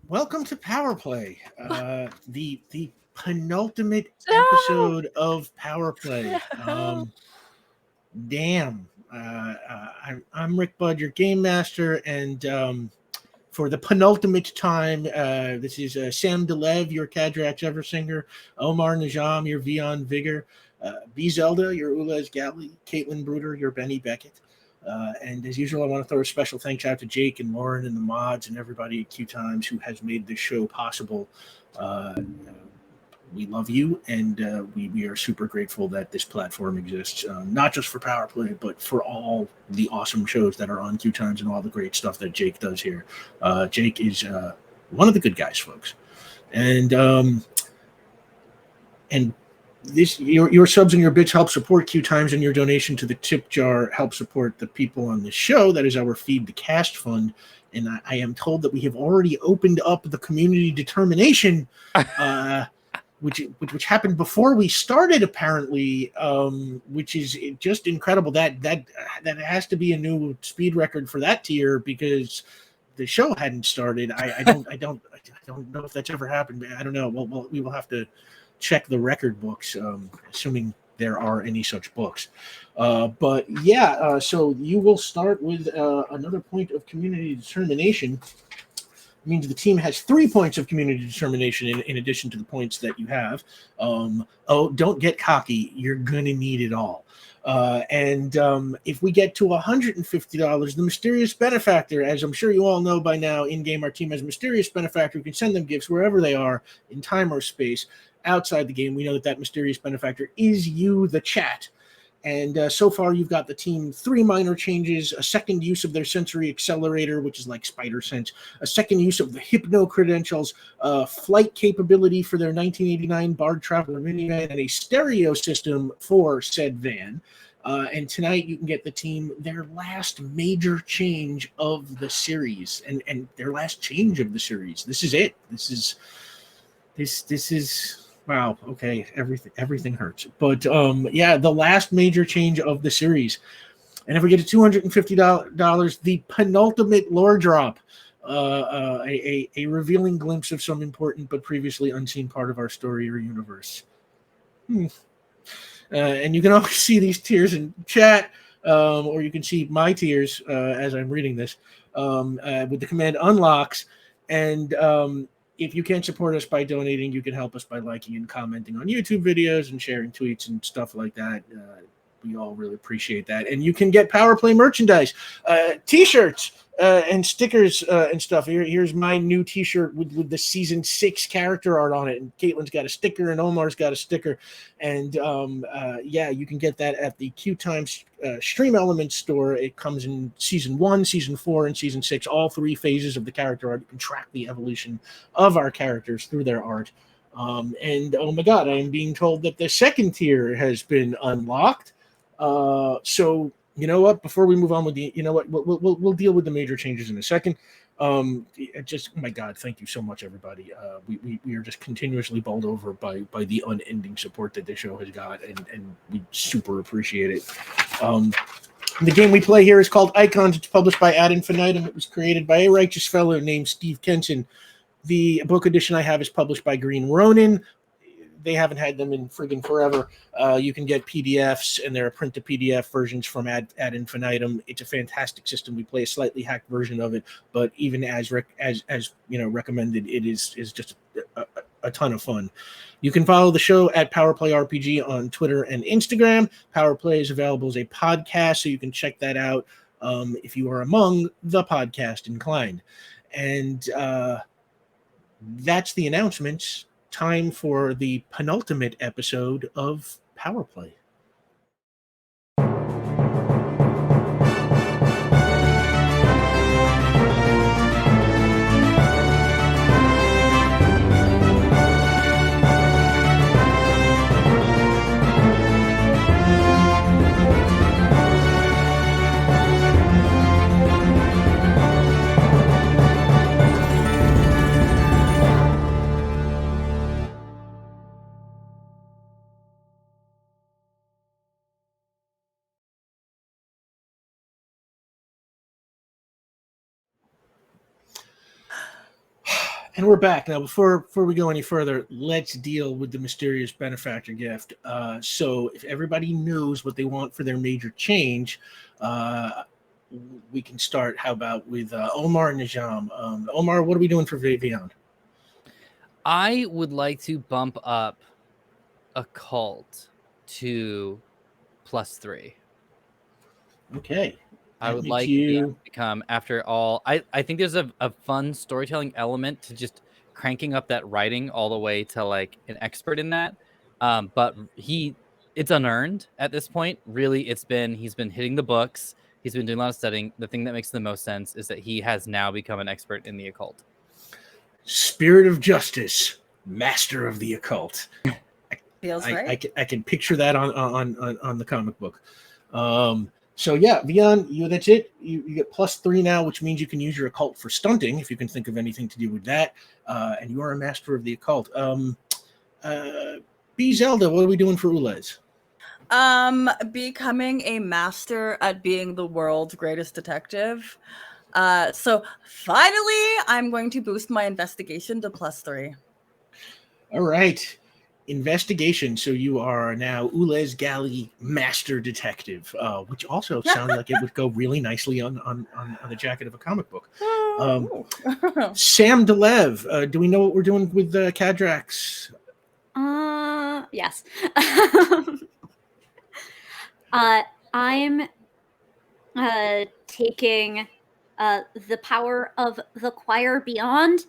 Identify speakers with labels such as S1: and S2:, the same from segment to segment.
S1: Welcome to Power Play, the penultimate
S2: No!
S1: episode of Power Play.
S2: No.
S1: Damn, I'm Rick Budd, your game master, and for the penultimate time, this is Sam Delev, your Cadrax Eversinger, Omar Najam, your Veon Vigor, B Zelda, your Ulez Galley, Caitlin Bruder, your Benny Beckett. And as usual, I want to throw a special thanks out to Jake and Lauren and the mods and everybody at QueueTimes who has made this show possible. We love you, and we are super grateful that this platform exists, not just for Power Play, but for all the awesome shows that are on QueueTimes and all the great stuff that Jake does here. Jake is one of the good guys, folks. And this your subs and your bits help support QueueTimes, and your donation to the tip jar help support the people on the show. That is our Feed the Cast fund. And I am told that we have already opened up the community determination, which happened before we started, apparently, which is just incredible. That has to be a new speed record for that tier because the show hadn't started. I don't know if that's ever happened. I don't know. We will have to check the record books, assuming there are any such books. But yeah, so you will start with another point of community determination. It means the team has 3 points of community determination in addition to the points that you have. Don't get cocky. You're going to need it all. And if we get to $150, the mysterious benefactor, as I'm sure you all know by now, in-game our team has a mysterious benefactor who can send them gifts wherever they are in time or space. Outside the game, we know that mysterious benefactor is you, the chat. And so far, you've got the team 3 minor changes, a second use of their sensory accelerator, which is like spider sense, a second use of the hypno credentials, flight capability for their 1989 Bard Traveler minivan, and a stereo system for said van. And tonight you can get the team their last major change of the series, and their last change of the series. This is it. This is wow. Okay, everything hurts. But yeah, the last major change of the series. And if we get to $250, the penultimate lore drop, a revealing glimpse of some important but previously unseen part of our story or universe. And you can always see these tiers in chat, or you can see my tiers as I'm reading this with the command unlocks. And if you can't support us by donating, you can help us by liking and commenting on YouTube videos and sharing tweets and stuff like that. We all really appreciate that. And you can get Power Play merchandise, T-shirts, and stickers and stuff. Here's my new T-shirt with the Season 6 character art on it. And Caitlin's got a sticker, and Omar's got a sticker. And yeah, you can get that at the QueueTimes Stream Elements store. It comes in Season 1, Season 4, and Season 6, all 3 phases of the character art. You can track the evolution of our characters through their art. And oh my God, I am being told that the second tier has been unlocked. So you know what? Before we move on with we'll deal with the major changes in a second. Just oh my God, thank you so much, everybody. We are just continuously bowled over by the unending support that this show has got, and we super appreciate it. The game we play here is called Icons. It's published by Ad Infinitum. It was created by a righteous fellow named Steve Kenson. The book edition I have is published by Green Ronin. They haven't had them in friggin' forever. You can get PDFs, and there are print-to-PDF versions from Ad Infinitum. It's a fantastic system. We play a slightly hacked version of it, but even as recommended, it is just a ton of fun. You can follow the show at PowerPlay RPG on Twitter and Instagram. PowerPlay is available as a podcast, so you can check that out if you are among the podcast inclined. And that's the announcements. Time for the penultimate episode of Power Play. And we're back now. Before we go any further, let's deal with the mysterious benefactor gift. So, if everybody knows what they want for their major change, we can start. How about with Omar and Najam? Omar, what are we doing for Veon?
S2: I would like to bump up occult to +3.
S1: Okay.
S2: I would
S1: That makes
S2: like Veon
S1: you
S2: to become, after all, I think there's a fun storytelling element to just cranking up that writing all the way to like an expert in that. But it's unearned at this point. Really, he's been hitting the books. He's been doing a lot of studying. The thing that makes the most sense is that he has now become an expert in the occult.
S1: Spirit of Justice, Master of the Occult.
S3: Feels right.
S1: I can picture that on the comic book. So yeah, Veon, that's it. You get +3 now, which means you can use your occult for stunting if you can think of anything to do with that. And you are a master of the occult. B Zelda, what are we doing for Ulez?
S3: Becoming a master at being the world's greatest detective. So finally, I'm going to boost my investigation to +3.
S1: All right. Investigation. So you are now Ulez Galley Master Detective, which also sounds like it would go really nicely on the jacket of a comic book. Sam Delev, do we know what we're doing with Cadrax?
S4: Yes. I'm taking the power of the choir beyond.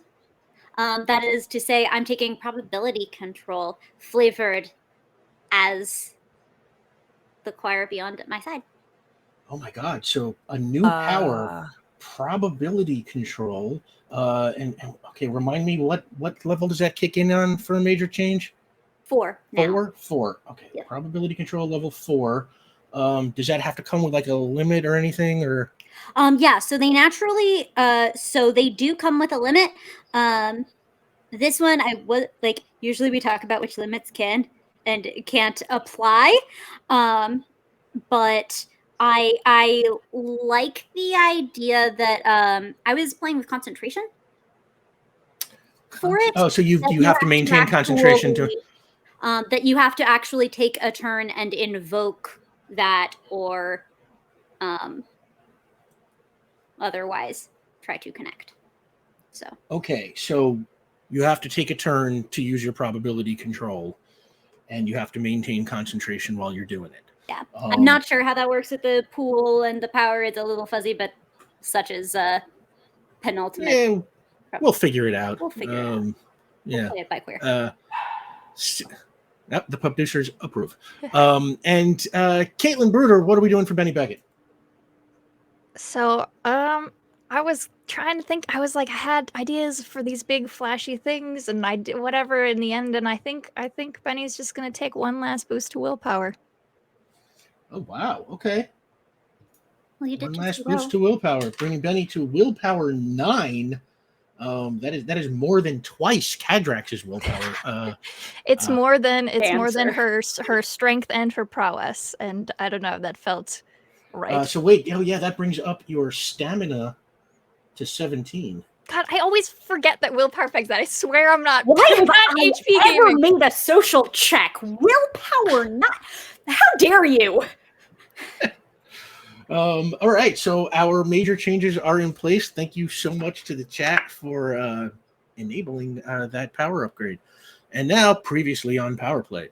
S4: That is to say, I'm taking probability control flavored as the choir beyond at my side.
S1: Oh my God. So a new power, probability control. And okay, remind me what level does that kick in on for a major change?
S4: 4 now.
S1: 4. Okay.
S4: Yep.
S1: Probability control level 4. Does that have to come with like a limit or anything, or?
S4: Yeah, so they naturally so they do come with a limit. This one I was like, usually we talk about which limits can and can't apply. But I like the idea that I was playing with concentration for it.
S1: Oh, so you have to maintain concentration to
S4: that you have to actually take a turn and invoke that, or otherwise try to connect. So
S1: okay, so you have to take a turn to use your probability control, and you have to maintain concentration while you're doing it.
S4: Yeah, I'm not sure how that works with the pool and the power. It's a little fuzzy, but such as penultimate.
S1: Yeah, we'll figure it out.
S4: We'll figure it out.
S1: Yeah.
S4: We'll play it by queer.
S1: The publishers approve. And Caitlin Bruder, what are we doing for Benny Beckett?
S5: So, I was trying to think. I was like, I had ideas for these big flashy things, and I did whatever in the end. And I think Benny's just gonna take one last boost to willpower.
S1: Oh wow! Okay.
S4: Well, you did
S1: one last boost to willpower, bringing Benny to willpower 9. That is more than twice Cadrax's willpower.
S5: It's more than her strength and her prowess, and I don't know, that felt right.
S1: So wait, that brings up your stamina to 17.
S5: God, I always forget that willpower affects that. I swear I'm not.
S3: Why have I
S5: HP
S3: ever
S5: gaming.
S3: made a social check? Willpower, not. How dare you?
S1: All right, so our major changes are in place. Thank you so much to the chat for enabling that power upgrade. And now, previously on Power Play,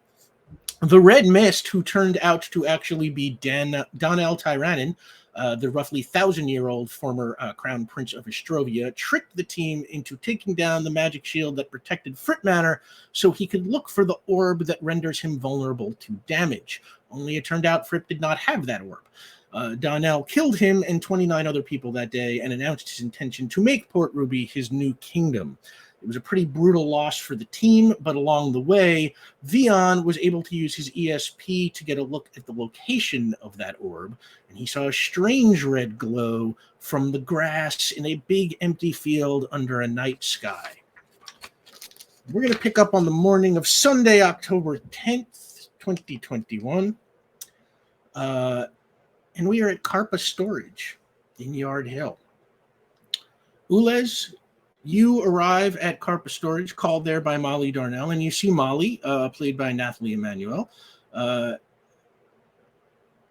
S1: the Red Mist, who turned out to actually be Donnell Tyrannon, the roughly 1,000-year-old former Crown Prince of Estrovia, tricked the team into taking down the magic shield that protected Fritt Manor so he could look for the orb that renders him vulnerable to damage. Only it turned out Fritt did not have that orb. Donnell killed him and 29 other people that day and announced his intention to make Port Ruby his new kingdom. It was a pretty brutal loss for the team, but along the way, Veon was able to use his ESP to get a look at the location of that orb, and he saw a strange red glow from the grass in a big empty field under a night sky. We're going to pick up on the morning of Sunday, October 10th, 2021. And we are at Carpa Storage in Yard Hill. Ulez, You arrive at Carpa Storage, called there by Molly Darnell, and you see Molly, played by Nathalie Emanuel.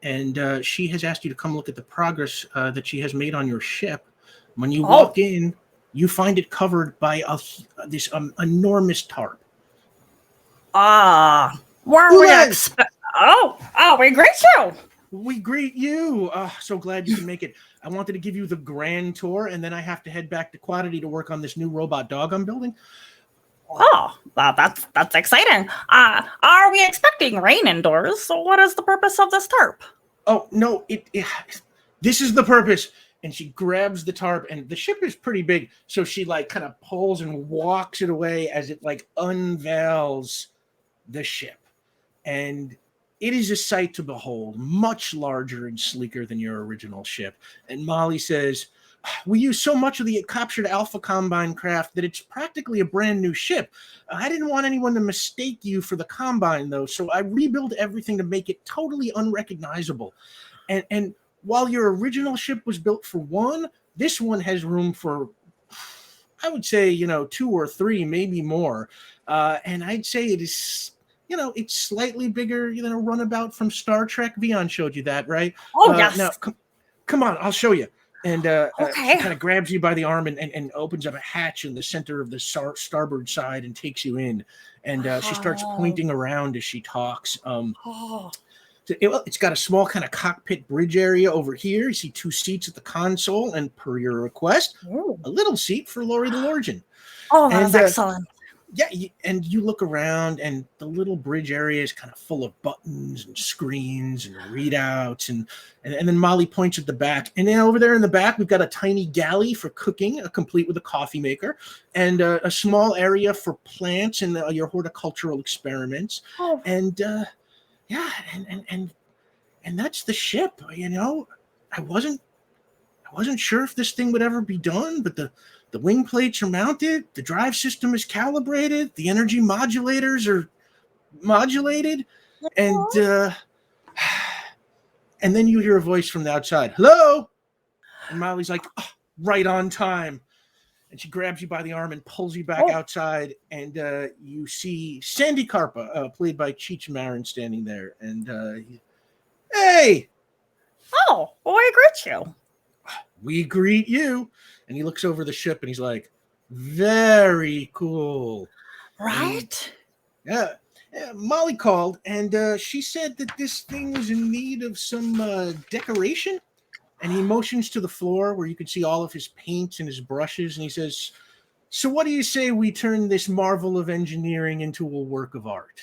S1: And she has asked you to come look at the progress that she has made on your ship. When you walk in, you find it covered by this enormous tarp.
S3: What are we expect? We greet you.
S1: We greet you. So glad you can make it. I wanted to give you the grand tour, and then I have to head back to Quantity to work on this new robot dog I'm building.
S3: Oh, that's exciting. Are we expecting rain indoors? So what is the purpose of this tarp?
S1: Oh, no, this is the purpose. And she grabs the tarp, and the ship is pretty big, so she like kind of pulls and walks it away as it like unveils the ship. And it is a sight to behold, much larger and sleeker than your original ship. And Molly says, we use so much of the captured Alpha Combine craft that it's practically a brand new ship. I didn't want anyone to mistake you for the Combine, though, so I rebuilt everything to make it totally unrecognizable. And while your original ship was built for one, this one has room for, I would say, 2 or 3, maybe more. And I'd say it is, it's slightly bigger than a runabout from Star Trek. Veon showed you that, right?
S3: Yes.
S1: Now, come on, I'll show you. And
S3: okay.
S1: She kind of grabs you by the arm and opens up a hatch in the center of the starboard side and takes you in. And she starts pointing around as she talks. It's got a small kind of cockpit bridge area over here. You see 2 seats at the console, and per your request, a little seat for Lori the Lorgian.
S3: That's excellent.
S1: Yeah, and you look around, and the little bridge area is kind of full of buttons and screens and readouts, and then Molly points at the back, and then over there in the back, we've got a tiny galley for cooking, complete with a coffee maker, and a small area for plants and your horticultural experiments, and that's the ship. I wasn't sure if this thing would ever be done, but the wing plates are mounted, the drive system is calibrated, the energy modulators are modulated, and then you hear a voice from the outside. Hello? And Molly's like, right on time. And she grabs you by the arm and pulls you back outside, and you see Sandy Carpa, played by Cheech Marin, standing there. And hey!
S3: Oh, I greet you.
S1: We greet you. And he looks over the ship and he's like, very cool.
S3: Right?
S1: And, Molly called, and she said that this thing was in need of some decoration. And he motions to the floor where you can see all of his paints and his brushes. And he says, so what do you say we turn this marvel of engineering into a work of art?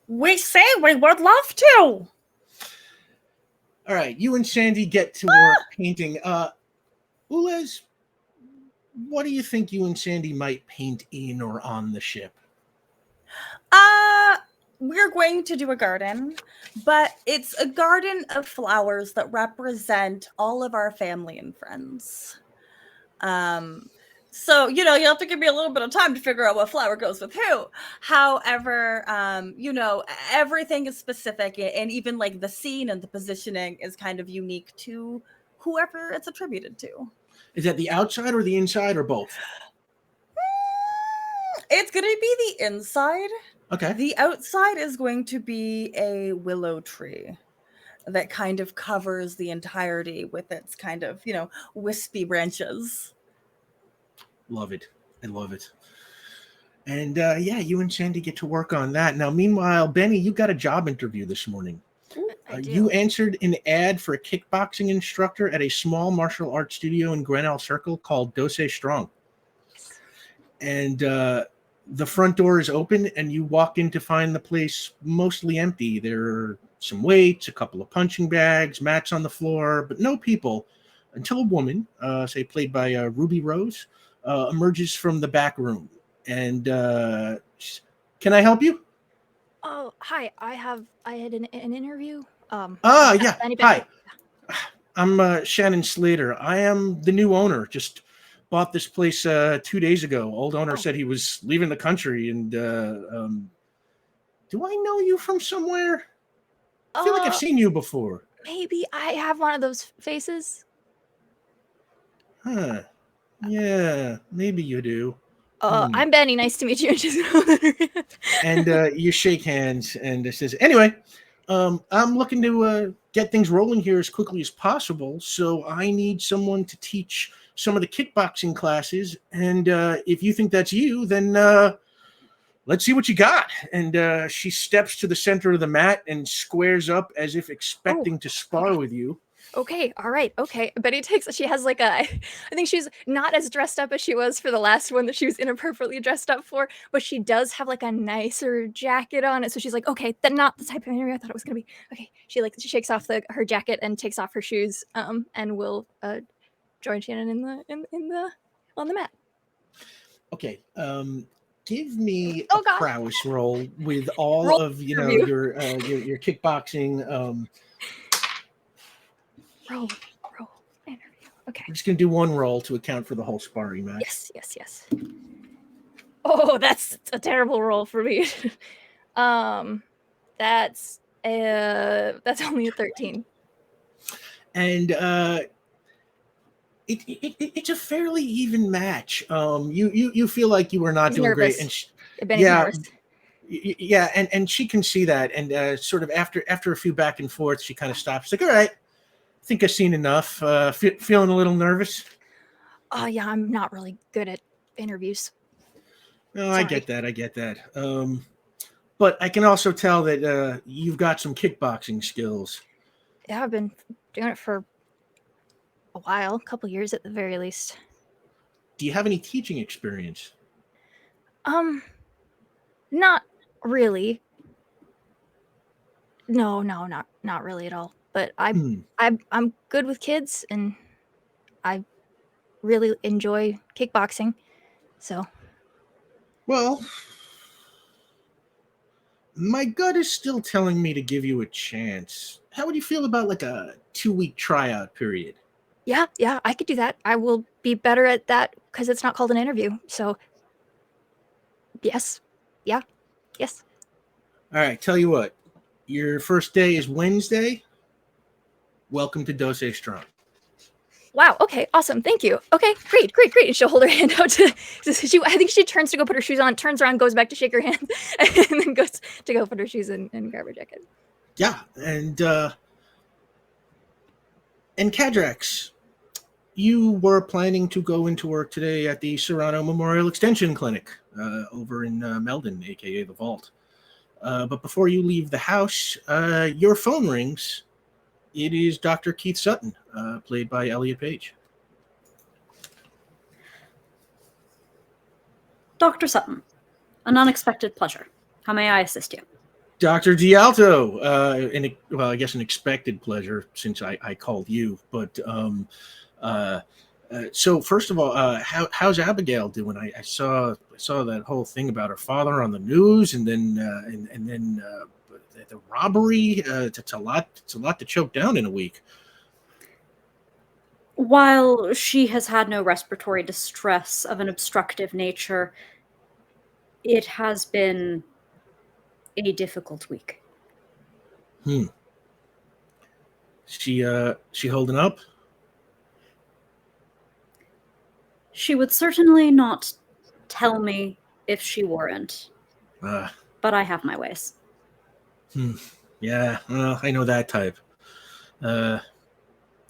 S3: We say we would love to.
S1: All right, you and Sandy get to work painting. Ulez, what do you think you and Sandy might paint in or on the ship?
S3: We're going to do a garden, but it's a garden of flowers that represent all of our family and friends. So, you have to give me a little bit of time to figure out what flower goes with who. However, everything is specific, and even like the scene and the positioning is kind of unique to whoever it's attributed to.
S1: Is that the outside or the inside or both?
S3: It's going to be the inside.
S1: Okay.
S3: The outside is going to be a willow tree that kind of covers the entirety with its kind of, wispy branches.
S1: Love it. I love it. And you and Sandy get to work on that. Now, meanwhile, Benny, you got a job interview this morning. You answered an ad for a kickboxing instructor at a small martial arts studio in Grenell Circle called Dose Strong. And the front door is open, and you walk in to find the place mostly empty. There are some weights, a couple of punching bags, mats on the floor, but no people until a woman, played by Ruby Rose, emerges from the back room. And can I help you?
S5: Oh, hi. I had an interview.
S1: Yeah. Hi. I'm Shannon Slater. I am the new owner. Just bought this place 2 days ago. Old owner said he was leaving the country. And do I know you from somewhere? I feel like I've seen you before.
S5: Maybe I have one of those faces.
S1: Huh. Yeah, maybe you do.
S5: I'm Benny. Nice to meet you.
S1: And you shake hands, and it says, anyway, I'm looking to get things rolling here as quickly as possible, so I need someone to teach some of the kickboxing classes, and if you think that's you, then let's see what you got. And she steps to the center of the mat and squares up as if expecting to spar with you.
S5: Okay, all right, okay. Betty she has like I think she's not as dressed up as she was for the last one that she was inappropriately dressed up for, but she does have like a nicer jacket on it. So she's like, okay, that's not the type of interview I thought it was gonna be. Okay, she shakes off her jacket and takes off her shoes, and will join Shannon on the mat.
S1: Okay, give me
S5: Oh,
S1: a
S5: God.
S1: prowess roll with all
S5: Roll
S1: of
S5: interview.
S1: your kickboxing.
S5: Roll interview. Okay.
S1: We're just gonna do one roll to account for the whole sparring match.
S5: Yes. Oh, that's a terrible roll for me. That's only a 13.
S1: And it's a fairly even match. You feel like you are not
S5: He's
S1: doing
S5: nervous.
S1: great, and
S5: Benny's nervous.
S1: yeah, and she can see that, and sort of after a few back and forth, she kind of stops. Like, all right, I think I've seen enough. Feeling a little nervous.
S5: Oh yeah, I'm not really good at interviews.
S1: No, I get that. But I can also tell that you've got some kickboxing skills.
S5: Yeah, I've been doing it for a while, a couple years at the very least.
S1: Do you have any teaching experience?
S5: Not really. No, not really at all. But I'm good with kids, and I really enjoy kickboxing. So,
S1: Well, my gut is still telling me to give you a chance. How would you feel about like a 2-week tryout period?
S5: yeah, I could do that. I will be better at that because it's not called an interview. So, yes.
S1: All right, tell you what. Your first day is Wednesday. Welcome to Dose Strong.
S5: Wow. Okay. Awesome. Thank you. Okay. Great. And she'll hold her hand out to I think she turns to go put her shoes on, turns around, goes back to shake her hand, and then goes to go put her shoes and grab her jacket.
S1: Yeah, and Cadrax, you were planning to go into work today at the Serrano Memorial Extension Clinic over in Meldon, aka the Vault. But before you leave the house, your phone rings. It is Dr. Keith Sutton, played by Elliot Page.
S6: Dr. Sutton, an unexpected pleasure. How may I assist you?
S1: Dr. D'Alto, I guess an expected pleasure since I called you. But so first of all, how's Abigail doing? I saw that whole thing about her father on the news, and then the robbery. It's a lot to choke down in a week.
S6: While she has had no respiratory distress of an obstructive nature, it has been a difficult week.
S1: She holding up?
S6: She would certainly not tell me if she weren't. But I have my ways.
S1: Yeah, well, I know that type.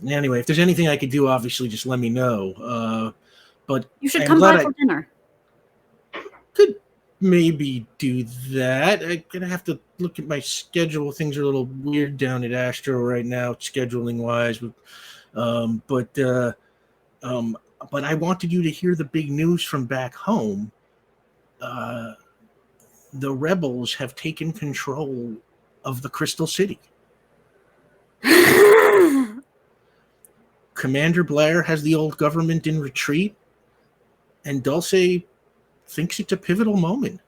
S1: Anyway, if there's anything I could do, obviously just let me know. But
S6: you should come by for dinner.
S1: Could maybe do that. I'm gonna have to look at my schedule. Things are a little weird down at Astro right now, scheduling wise. But I wanted you to hear the big news from back home. The rebels have taken control of the Crystal City. Commander Blair has the old government in retreat, and Dulce thinks it's a pivotal moment.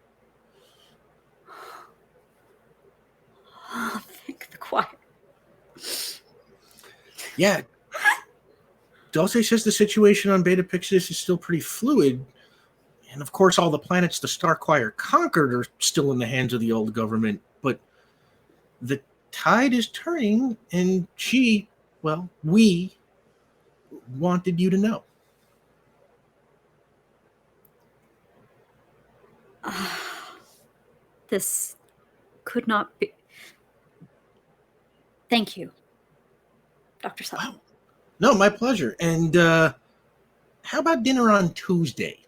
S6: Oh, thank the choir.
S1: Yeah. Dulce says the situation on Beta Pixis is still pretty fluid. And of course, all the planets the Star Choir conquered are still in the hands of the old government. But the tide is turning, and we wanted you to know.
S6: This could not be. Thank you, Dr. Sutton.
S1: Wow. No, my pleasure. And how about dinner on Tuesday?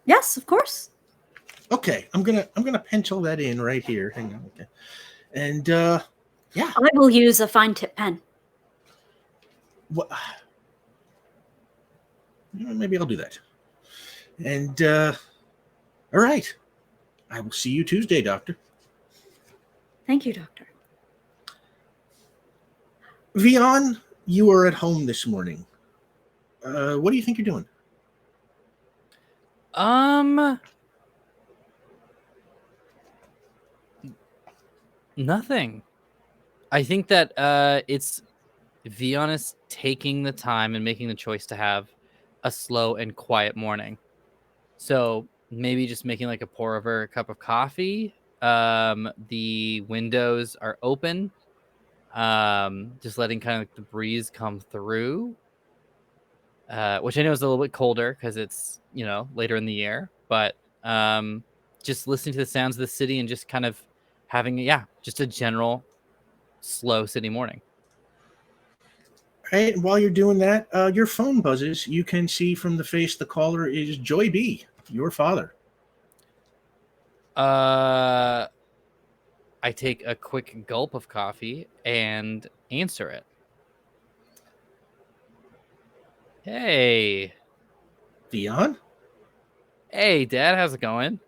S6: Yes, of course.
S1: Okay, I'm gonna pencil that in right here. Hang on. Okay. And yeah.
S6: I will use a fine tip pen.
S1: What? Maybe I'll do that. And all right. I will see you Tuesday, Doctor.
S6: Thank you, Doctor.
S1: Veon, you are at home this morning. What do you think you're doing?
S2: Nothing. I think that it's Veon is taking the time and making the choice to have a slow and quiet morning. So maybe just making like a pour over a cup of coffee. The windows are open. Just letting kind of like the breeze come through. Which I know is a little bit colder because it's, you know, later in the year, but just listening to the sounds of the city and just kind of having, just a general slow city morning.
S1: All right, and while you're doing that, your phone buzzes. You can see from the face the caller is Joy B, your father.
S2: I take a quick gulp of coffee and answer it. Hey.
S1: Veon?
S2: Hey, Dad, how's it going?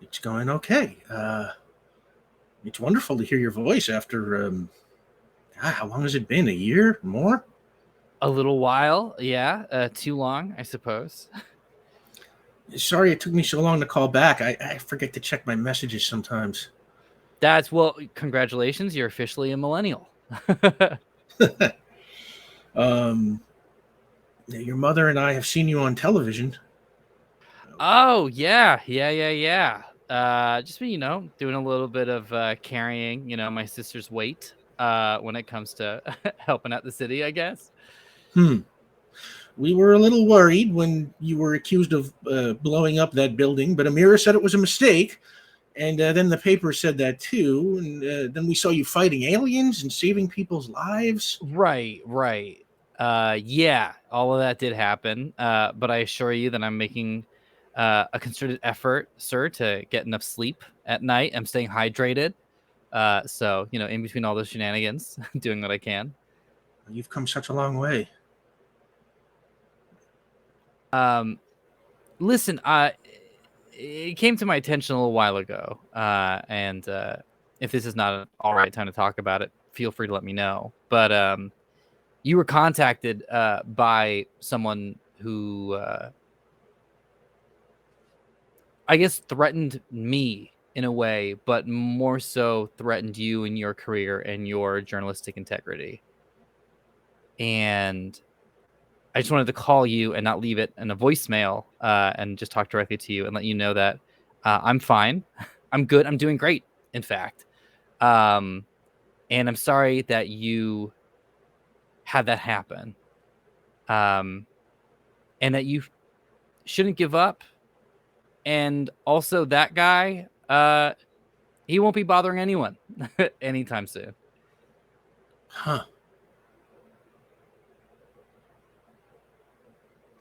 S1: It's going okay. It's wonderful to hear your voice after, how long has it been? A year? More?
S2: A little while, yeah. Too long, I suppose.
S1: Sorry it took me so long to call back. I forget to check my messages sometimes.
S2: Congratulations, you're officially a millennial.
S1: Your mother and I have seen you on television.
S2: Oh, yeah. Just been, doing a little bit of carrying, my sister's weight when it comes to helping out the city, I guess.
S1: We were a little worried when you were accused of blowing up that building, but Amira said it was a mistake. And then the paper said that too. And then we saw you fighting aliens and saving people's lives.
S2: Right. Yeah, all of that did happen. But I assure you that I'm making a concerted effort, sir, to get enough sleep at night. I'm staying hydrated. So, in between all those shenanigans, doing what I can.
S1: You've come such a long way.
S2: Listen, it came to my attention a little while ago. And if this is not an all right time to talk about it, feel free to let me know. But you were contacted by someone who I guess threatened me in a way, but more so threatened you in your career and your journalistic integrity. And I just wanted to call you and not leave it in a voicemail and just talk directly to you and let you know that I'm fine. I'm good. I'm doing great, in fact. And I'm sorry that you had that happen. And that you shouldn't give up. And also that guy, he won't be bothering anyone anytime soon.
S1: Huh.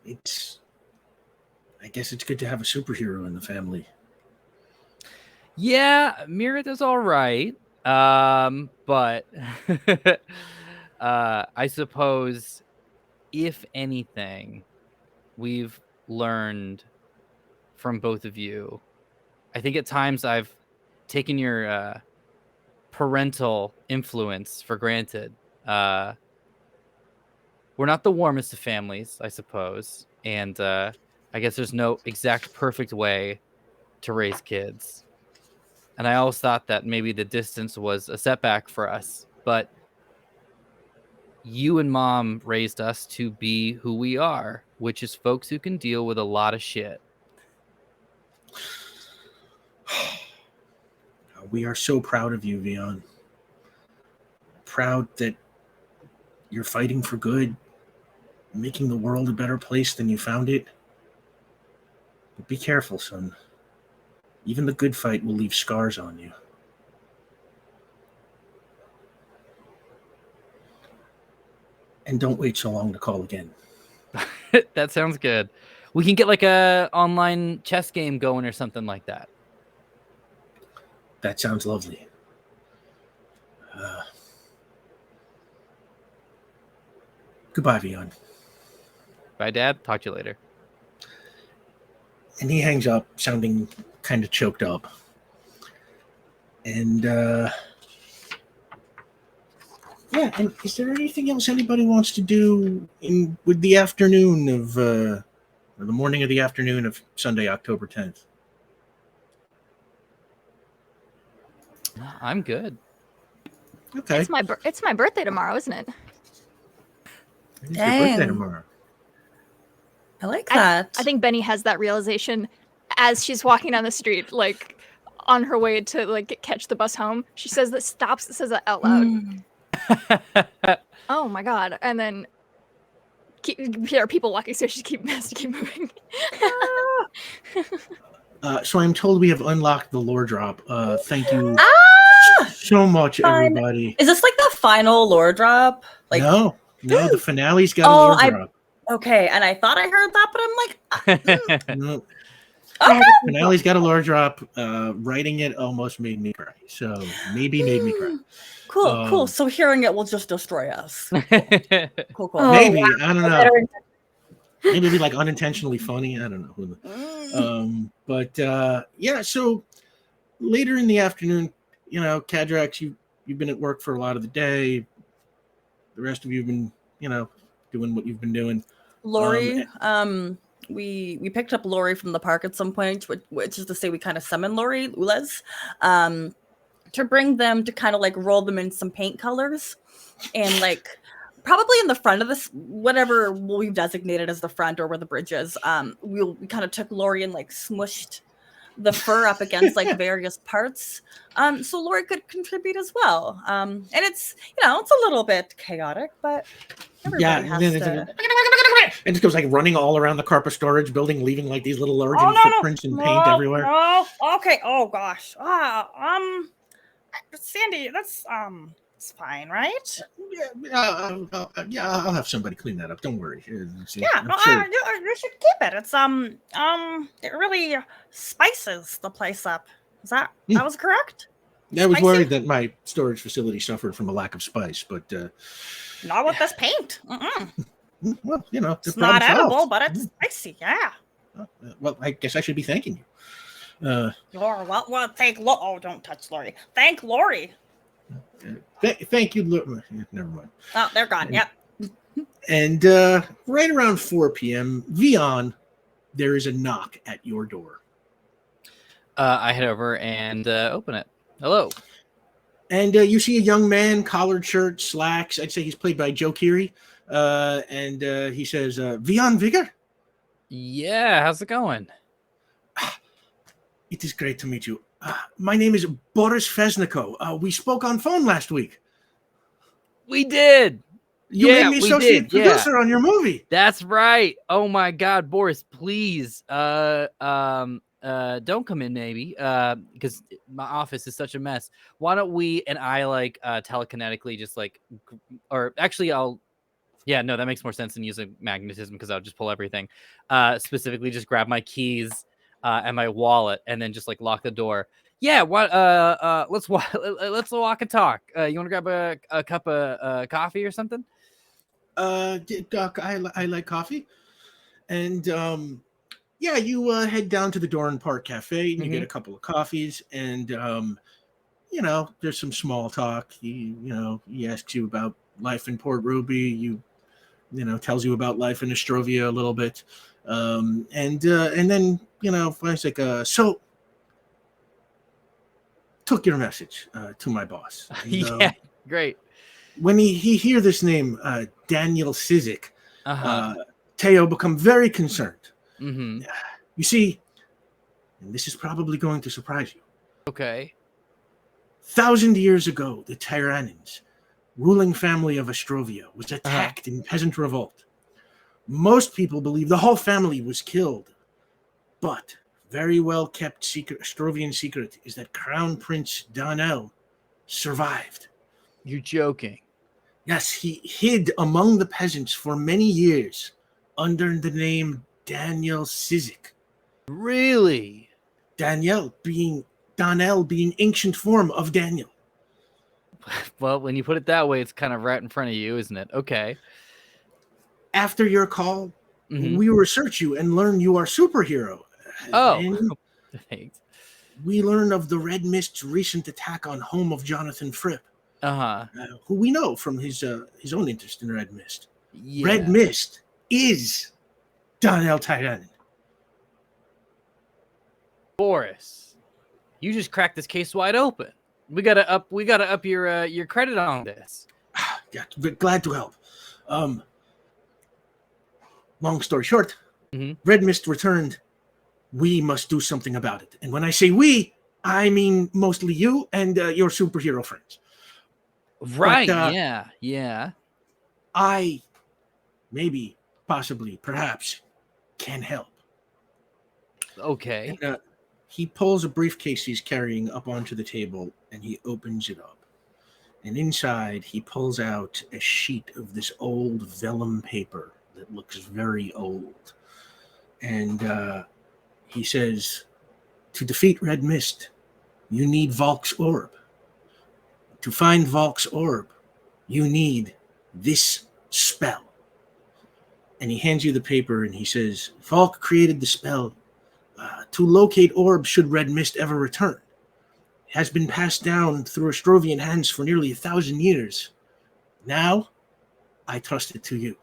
S1: I guess it's good to have a superhero in the family.
S2: Yeah, Miranda's all right. But I suppose if anything, we've learned from both of you. I think at times I've taken your parental influence for granted. We're not the warmest of families, I suppose. And I guess there's no exact perfect way to raise kids. And I always thought that maybe the distance was a setback for us. But you and Mom raised us to be who we are, which is folks who can deal with a lot of shit.
S1: We are so proud of you, Veon. Proud that you're fighting for good, making the world a better place than you found it. But be careful, son. Even the good fight will leave scars on you. And don't wait so long to call again.
S2: That sounds good. We can get like a online chess game going or something like that.
S1: That sounds lovely. Goodbye, Veon.
S2: Bye, Dad. Talk to you later.
S1: And he hangs up, sounding kind of choked up. And, yeah, and is there anything else anybody wants to do with the afternoon of, or the morning of the afternoon of Sunday, October 10th?
S2: I'm good.
S1: Okay.
S5: It's my birthday tomorrow, isn't it?
S1: It's your birthday
S3: Dang.
S1: tomorrow.
S3: I like that.
S5: I think Benny has that realization as she's walking down the street, like on her way to like catch the bus home. She says that says that out loud. Oh my god! And then there are people walking, so she has to keep moving.
S1: So I'm told we have unlocked the lore drop. Thank you so much,
S3: Fine.
S1: everybody.
S3: Is this like the final lore drop? Like,
S1: No, the finale's got a lore drop.
S3: okay, and I thought I heard that, but I'm like,
S1: No,
S3: okay.
S1: finale's got a lore drop. Writing it almost made me cry. So maybe made me cry.
S3: Cool. So hearing it will just destroy us. Cool.
S6: Oh,
S1: Maybe,
S6: wow.
S1: I don't know.
S6: Better-
S1: Maybe it'd be like unintentionally funny. I don't know. But yeah, so later in the afternoon, Cadrax, you've been at work for a lot of the day. The rest of you have been, doing what you've been doing.
S3: Lori, we picked up Lori from the park at some point, which is to say we kind of summoned Lori, Ulez, to bring them to kind of like roll them in some paint colors and like probably in the front of this, whatever we've designated as the front or where the bridge is. We kind of took Lori and like smushed the fur up against like various parts. So Lori could contribute as well. And it's, it's a little bit chaotic, but everybody has to.
S1: And just goes like running all around the carpet storage building, leaving like these little origin footprints and paint everywhere.
S7: No. Okay. Oh gosh. Sandy, that's it's fine, right?
S1: Yeah, I'll have somebody clean that up. Don't worry.
S7: You should keep it. It's it really spices the place up. That was correct?
S1: I was
S7: Spicy?
S1: worried that my storage facility suffered from a lack of spice, but
S7: Not with this paint.
S1: well,
S7: It's not edible, but it's spicy. Yeah.
S1: Well, I guess I should be thanking you.
S7: Well, oh, don't touch Lori. Thank Lori.
S1: Thank you. Never mind.
S7: Oh, they're gone. Yep.
S1: And right around 4 p.m., Veon, there is a knock at your door.
S2: I head over and open it. Hello.
S1: And you see a young man, collared shirt, slacks. I'd say he's played by Joe Keery. And he says, Veon Vigor?
S2: Yeah, how's it going?
S1: It is great to meet you. My name is Boris Fesniko. We spoke on phone last week.
S2: We did.
S1: You made me associate producer on your movie.
S2: That's right. Oh my God, Boris, please, don't come in, maybe, because my office is such a mess. Why don't we? And I like telekinetically, just like, or actually, that makes more sense than using magnetism because I'll just pull everything. Specifically, just grab my keys and my wallet, and then just like lock the door. Yeah, what? Let's walk and talk. You want to grab a cup of coffee or something?
S1: Doc, I like coffee, and you head down to the Doran Park Cafe and you get a couple of coffees, and there's some small talk. He asks you about life in Port Ruby. Tells you about life in Astrovia a little bit, and then finds like so. Took your message to my boss. And,
S2: yeah, great.
S1: When he hear this name, Daniel Sizik, Teo become very concerned.
S2: Mm-hmm.
S1: You see, and this is probably going to surprise you.
S2: Okay.
S1: 1,000 years ago, the Tyrannans, ruling family of Astrovia, was attacked in peasant revolt. Most people believe the whole family was killed. But very well kept secret, Astrovian secret, is that Crown Prince Donnell survived.
S2: You're joking.
S1: Yes, he hid among the peasants for many years under the name Daniel Sizik.
S2: Really?
S1: Donnell being ancient form of Daniel.
S2: Well, when you put it that way, it's kind of right in front of you, isn't it? Okay.
S1: After your call,
S2: Mhm.
S1: we research you and learn you are superhero.
S2: Oh,
S1: Then
S2: thanks.
S1: we learn of the Red Mist's recent attack on home of Jonathan Fripp,
S2: Uh-huh.
S1: who we know from his own interest in Red Mist.
S2: Yeah.
S1: Red Mist is Donnell Tyrannon.
S2: Boris, you just cracked this case wide open. We gotta up your credit on this.
S1: Yeah, glad to help. Long story short, Red Mist returned. We must do something about it. And when I say we, I mean mostly you and your superhero friends.
S2: Right,
S1: But,
S2: yeah.
S1: I, maybe, possibly, perhaps, can help.
S2: Okay.
S1: And, he pulls a briefcase he's carrying up onto the table, and he opens it up. And inside, he pulls out a sheet of this old vellum paper that looks very old. And he says, to defeat Red Mist, you need Valk's orb. To find Valk's orb, you need this spell. And he hands you the paper and he says, Valk created the spell to locate orbs should Red Mist ever return. It has been passed down through Astrovian hands for nearly 1,000 years. Now, I trust it to you.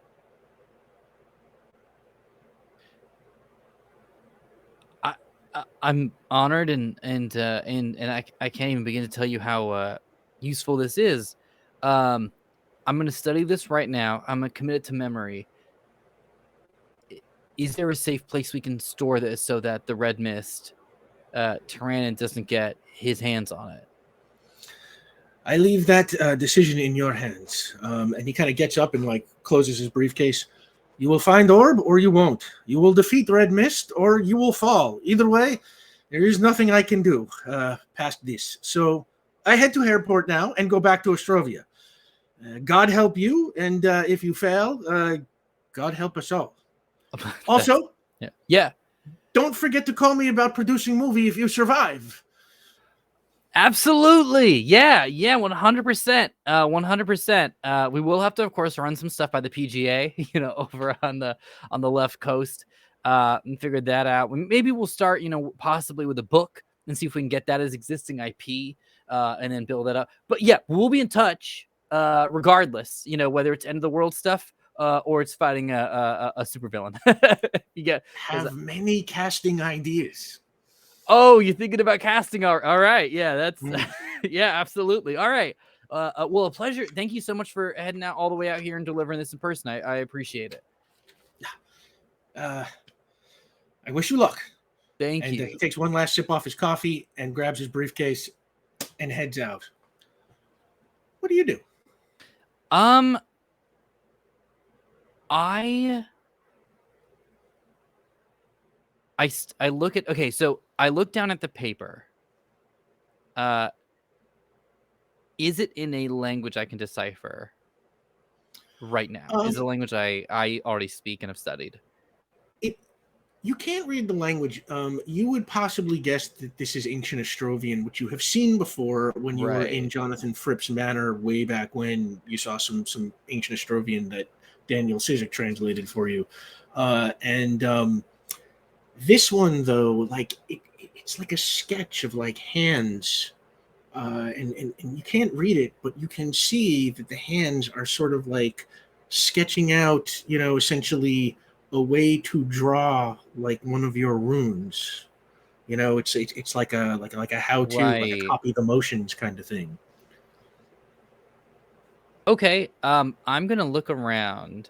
S2: I'm honored and I can't even begin to tell you how useful this is. I'm going to study this right now. I'm going to commit it to memory. Is there a safe place we can store this so that the Red Mist Tyrannon doesn't get his hands on it?
S1: I leave that decision in your hands. And he kind of gets up and like closes his briefcase. You will find orb or you won't. You will defeat Red Mist or you will fall. Either way, there is nothing I can do past this. So I head to airport now and go back to Astrovia. God help you, and if you fail, God help us all. Also,
S2: yeah.
S1: Don't forget to call me about producing movie if you survive.
S2: Absolutely. Yeah, 100%. 100%. We will have to, of course, run some stuff by the PGA, over on the left coast, and figure that out. Maybe we'll start, possibly with a book and see if we can get that as existing IP, and then build that up. But yeah, we'll be in touch, regardless, whether it's end of the world stuff, or it's fighting a supervillain.
S1: Have many casting ideas.
S2: Oh, you're thinking about casting? All right. Yeah, that's yeah, absolutely. All right. Well, a pleasure. Thank you so much for heading out all the way out here and delivering this in person. I appreciate it.
S1: I wish you luck.
S2: Thank you.
S1: He takes one last sip off his coffee and grabs his briefcase and heads out. What do you do?
S2: I look at, okay, so I look down at the paper. Is it in a language I can decipher right now? Is it a language I already speak and have studied?
S1: You can't read the language. You would possibly guess that this is ancient Astrovian, which you have seen before when you were in Jonathan Fripp's manor way back when you saw some ancient Astrovian that Daniel Sizik translated for you. This one, though, like it's like a sketch of like hands, and you can't read it, but you can see that the hands are sort of like sketching out, essentially a way to draw like one of your runes. It's like a how-to, like a copy the motions kind of thing.
S2: Okay, I'm gonna look around.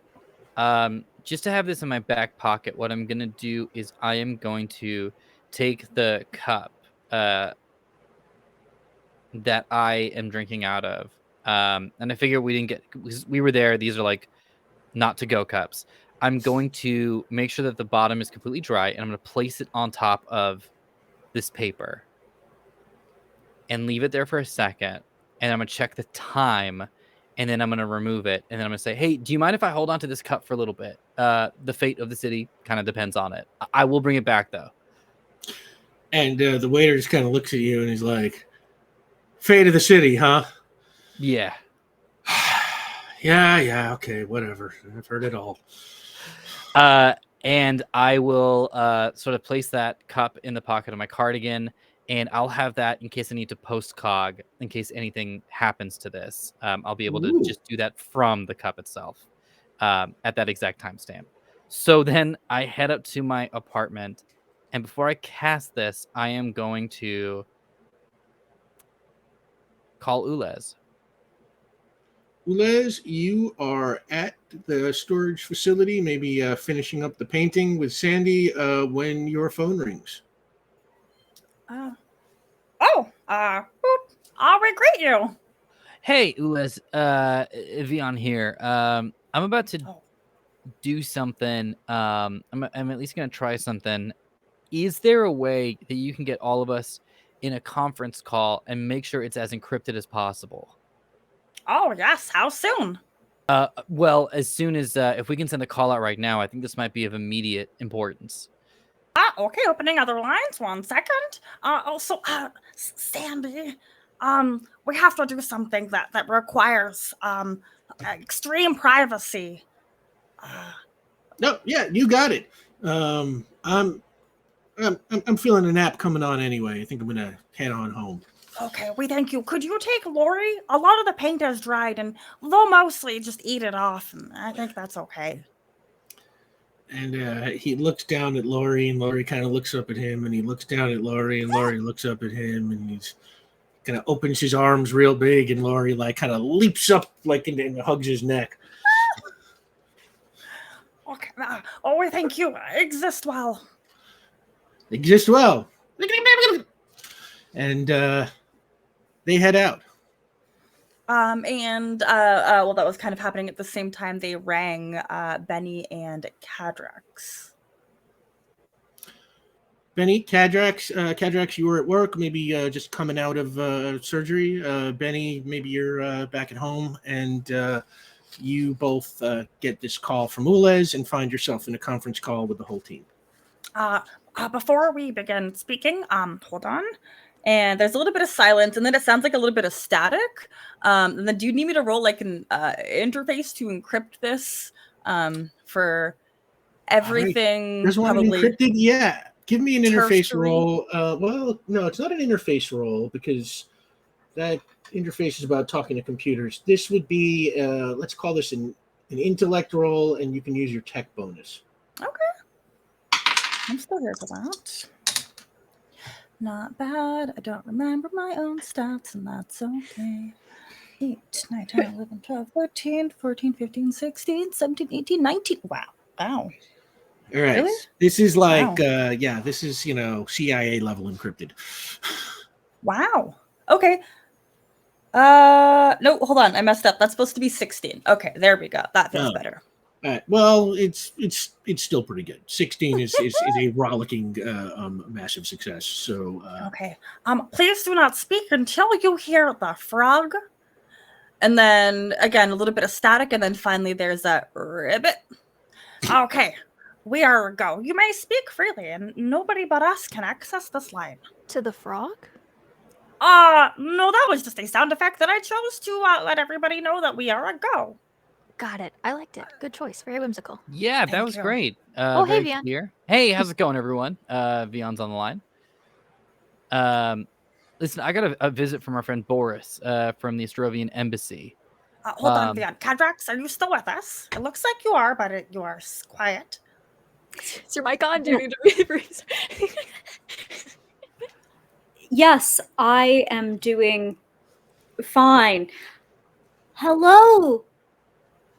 S2: Just to have this in my back pocket, what I'm gonna do is I am going to take the cup that I am drinking out of. And I figure we didn't get, because we were there. These are like not to go cups. I'm going to make sure that the bottom is completely dry, and I'm going to place it on top of this paper and leave it there for a second. And I'm going to check the time, and then I'm going to remove it. And then I'm going to say, hey, do you mind if I hold on to this cup for a little bit? The fate of the city kind of depends on it. I will bring it back, though.
S1: And the waiter just kind of looks at you and he's like, fate of the city, huh?
S2: Yeah.
S1: Yeah, okay, whatever. I've heard it all.
S2: And I will sort of place that cup in the pocket of my cardigan, and I'll have that in case I need to post cog, in case anything happens to this. I'll be able to just do that from the cup itself at that exact timestamp. So then I head up to my apartment, and before I cast this, I am going to call Ulez.
S1: Ulez, you are at the storage facility, maybe finishing up the painting with Sandy when your phone rings.
S7: I'll greet you.
S2: Hey, Ulez, Veon here. I'm about to do something. I'm at least going to try something. Is there a way that you can get all of us in a conference call and make sure it's as encrypted as possible?
S7: Oh, yes. How soon?
S2: Well, as soon as if we can send a call out right now, I think this might be of immediate importance.
S7: Okay. Opening other lines. 1 second. Also, Sandy, we have to do something that requires extreme privacy.
S1: No, yeah, you got it. I'm feeling a nap coming on anyway. I think I'm gonna head on home.
S7: Okay, we thank you. Could you take Lori? A lot of the paint has dried, and they'll mostly just eat it off, and I think that's okay.
S1: And he looks down at Lori, and Lori kind of looks up at him, and he looks down at Lori, and Lori looks up at him, and he's kind of opens his arms real big, and Lori like kind of leaps up like and hugs his neck.
S7: Okay. We thank you. Exist well.
S1: Exist well. And they head out.
S3: Well, that was kind of happening at the same time they rang Benny and Cadrax.
S1: Benny, Cadrax, you were at work, maybe just coming out of surgery. Benny, maybe you're back at home, and you both get this call from Ulez and find yourself in a conference call with the whole team.
S3: Before we begin speaking, hold on. And there's a little bit of silence, and then it sounds like a little bit of static. And then do you need me to roll like an interface to encrypt this for everything?
S1: There's one encrypted? Yeah. Give me an interface roll. Well, no, it's not an interface roll because that interface is about talking to computers. This would be, let's call this an intellect roll, and you can use your tech bonus.
S3: Okay. I'm still here for that. Not bad. I don't remember my own stats, and that's okay. 8, 9, 10, 11, 12, 13, 14, 15, 16, 17, 18, 19. Wow.
S1: All right.
S3: Really?
S1: This is like, this is, CIA level encrypted.
S3: Wow. Okay. No, hold on. I messed up. That's supposed to be 16. Okay, there we go. That feels better.
S1: All right. Well, it's still pretty good. 16 is a rollicking, massive success. So
S7: okay. Please do not speak until you hear the frog.
S3: And then again, a little bit of static, and then finally there's a ribbit.
S7: Okay, we are a go. You may speak freely, and nobody but us can access this line.
S5: To the frog?
S7: No, that was just a sound effect that I chose to let everybody know that we are a go.
S5: Got it. I liked it. Good choice. Very whimsical.
S2: Yeah, that was great.
S5: Hey, Veon.
S2: Clear. Hey, how's it going, everyone? Veon's on the line. Listen, I got a visit from our friend Boris from the Ostrovian embassy.
S7: Hold on, Veon. Cadrax, are you still with us? It looks like you are, but you are quiet.
S5: Is your mic on? Do you need to breathe?
S6: Yes, I am doing fine. Hello,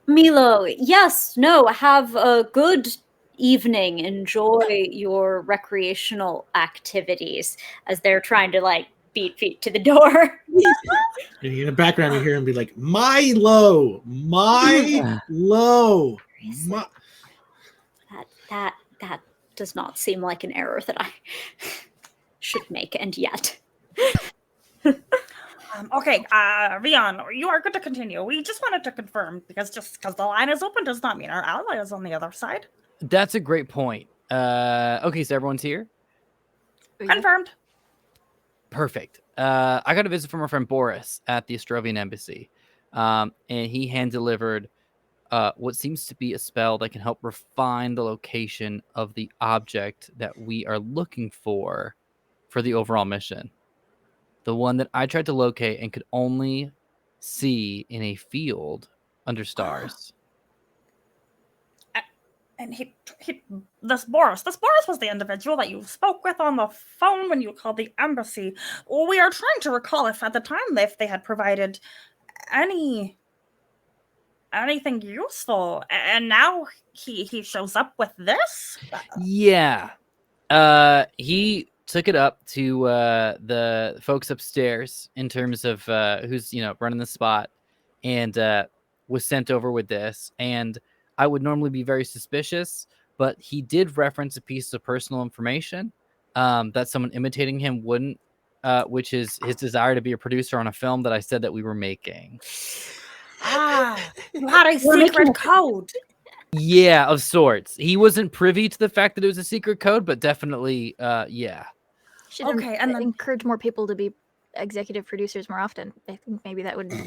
S6: Milo. Yes, no, have a good evening. Enjoy your recreational activities as they're trying to beat feet to the door.
S1: And in the background, you hear him be like, Milo.
S6: That does not seem like an error that I should make, and yet.
S7: Okay, Veon, you are good to continue. We just wanted to confirm, because just because the line is open does not mean our ally is on the other side.
S2: That's a great point. Okay, so everyone's here?
S7: Confirmed.
S2: Perfect. I got a visit from our friend Boris at the Ostrovian embassy, and he hand-delivered what seems to be a spell that can help refine the location of the object that we are looking for the overall mission. The one that I tried to locate and could only see in a field under stars.
S7: And this Boris was the individual that you spoke with on the phone when you called the embassy. Well, we are trying to recall if at the time if they had provided anything useful, and now he shows up with this.
S2: Yeah. He took it up to the folks upstairs in terms of who's running the spot, and was sent over with this. And I would normally be very suspicious, but he did reference a piece of personal information that someone imitating him wouldn't, which is his desire to be a producer on a film that I said that we were making.
S7: You had a secret code.
S2: Yeah, of sorts. He wasn't privy to the fact that it was a secret code, but definitely, yeah.
S5: Should
S7: and then
S5: encourage more people to be executive producers more often. I think maybe that would go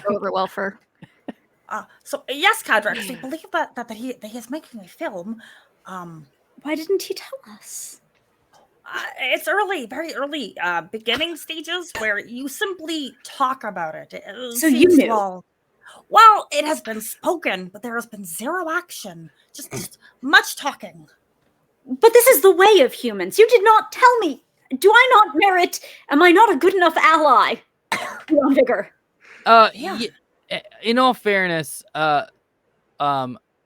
S5: over well for.
S7: So yes, Cadrax, we believe that he is making a film.
S6: Why didn't he tell us?
S7: It's early, very early, beginning stages where you simply talk about it.
S6: So you knew.
S7: Well, it has been spoken, but there has been zero action. Just much talking.
S6: But this is the way of humans. You did not tell me. Do I not merit? Am I not a good enough ally? Beyond vigor.
S2: Yeah. In all fairness, the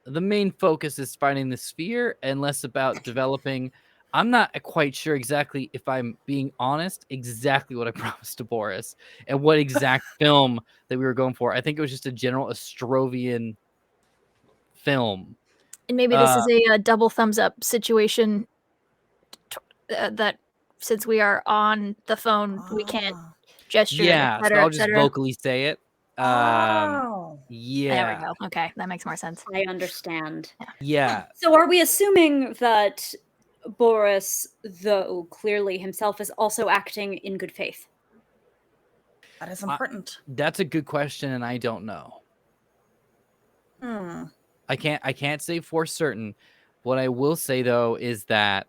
S2: main focus is finding the sphere and less about developing. I'm not quite sure exactly, if I'm being honest, exactly what I promised to Boris and what exact film that we were going for. I think it was just a general Ostrovian film.
S5: And maybe this is a double thumbs up situation that since we are on the phone, we can't gesture.
S2: Yeah,
S5: so
S2: I'll just vocally say it. Yeah.
S5: There we go. Okay, that makes more sense.
S6: I understand.
S2: Yeah.
S6: So are we assuming that Boris, though clearly himself, is also acting in good faith?
S7: That is important.
S2: That's a good question, and I don't know. I can't say for certain. What I will say though is that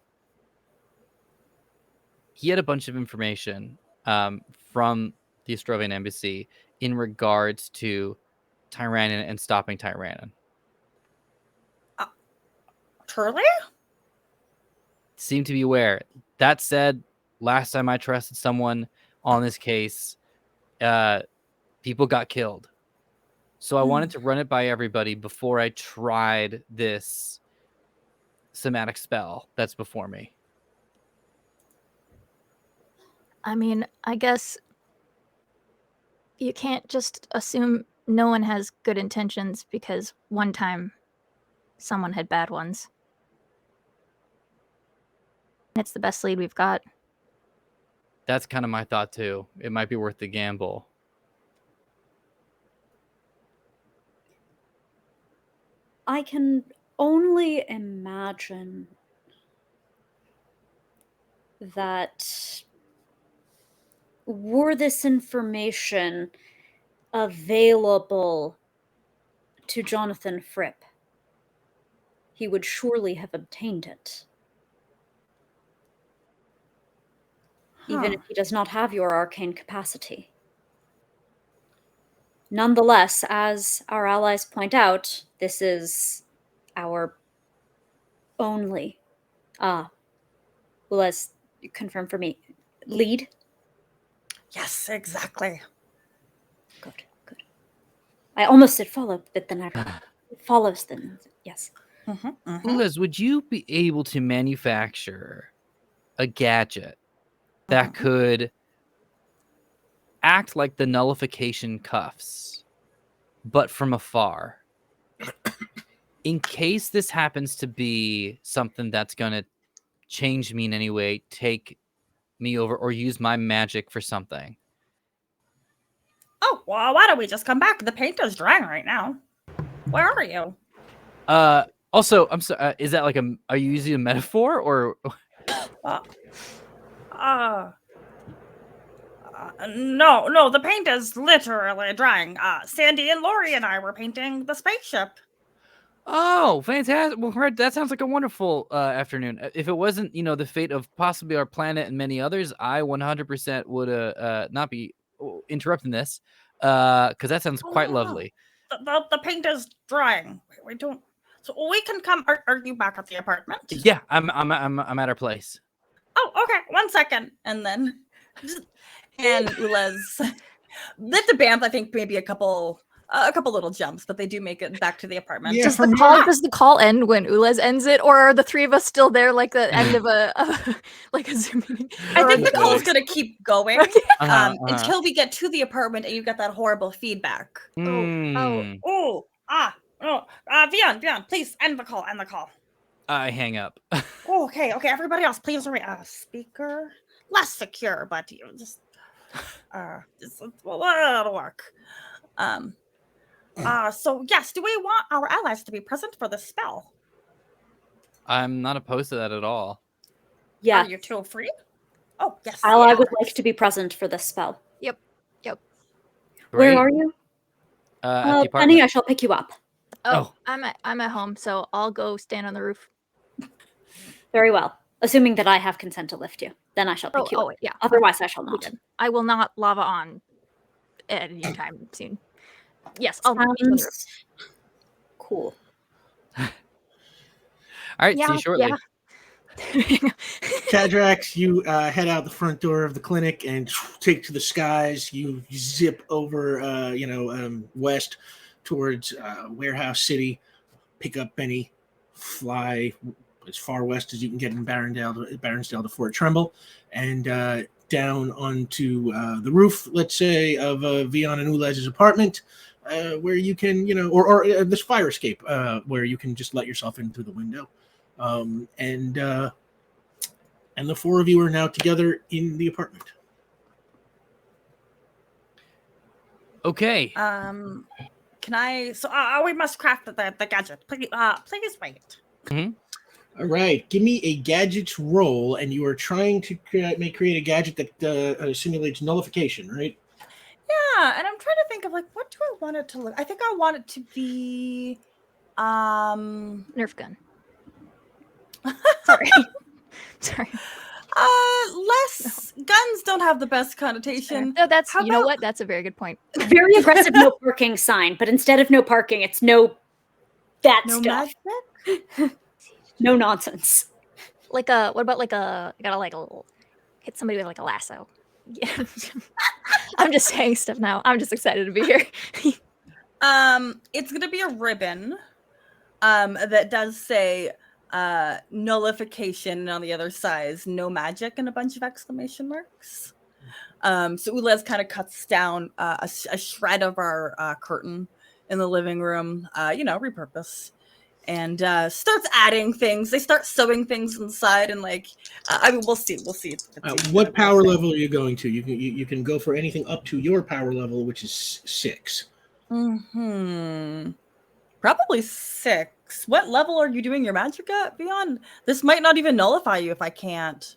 S2: he had a bunch of information from the Ostrovian embassy in regards to Tyrannon and stopping Tyrannon.
S7: Truly?
S2: Seem to be aware. That said, last time I trusted someone on this case, people got killed. So I wanted to run it by everybody before I tried this somatic spell that's before me.
S5: I mean, I guess you can't just assume no one has good intentions because one time someone had bad ones. It's the best lead we've got.
S2: That's kind of my thought too. It might be worth the gamble.
S6: I can only imagine that were this information available to Jonathan Fripp, he would surely have obtained it. Even if he does not have your arcane capacity. Nonetheless, as our allies point out, this is our only, let's confirm for me, lead?
S7: Yes, exactly.
S6: Good. I almost said follow, but then it follows then, yes.
S2: Ulez, would you be able to manufacture a gadget that could act like the nullification cuffs, but from afar? in case this happens to be something that's gonna change me in any way, take me over, or use my magic for something.
S7: Oh, well, why don't we just come back? The paint is drying right now. Where are you?
S2: Also, I'm sorry. Is that like are you using a metaphor or?
S7: No, the paint is literally drying. Sandy and Lori and I were painting the spaceship.
S2: Oh, fantastic! Well, that sounds like a wonderful afternoon. If it wasn't, the fate of possibly our planet and many others, I 100% would not be interrupting this, because that sounds quite lovely.
S7: The paint is drying. We don't. So we can come. Are you back at the apartment?
S2: Yeah, I'm at our place.
S7: Oh, okay. 1 second, and then,
S3: And Ula's with the band, I think maybe a couple little jumps, but they do make it back to the apartment.
S1: Yeah,
S5: Does
S1: for me-
S5: does the call end when Ulez ends it, or are the three of us still there like the end of a Zoom meeting?
S3: I think the
S2: Oh,
S3: call's
S2: boy.
S3: gonna keep going until we get to the apartment and you get that horrible feedback.
S2: Mm.
S7: Veon, please end the call.
S2: I hang up.
S7: Okay, everybody else, please speaker less secure, but just it'll work. So yes, do we want our allies to be present for the spell?
S2: I'm not opposed to that at all.
S6: Yeah.
S7: Are you two free? Oh yes.
S6: I would like to be present for this spell.
S5: Yep.
S6: Where are you?
S2: At the apartment.
S6: Penny, I shall pick you up.
S5: Oh, I'm at home, so I'll go stand on the roof.
S6: Very well. Assuming that I have consent to lift you, then I shall pick you up.
S5: Yeah.
S6: Otherwise, I shall not.
S5: I will not lava on at any time soon. Yes, I'll meet you on the roof.
S6: Cool.
S2: All right, see you shortly.
S5: Yeah.
S1: Cadrax, you head out the front door of the clinic and take to the skies. You zip over, west towards Warehouse City, pick up Benny, fly as far west as you can get in Baronsdale to Fort Trumbull, and down onto the roof, let's say, of Veon and Ulez's apartment, where you can, or this fire escape, where you can just let yourself in through the window. And the four of you are now together in the apartment.
S2: Okay.
S7: Can I? So we must craft the gadget. Please wait.
S2: Mm-hmm.
S1: All right, give me a gadgets roll, and you are trying to create a gadget that simulates nullification, right?
S3: Yeah, and I'm trying to think of what do I want it to look? I think I want it to be
S5: Nerf gun. Sorry.
S3: Guns don't have the best connotation.
S5: No, that's
S3: How
S5: you know
S3: about-
S5: what? That's a very good point.
S6: Very aggressive no parking sign, but instead of no parking, it's no stuff.
S3: Magic?
S6: No nonsense.
S5: What about you gotta hit somebody with a lasso. Yeah. I'm just saying stuff now. I'm just excited to be here.
S3: It's gonna be a ribbon that does say nullification, and on the other side is no magic and a bunch of exclamation marks. So Ulez kind of cuts down a shred of our curtain in the living room, repurpose, and starts adding things. They start sewing things inside, and we'll see.
S1: What power level are you going to? You can go for anything up to your power level, which is 6.
S3: Probably 6. What level are you doing your magic at, Veon? This might not even nullify you if I can't.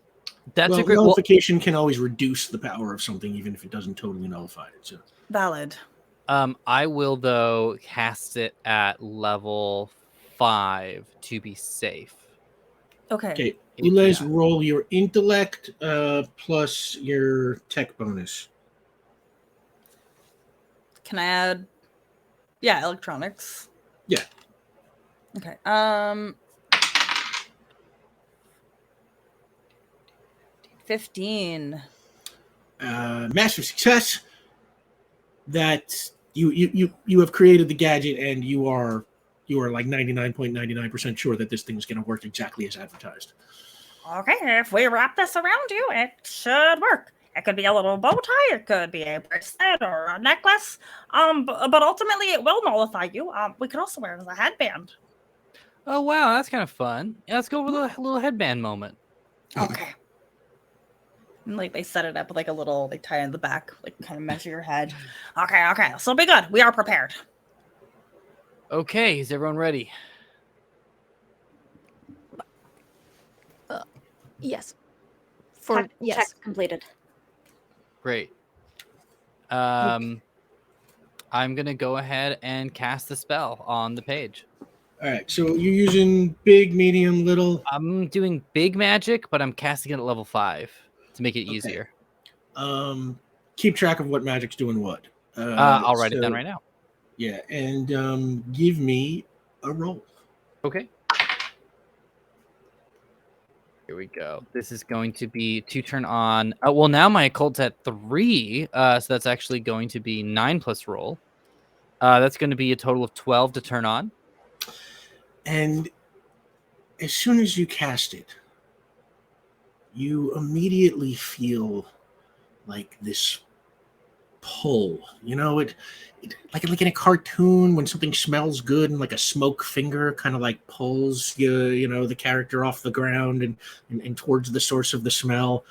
S2: That's a great
S1: nullification can always reduce the power of something, even if it doesn't totally nullify it. So
S3: valid.
S2: I will though cast it at level 5 to be safe.
S1: Okay. Ulez, roll your intellect plus your tech bonus.
S3: Can I add? Yeah, electronics.
S1: Yeah.
S3: Okay. 15.
S1: Massive success. That you have created the gadget, and you are like 99.99% sure that this thing's going to work exactly as advertised.
S7: Okay, if we wrap this around you, it should work. It could be a little bow tie, it could be a bracelet or a necklace. But ultimately it will nullify you. We could also wear it as a headband.
S2: Oh wow, that's kind of fun. Yeah, let's go with a little headband moment.
S3: Okay. And like they set it up with like a little like tie in the back, like kind of measure your head. Okay. So be good. We are prepared.
S2: Okay, is everyone ready?
S5: Yes.
S6: Check completed.
S2: Great. I'm gonna go ahead and cast the spell on the page.
S1: All right, so you're using big, medium, little.
S2: I'm doing big magic, but I'm casting it at level 5 to make it easier.
S1: Keep track of what magic's doing what.
S2: I'll write it down right now.
S1: Yeah, and give me a roll.
S2: Okay. Here we go. This is going to be to turn on. Well, now my occult's at 3, so that's actually going to be 9 plus roll. That's going to be a total of 12 to turn on.
S1: And as soon as you cast it, you immediately feel like this pull. You know, it like in a cartoon when something smells good and like a smoke finger kind of like pulls the character off the ground and towards the source of the smell.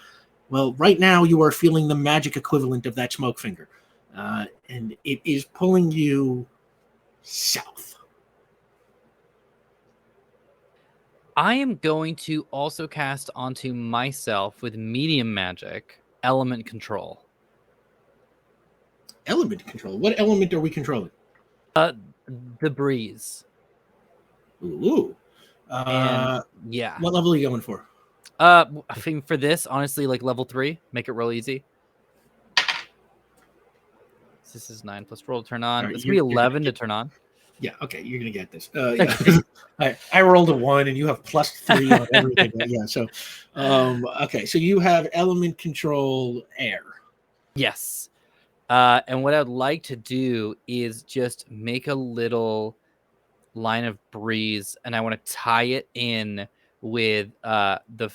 S1: Well, right now you are feeling the magic equivalent of that smoke finger, and it is pulling you south.
S2: I am going to also cast onto myself with medium magic element control.
S1: Element control. What element are we controlling?
S2: The breeze.
S1: Ooh.
S2: Yeah.
S1: What level are you going for?
S2: I think for this, honestly, like level 3, make it real easy. This is 9 plus roll to turn on.
S1: Right,
S2: It's gonna be 11 to turn on.
S1: Yeah, okay, you're gonna get this. I rolled a 1, and you have +3 on everything. Yeah, so okay, so you have element control air.
S2: Yes. And what I'd like to do is just make a little line of breeze, and I want to tie it in with the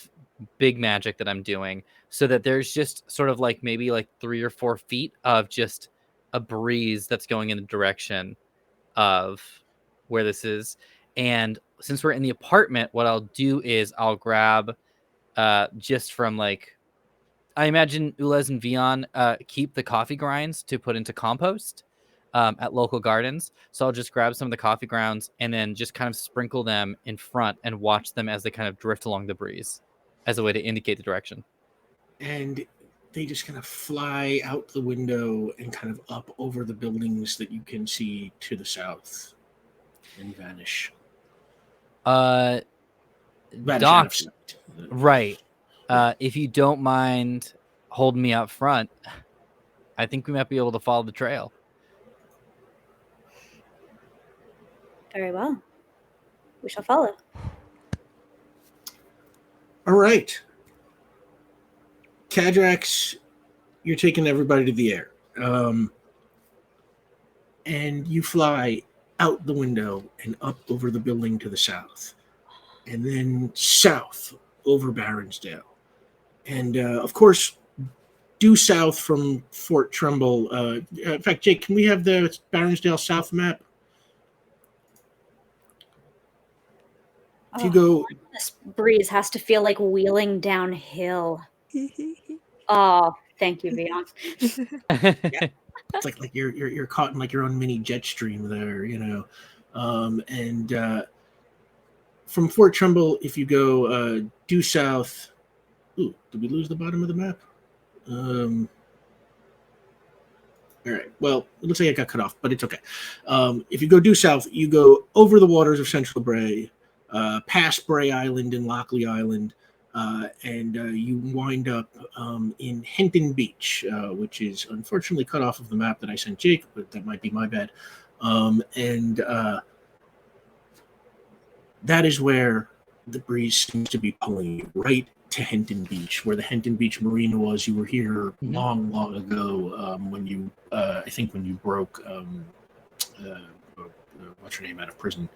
S2: big magic that I'm doing, so that there's just sort of like maybe like 3 or 4 feet of just a breeze that's going in the direction of where this is. And since we're in the apartment, what I'll do is I'll grab just from like, I imagine Ulez and Veon keep the coffee grinds to put into compost at local gardens. So I'll just grab some of the coffee grounds and then just kind of sprinkle them in front and watch them as they kind of drift along the breeze as a way to indicate the direction.
S1: And they just kind of fly out the window and kind of up over the buildings that you can see to the south and vanish. Vanish out
S2: Doc,
S1: of sight.
S2: right. If you don't mind holding me out front, I think we might be able to follow the trail.
S6: Very well. We shall follow.
S1: All right. Cadrax, you're taking everybody to the air. And you fly out the window and up over the building to the south. And then south over Baronsdale. And, of course, due south from Fort Trumbull. In fact, Jake, can we have the Baronsdale South map? If you go...
S6: This breeze has to feel like wheeling downhill. Oh, thank you, Veon.
S1: Yeah. It's like you're caught in like your own mini jet stream there, and from Fort Trumbull, if you go due south. Ooh, did we lose the bottom of the map? All right. Well, it looks like it got cut off, but it's okay. If you go due south, you go over the waters of Central Bray, past Bray Island and Lockley Island, and you wind up in Henton Beach, which is unfortunately cut off of the map that I sent Jake, but that might be my bad. And that is where the breeze seems to be pulling you, right to Henton Beach, where the Henton Beach Marina was. You were here long, long ago when you, I think when you broke, what's her name, out of prison.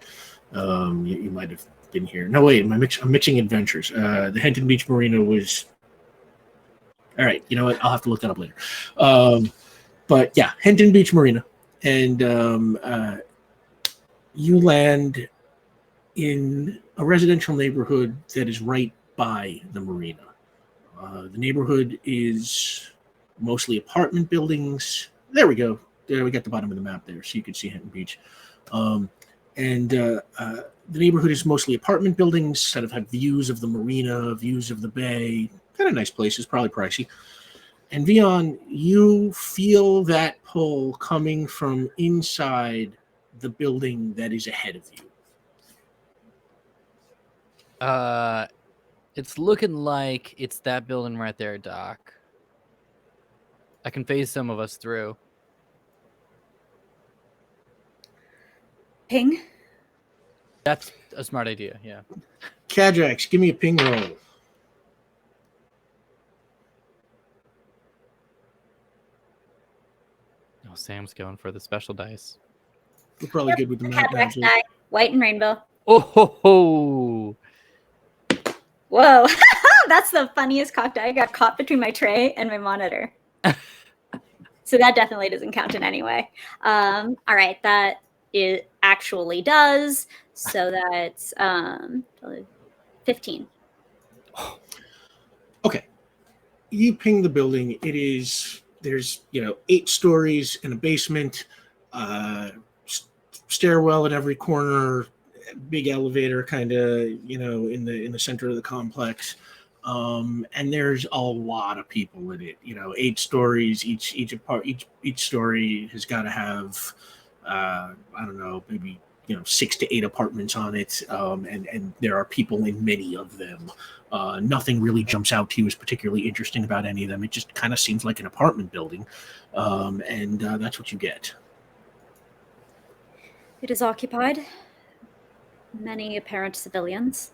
S1: You might have been here. No, wait, I'm mixing adventures. The Henton Beach Marina was... All right, you know what? I'll have to look that up later. But yeah, Henton Beach Marina. And you land in a residential neighborhood that is right by the marina. The neighborhood is mostly apartment buildings. There we go. There we got the bottom of the map there, so you can see Hinton Beach. And the neighborhood is mostly apartment buildings that have views of the marina, views of the bay. Kind of nice places, probably pricey. And Veon, you feel that pull coming from inside the building that is ahead of you.
S2: It's looking like it's that building right there, Doc. I can phase some of us through.
S6: Ping.
S2: That's a smart idea, yeah.
S1: Cadrax, give me a ping roll.
S2: Oh, Sam's going for the special dice.
S1: We're probably good with the map now,
S6: Cadrax
S1: too.
S6: die. White and rainbow.
S2: Oh ho ho!
S6: Whoa. That's the funniest cocked die. I got caught between my tray and my monitor. So that definitely doesn't count in any way. All right, that it actually does. So that's 15.
S1: Okay. You ping the building. There's 8 stories in a basement, stairwell at every corner, big elevator kind of, in the center of the complex. And there's a lot of people in it. 8 stories. Each story has got to have, I don't know, maybe 6 to 8 apartments on it. And there are people in many of them. Nothing really jumps out to you as particularly interesting about any of them. It just kind of seems like an apartment building, and that's what you get.
S6: It is occupied. Many apparent civilians.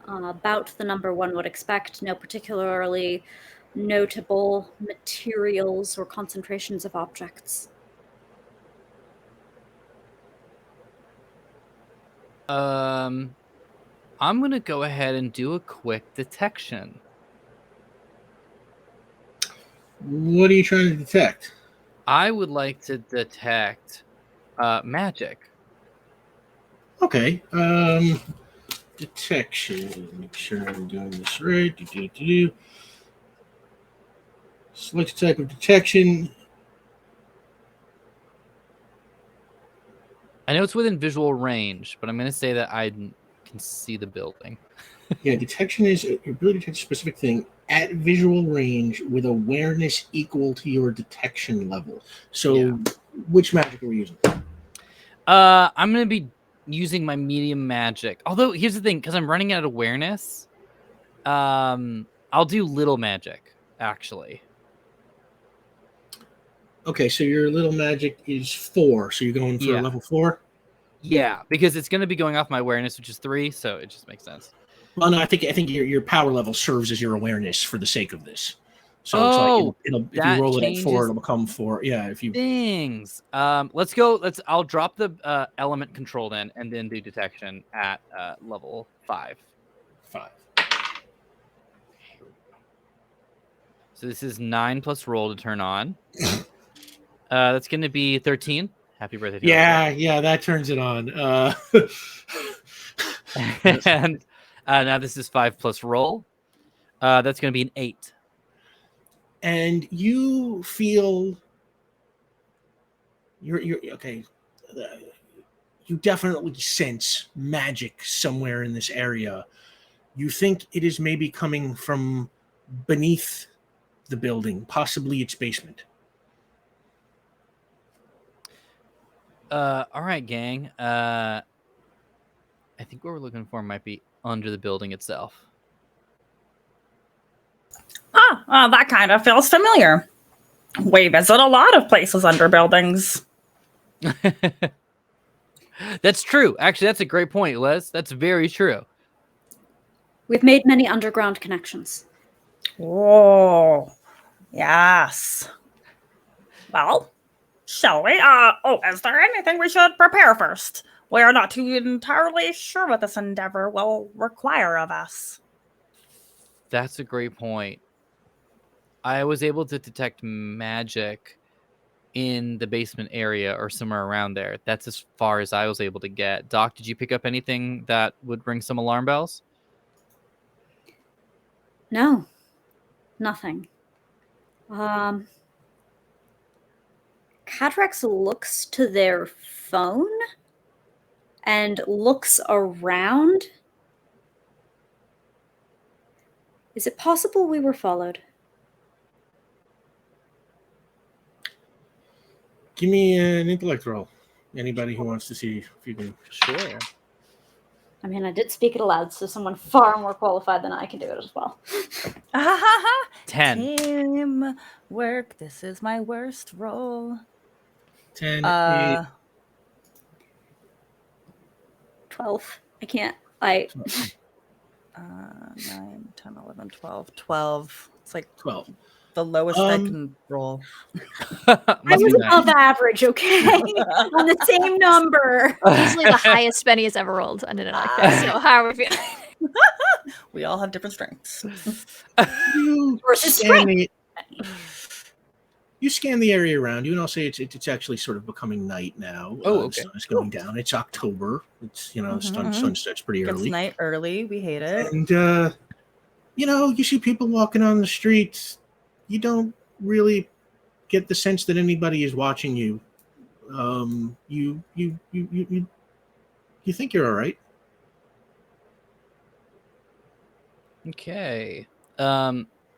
S6: About the number one would expect. No particularly notable materials or concentrations of objects.
S2: I'm gonna go ahead and do a quick detection.
S1: What are you trying to detect?
S2: I would like to detect magic.
S1: Okay. Detection. Make sure I'm doing this right. Select a type of detection.
S2: I know it's within visual range, but I'm going to say that I can see the building.
S1: Yeah, detection is your ability to detect a specific thing at visual range with awareness equal to your detection level. So, which magic are we using?
S2: I'm going to be using my medium magic. Although, here's the thing, because I'm running out of awareness, I'll do little magic, actually.
S1: Okay, so your little magic is 4, so you're going for a level 4?
S2: Yeah, because it's going to be going off my awareness, which is 3, so it just makes sense.
S1: Well, no, I think your power level serves as your awareness for the sake of this. So it's like if you roll it at 4, it'll become 4. Yeah, if you
S2: things. Let's go. I'll drop the element control then, and then do detection at level 5.
S1: 5.
S2: So this is 9 plus roll to turn on. That's going to be 13. Happy birthday.
S1: Yeah, that turns it on.
S2: And now this is 5 plus roll. That's going to be an 8.
S1: And you feel you're okay. You definitely sense magic somewhere in this area. You think it is maybe coming from beneath the building, possibly its basement.
S2: All right, gang. I think what we're looking for might be under the building itself.
S7: That kind of feels familiar. We visit a lot of places under buildings.
S2: That's true. Actually, that's a great point, Les. That's very true.
S6: We've made many underground connections.
S7: Oh, yes. Well, shall we? Is there anything we should prepare first? We are not too entirely sure what this endeavor will require of us.
S2: That's a great point. I was able to detect magic in the basement area or somewhere around there. That's as far as I was able to get. Doc, did you pick up anything that would ring some alarm bells?
S6: No, nothing. Cadrax looks to their phone and looks around. Is it possible we were followed?
S1: Give me an intellect roll. Anybody who wants to see if you can.
S2: Sure.
S6: I mean, I did speak it aloud, so someone far more qualified than I can do it as well.
S2: 10.
S3: Teamwork. This is my worst roll.
S1: 10, 8,
S6: 12. I can't.
S3: 9, 10, 11, 12. 12. It's like
S1: 12.
S3: the lowest I can roll.
S6: I was above average, okay? On the same number.
S5: Easily the highest Benny has ever rolled on it like this. So how are we feeling?
S3: We all have different strengths.
S1: You scan the area around you, and I'll say it's actually sort of becoming night now.
S2: Oh,
S1: The
S2: okay.
S1: sun is going down. It's October. It's sun sets pretty
S3: It's
S1: early.
S3: night early. We hate it.
S1: And you see people walking on the streets. You don't really get the sense that anybody is watching you. You think you're all right.
S2: Okay.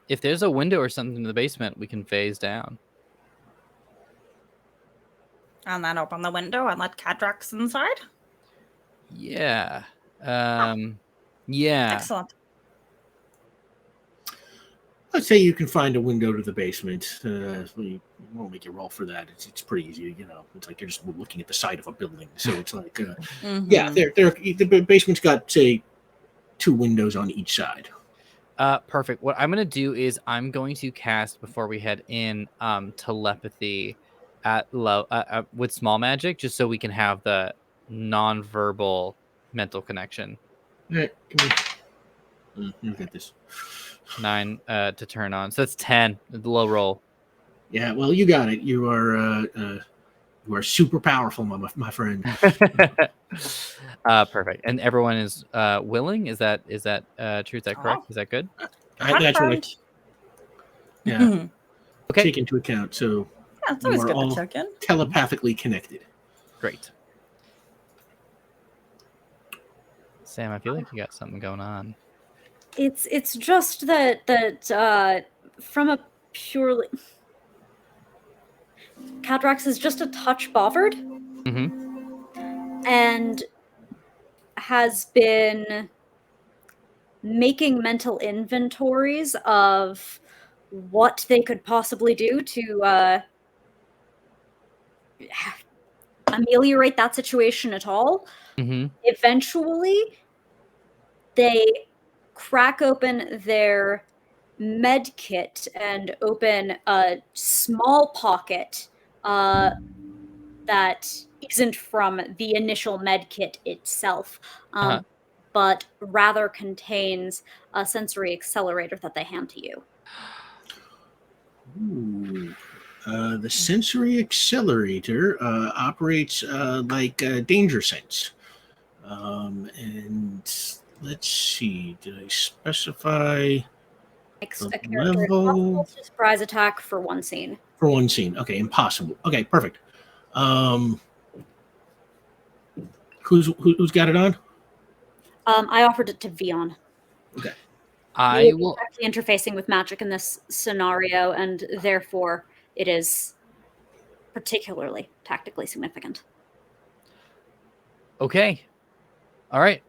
S2: If there's a window or something in the basement, we can phase down.
S7: And then open the window and let Cadrax inside.
S2: Yeah. Yeah.
S7: Excellent.
S1: Let's say you can find a window to the basement. We won't make you roll for that. It's pretty easy. It's like you're just looking at the side of a building. So it's like, yeah, the basement's got, say, 2 windows on each side.
S2: Perfect. What I'm going to do is I'm going to cast, before we head in, telepathy at low with small magic, just so we can have the non-verbal mental connection.
S1: All right, come here. You got this.
S2: 9 to turn on. So it's 10, the low roll.
S1: Yeah, well, you got it. You are super powerful, my friend.
S2: Perfect. And everyone is willing? Is that true? Is that correct? Is that good?
S1: That's what I
S2: Okay.
S1: take into account. So
S3: Yeah, it's always
S1: you are
S3: good
S1: all
S3: to check in.
S1: telepathically connected.
S2: Great. Sam, I feel like you got something going on.
S6: It's just that from a purely Cadrax is just a touch bothered, and has been making mental inventories of what they could possibly do to ameliorate that situation at all. Eventually, they crack open their med kit and open a small pocket that isn't from the initial med kit itself, but rather contains a sensory accelerator that they hand to you.
S1: Ooh. The sensory accelerator operates like danger sense. And let's see, did I specify
S6: Makes
S1: the
S6: a character
S1: level?
S6: impossible to surprise attack for one scene.
S1: For one scene. Okay, impossible. Okay, perfect. Who's got it on?
S6: I offered it to Veon.
S1: Okay.
S2: I will
S6: actually interfacing with magic in this scenario, and therefore it is particularly tactically significant.
S2: Okay. All right.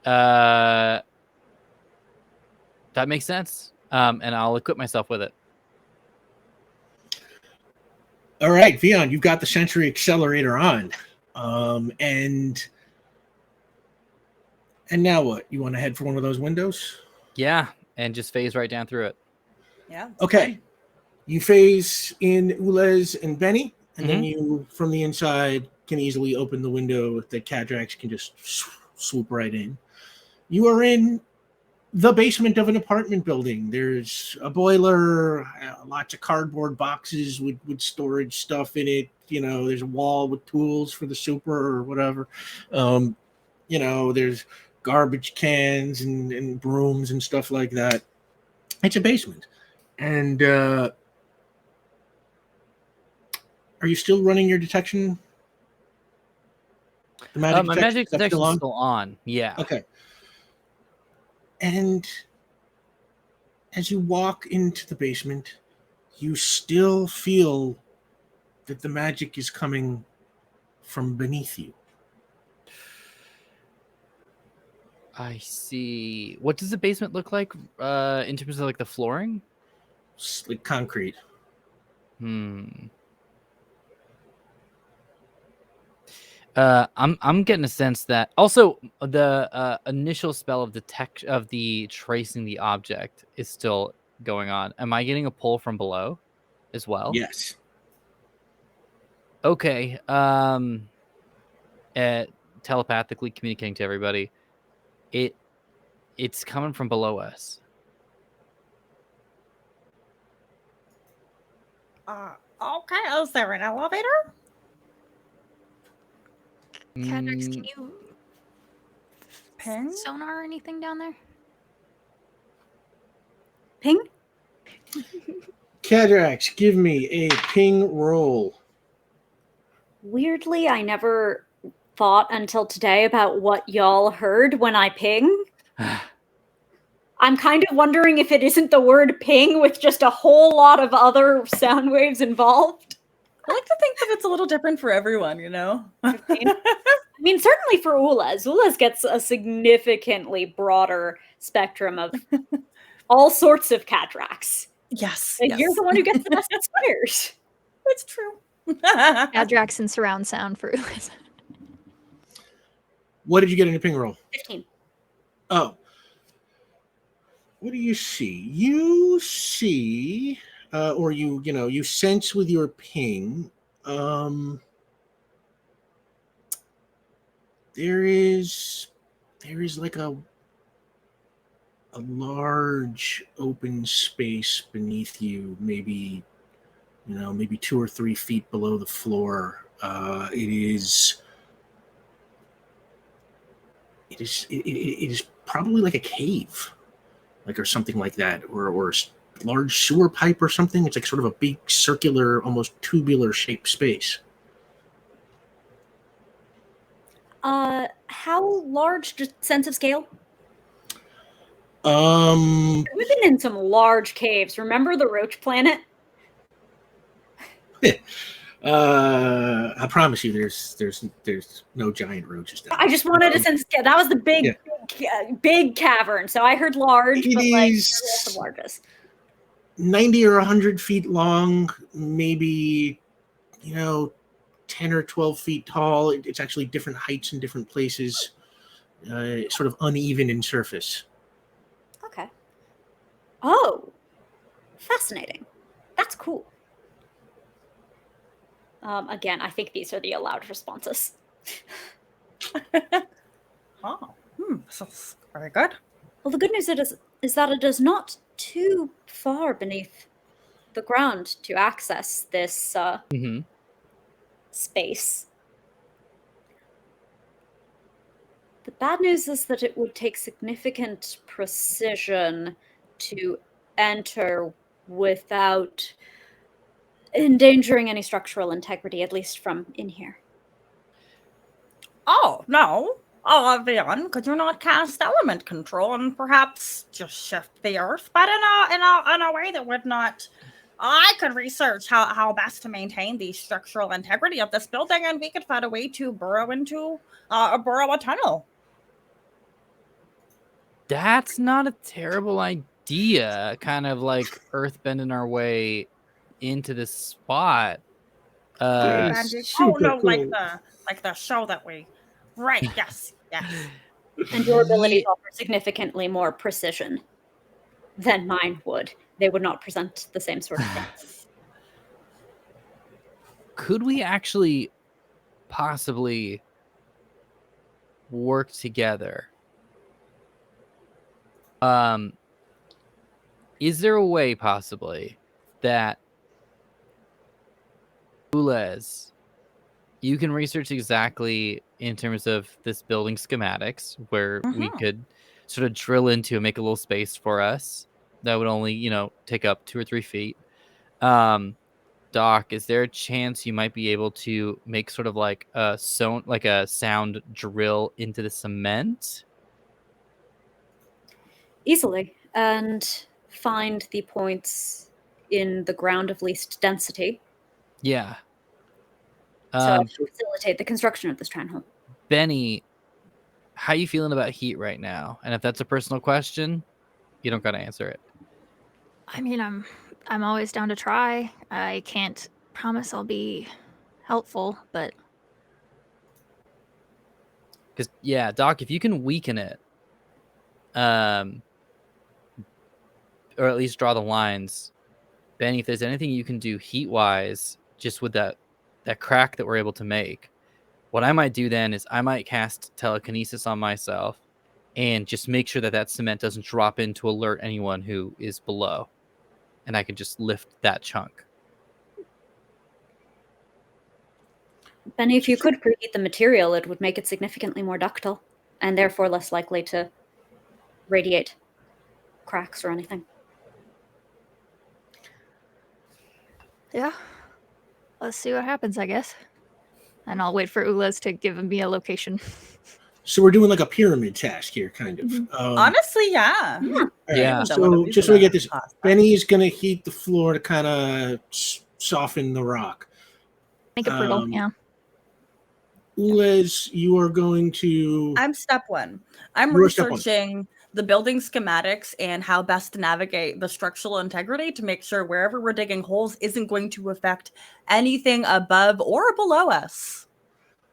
S2: That makes sense. And I'll equip myself with it.
S1: All right, Veon, you've got the sensory accelerator on. And now what? You want to head for one of those windows?
S2: Yeah, and just phase right down through it.
S3: Yeah.
S1: Okay. You phase in Ulez and Benny, and then you, from the inside, can easily open the window that Cadrax can just swoop right in. You are in the basement of an apartment building. There's a boiler, lots of cardboard boxes with storage stuff in it. There's a wall with tools for the super or whatever. There's garbage cans and brooms and stuff like that. It's a basement. And are you still running your detection? The magic
S2: My
S1: detection,
S2: magic
S1: that's
S2: detection's still on. Yeah.
S1: Okay. And as you walk into the basement, you still feel that the magic is coming from beneath you.
S2: I see. What does the basement look like in terms of like the flooring?
S1: It's like concrete.
S2: I'm getting a sense that also the initial spell of the tracing the object is still going on. Am I getting a pull from below as well?
S1: Yes.
S2: Okay. Telepathically communicating to everybody. It's coming from below us.
S7: Okay, is there an elevator?
S5: Cadrax, can you
S7: Ping?
S5: sonar or anything down there?
S6: Ping?
S1: Cadrax, give me a ping roll.
S6: Weirdly, I never thought until today about what y'all heard when I ping. I'm kind of wondering if it isn't the word ping with just a whole lot of other sound waves involved.
S3: I like to think that it's a little different for everyone,
S6: 15. I mean, certainly for Ulez. Ulez gets a significantly broader spectrum of all sorts of Cadrax.
S3: Yes.
S6: And you're the one who gets the best squares.
S3: It's true.
S5: Cadrax and surround sound for Ulyss.
S1: What did you get in your ping roll?
S6: 15.
S1: Oh. What do you see? You see, or you sense with your ping, there is like a large open space beneath you, maybe 2 or 3 feet below the floor. It is probably like a cave, or something like that, or a large sewer pipe or something. It's like sort of a big circular, almost tubular shaped space.
S6: How large, just sense of scale?
S1: Um,
S6: We've been in some large caves. Remember the roach planet?
S1: I promise you, there's no giant roaches down there.
S6: I just wanted to sense scale. That was the big cavern. So I heard large,
S1: It
S6: but
S1: is
S6: the largest.
S1: 90 or 100 feet long, maybe 10 or 12 feet tall. It's actually different heights in different places, sort of uneven in surface.
S6: Okay. Oh, fascinating. That's cool. Again, I think these are the allowed responses.
S7: So very good.
S6: Well, the good news is that it is not too far beneath the ground to access this space. The bad news is that it would take significant precision to enter without endangering any structural integrity, at least from in here.
S7: Oh, no. Oh, Veon, could you not cast element control and perhaps just shift the earth, but in a way that would not... I could research how best to maintain the structural integrity of this building, and we could find a way to burrow a tunnel.
S2: That's not a terrible idea. Kind of like earthbending our way into this spot.
S1: Super
S7: no,
S1: cool.
S7: like the show that we... Right, yes.
S6: And your abilities offer significantly more precision than mine would. They would not present the same sort of things.
S2: Could we actually possibly work together Is there a way possibly that Ulez, you can research exactly in terms of this building schematics where we could sort of drill into and make a little space for us that would only, take up 2 or 3 feet. Doc, is there a chance you might be able to make sort of like a sound drill into the cement?
S6: Easily. And find the points in the ground of least density
S2: Yeah.
S6: to facilitate the construction of this stronghold.
S2: Benny, how you feeling about heat right now? And if that's a personal question, you don't gotta answer it.
S5: I mean, I'm always down to try. I can't promise I'll be helpful, but
S2: Because Doc, if you can weaken it, or at least draw the lines, Benny, if there's anything you can do heat wise, just with that crack that we're able to make, what I might do then is I might cast telekinesis on myself and just make sure that cement doesn't drop in to alert anyone who is below, and I can just lift that chunk.
S6: Benny, if you could preheat the material, it would make it significantly more ductile and therefore less likely to radiate cracks or anything.
S5: yeah. Let's see what happens, I guess. And I'll wait for Ulez to give me a location.
S1: So we're doing like a pyramid task here, kind of.
S3: Honestly, yeah.
S1: All right,
S2: Yeah.
S1: So just so we get this, Benny's going to heat the floor to kind of soften the rock.
S5: Make it brittle, yeah.
S1: Ulez, you are going to...
S3: I'm step 1. I'm
S1: You're step one.
S3: researching the building schematics and how best to navigate the structural integrity to make sure wherever we're digging holes isn't going to affect anything above or below us.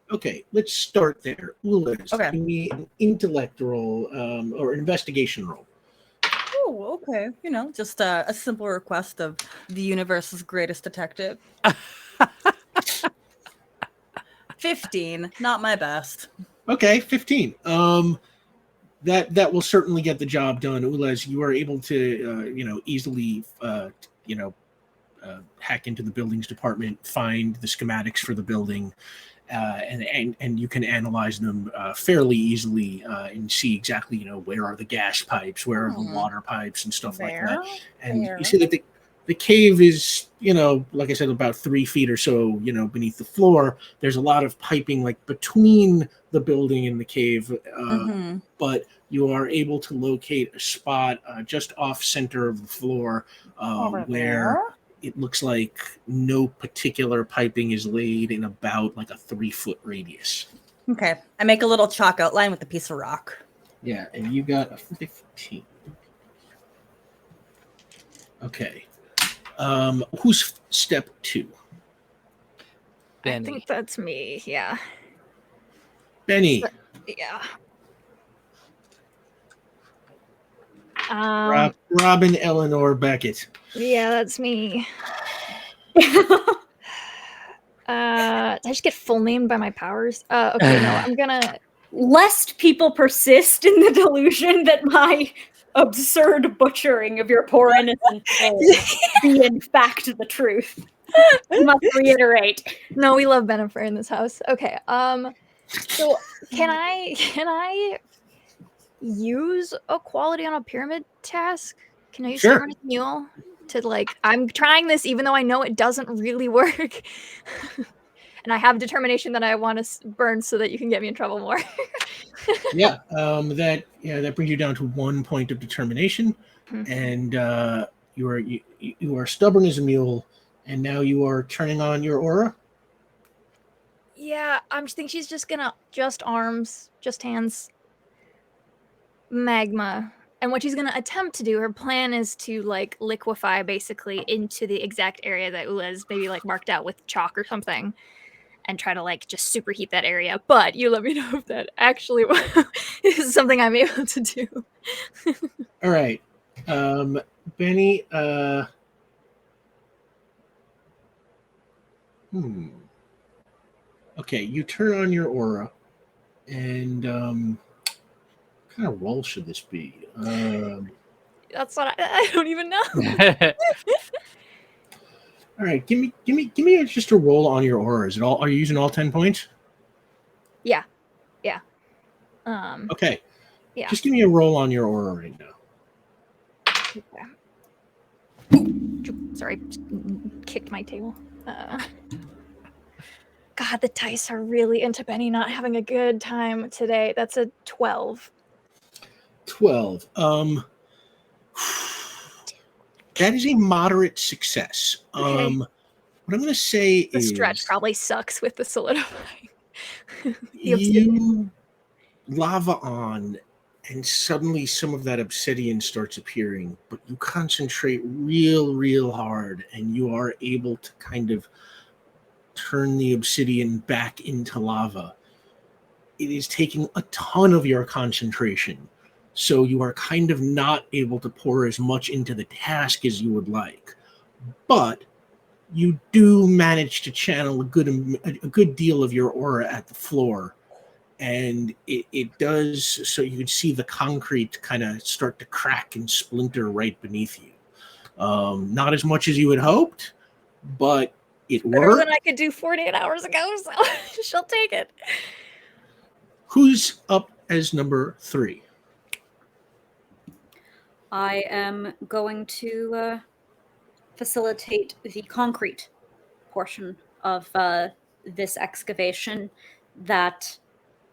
S1: Okay, let's start there. Ulez,
S3: Okay.
S1: give me an intellect roll or an investigation roll.
S3: Oh, okay. Just a simple request of the universe's greatest detective. 15, not my best.
S1: Okay, 15. That will certainly get the job done. Ulez, you are able to easily hack into the buildings department, find the schematics for the building, and you can analyze them fairly easily and see exactly where are the gas pipes, where are the water pipes and stuff like that. And you see that the cave is, like I said, about 3 feet or so, beneath the floor. There's a lot of piping like between the building and the cave, but you are able to locate a spot just off center of the floor where it looks like no particular piping is laid in about like a 3-foot radius.
S3: Okay. I make a little chalk outline with a piece of rock.
S1: Yeah, and you got a 15. Okay. Who's step 2?
S2: Benny.
S5: I think that's me, yeah.
S1: Benny.
S5: Yeah.
S1: Robin Eleanor Beckett.
S5: Yeah, that's me. Did I just get full named by my powers? Okay, no, I'm gonna...
S6: Lest people persist in the delusion that my absurd butchering of your poor innocent soul be in fact the truth. I must reiterate.
S5: No, we love Benefactor in this house. Okay, so can I use a quality on a pyramid task? Can I use
S1: Sure.
S5: Stubborn as a Mule to I'm trying this even though I know it doesn't really work. And I have determination that I want to burn so that you can get me in trouble more.
S1: That brings you down to 1 point of determination, and you are stubborn as a mule, and now you are turning on your aura.
S5: Yeah, I think she's just gonna arms, just hands, magma. And what she's gonna attempt to do, her plan is to liquefy basically into the exact area that Ulez maybe marked out with chalk or something, and try to just superheat that area. But you let me know if that actually is something I'm able to do.
S1: All right, Benny. Okay, you turn on your aura, and kind of roll should this be?
S5: That's what I don't even know.
S1: All right, give me just a roll on your aura. Is it all? Are you using all 10 points?
S5: Yeah.
S1: Okay.
S5: Yeah.
S1: Just give me a roll on your aura right now.
S5: Okay. Sorry, just kicked my table. God, the dice are really into Benny not having a good time today. That's a 12.
S1: 12. That is a moderate success.
S5: Okay.
S1: What I'm going to say
S5: The
S1: is
S5: stretch probably sucks with the solidifying.
S1: you lava on, and suddenly some of that obsidian starts appearing, but you concentrate real hard, and you are able to kind of turn the obsidian back into lava. It is taking a ton of your concentration, so you are kind of not able to pour as much into the task as you would like. But you do manage to channel a good deal of your aura at the floor, and it does, so you can see the concrete kind of start to crack and splinter right beneath you. Not as much as you had hoped, but it
S5: Better
S1: worked.
S5: than I could do 48 hours ago, so she'll take it.
S1: Who's up as number 3?
S6: I am going to facilitate the concrete portion of this excavation that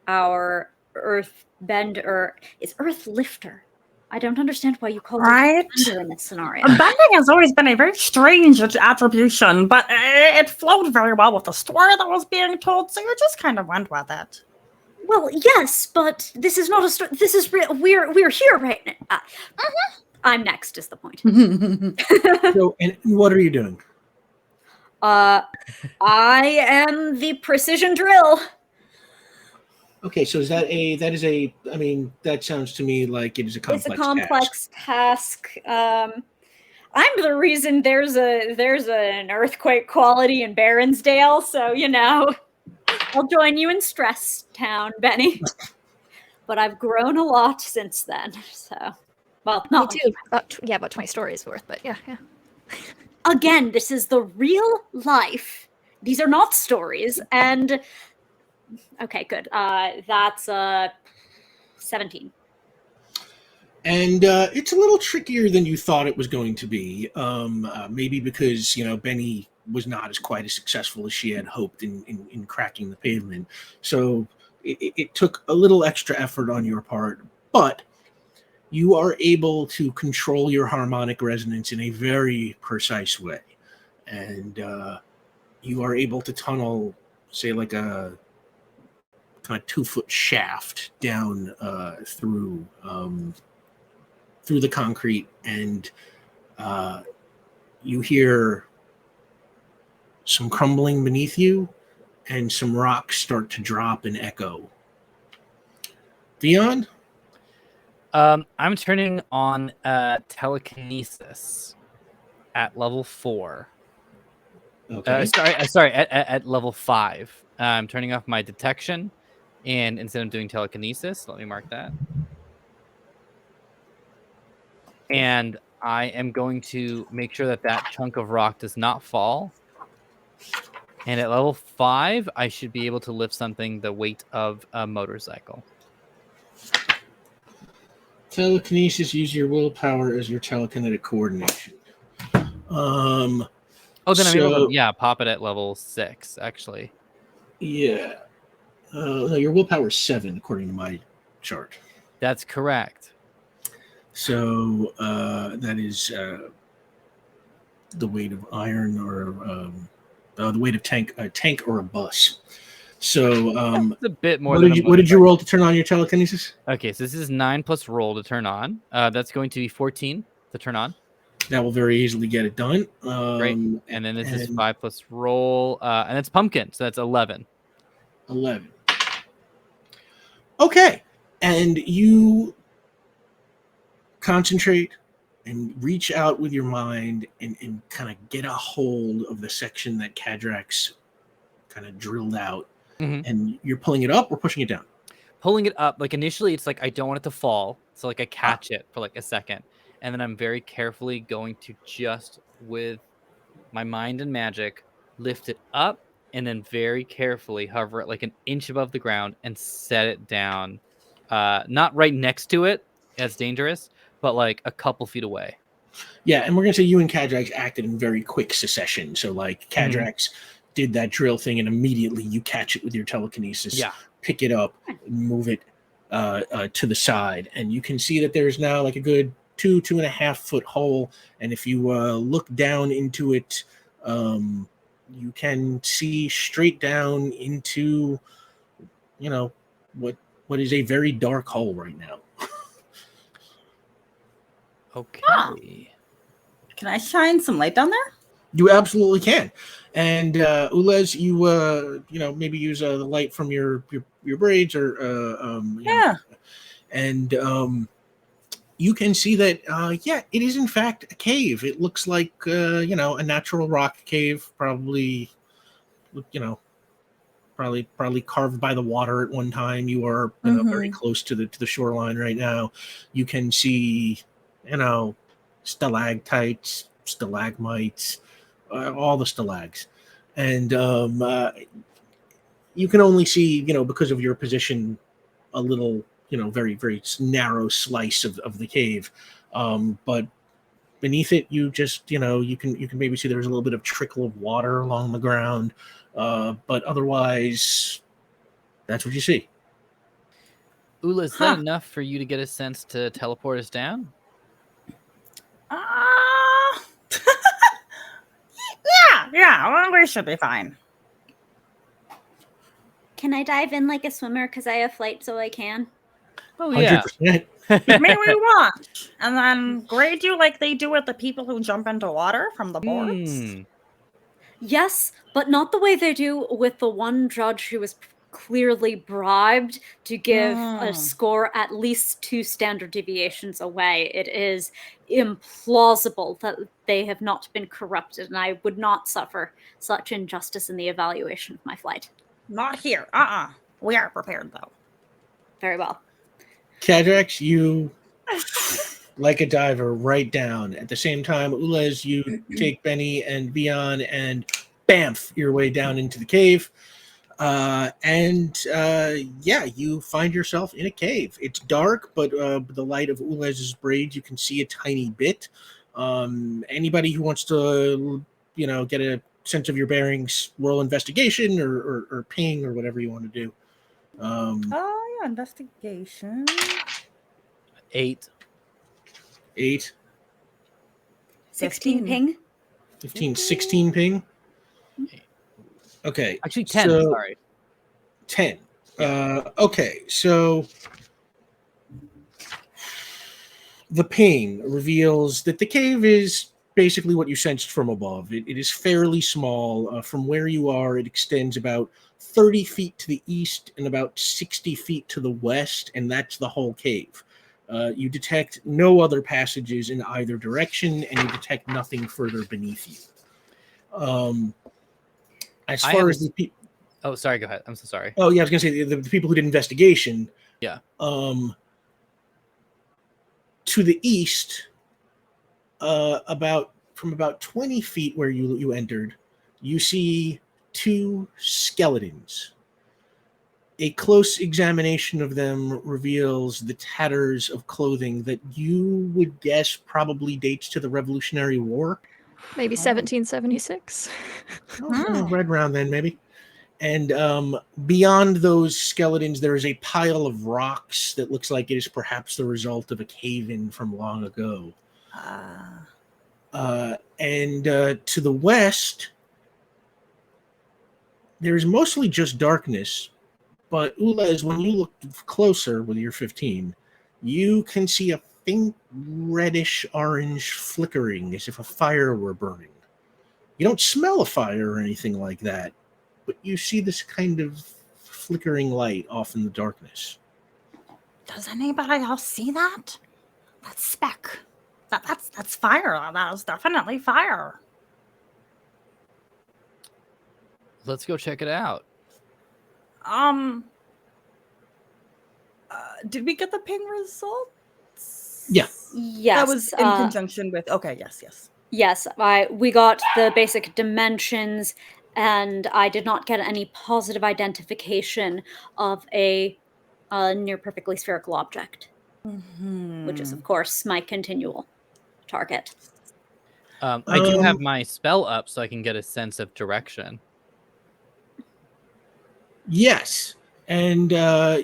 S6: our earthbender is earth lifter. I don't understand why you call
S7: Right.
S6: it bender in this scenario.
S7: Bending has always been a very strange attribution, but it flowed very well with the story that was being told, so you just kind of went with it.
S6: Well, yes, but this is not a story. This is real. We're here right now. I'm next. Is the point?
S1: So, and what are you doing?
S6: I am the precision drill.
S1: Okay, so I mean, that sounds to me like it is a complex
S6: It's a complex task. I'm the reason there's an earthquake quality in Baronsdale, so I'll join you in Stress Town, Benny. But I've grown a lot since then. So, well, not
S5: Me too. About 20 stories worth, but yeah.
S6: Again, this is the real life. These are not stories, and okay, good. That's 17.
S1: And it's a little trickier than you thought it was going to be. Maybe because Benny was not quite as successful as she had hoped in cracking the pavement. So it took a little extra effort on your part, but you are able to control your harmonic resonance in a very precise way, and you are able to tunnel, say, like a kind of 2-foot shaft down through the concrete, and you hear some crumbling beneath you, and some rocks start to drop and echo. Veon?
S2: I'm turning on telekinesis at level 4.
S1: Okay.
S2: Sorry, at level 5. I'm turning off my detection, and instead of doing telekinesis, let me mark that. And I am going to make sure that chunk of rock does not fall. And at level 5, I should be able to lift something the weight of a motorcycle.
S1: Telekinesis, use your willpower as your telekinetic coordination.
S2: Oh, then I'm able to, pop it at level 6, actually.
S1: Yeah. No, your willpower is 7, according to my chart.
S2: That's correct.
S1: So that is the weight of iron, or the weight of a tank or a bus. So
S2: it's a bit more.
S1: What did you roll to turn on your telekinesis?
S2: Okay, so this is 9 plus roll to turn on. That's going to be 14 to turn on.
S1: That will very easily get it done.
S2: Great. And then this is 5 plus roll, and it's pumpkin, so that's 11.
S1: 11. Okay, and you concentrate and reach out with your mind and kind of get a hold of the section that Cadrax kind of drilled out.
S2: Mm-hmm.
S1: And you're pulling it up or pushing it down?
S2: pulling it up. Like initially, it's like I don't want it to fall, so like I catch it for like a second, and then I'm very carefully going to just with my mind and magic lift it up, and then very carefully hover it like an inch above the ground and set it down. Not right next to it, as dangerous, but like a couple feet away.
S1: Yeah, and we're gonna say you and Cadrax acted in very quick succession. So like Cadrax did that drill thing, and immediately you catch it with your telekinesis.
S2: Yeah.
S1: Pick it up, move it to the side, and you can see that there's now like a good 2.5 foot hole. And if you look down into it, you can see straight down into, you know, what is a very dark hole right now.
S2: Okay.
S3: Can I shine some light down there?
S1: You absolutely can. And Ulez, you maybe use the light from your braids or and you can see that it is in fact a cave. It looks like a natural rock cave, probably probably carved by the water at one time. You are very close to the shoreline right now. You can see stalactites, stalagmites, all the stalags, and you can only see because of your position a little very very narrow slice of the cave, but beneath it you just you can maybe see there's a little bit of trickle of water along the ground, but otherwise that's what you see.
S2: Ula, is that enough for you to get a sense to teleport us down?
S7: Yeah, we should be fine.
S6: Can I dive in like a swimmer because I have flight so I can?
S2: Oh yeah.
S1: 100%.
S7: May we watch and then grade you like they do with the people who jump into water from the boards?
S6: Yes, but not the way they do with the one judge who was clearly bribed to give a score at least 2 standard deviations away. It is implausible that they have not been corrupted, and I would not suffer such injustice in the evaluation of my flight.
S7: Not here. We are prepared though.
S6: Very well.
S1: Cadrax, you like a diver right down. At the same time, Ulez, you take Benny and Veon and bamf your way down into the cave. You find yourself in a cave. It's dark, but the light of Ulez's braids, you can see a tiny bit. Anybody who wants to, get a sense of your bearings, roll investigation or ping or whatever you want to do.
S7: Investigation.
S2: 8.
S6: 16 ping.
S1: 15, 16 ping. Okay.
S2: Actually 10,
S1: so,
S2: sorry.
S1: 10.
S2: Yeah.
S1: Okay, so the ping reveals that the cave is basically what you sensed from above. It is fairly small. From where you are, it extends about 30 feet to the east and about 60 feet to the west, and that's the whole cave. You detect no other passages in either direction, and you detect nothing further beneath you. As far as the people...
S2: Oh, sorry, go ahead. I'm so sorry.
S1: Oh, yeah, I was going to say the people who did investigation.
S2: Yeah.
S1: To the east, from about 20 feet where you entered, you see 2 skeletons. A close examination of them reveals the tatters of clothing that you would guess probably dates to the Revolutionary War.
S5: Maybe 1776.
S1: Right around then, maybe. And beyond those skeletons, there is a pile of rocks that looks like it is perhaps the result of a cave-in from long ago. And to the west, there's mostly just darkness. But Ulez, when you look closer with your 15, you can see a faint reddish orange flickering as if a fire were burning. You don't smell a fire or anything like that, but you see this kind of flickering light off in the darkness.
S7: Does anybody else see that? That speck. That's fire. That is definitely fire.
S2: Let's go check it out.
S3: Did we get the ping results?
S1: Yeah.
S6: Yes.
S3: That was in conjunction with. Okay. Yes.
S6: Yes, we got the basic dimensions, and I did not get any positive identification of a near perfectly spherical object, which is, of course, my continual target.
S2: I do have my spell up, so I can get a sense of direction.
S1: Yes. And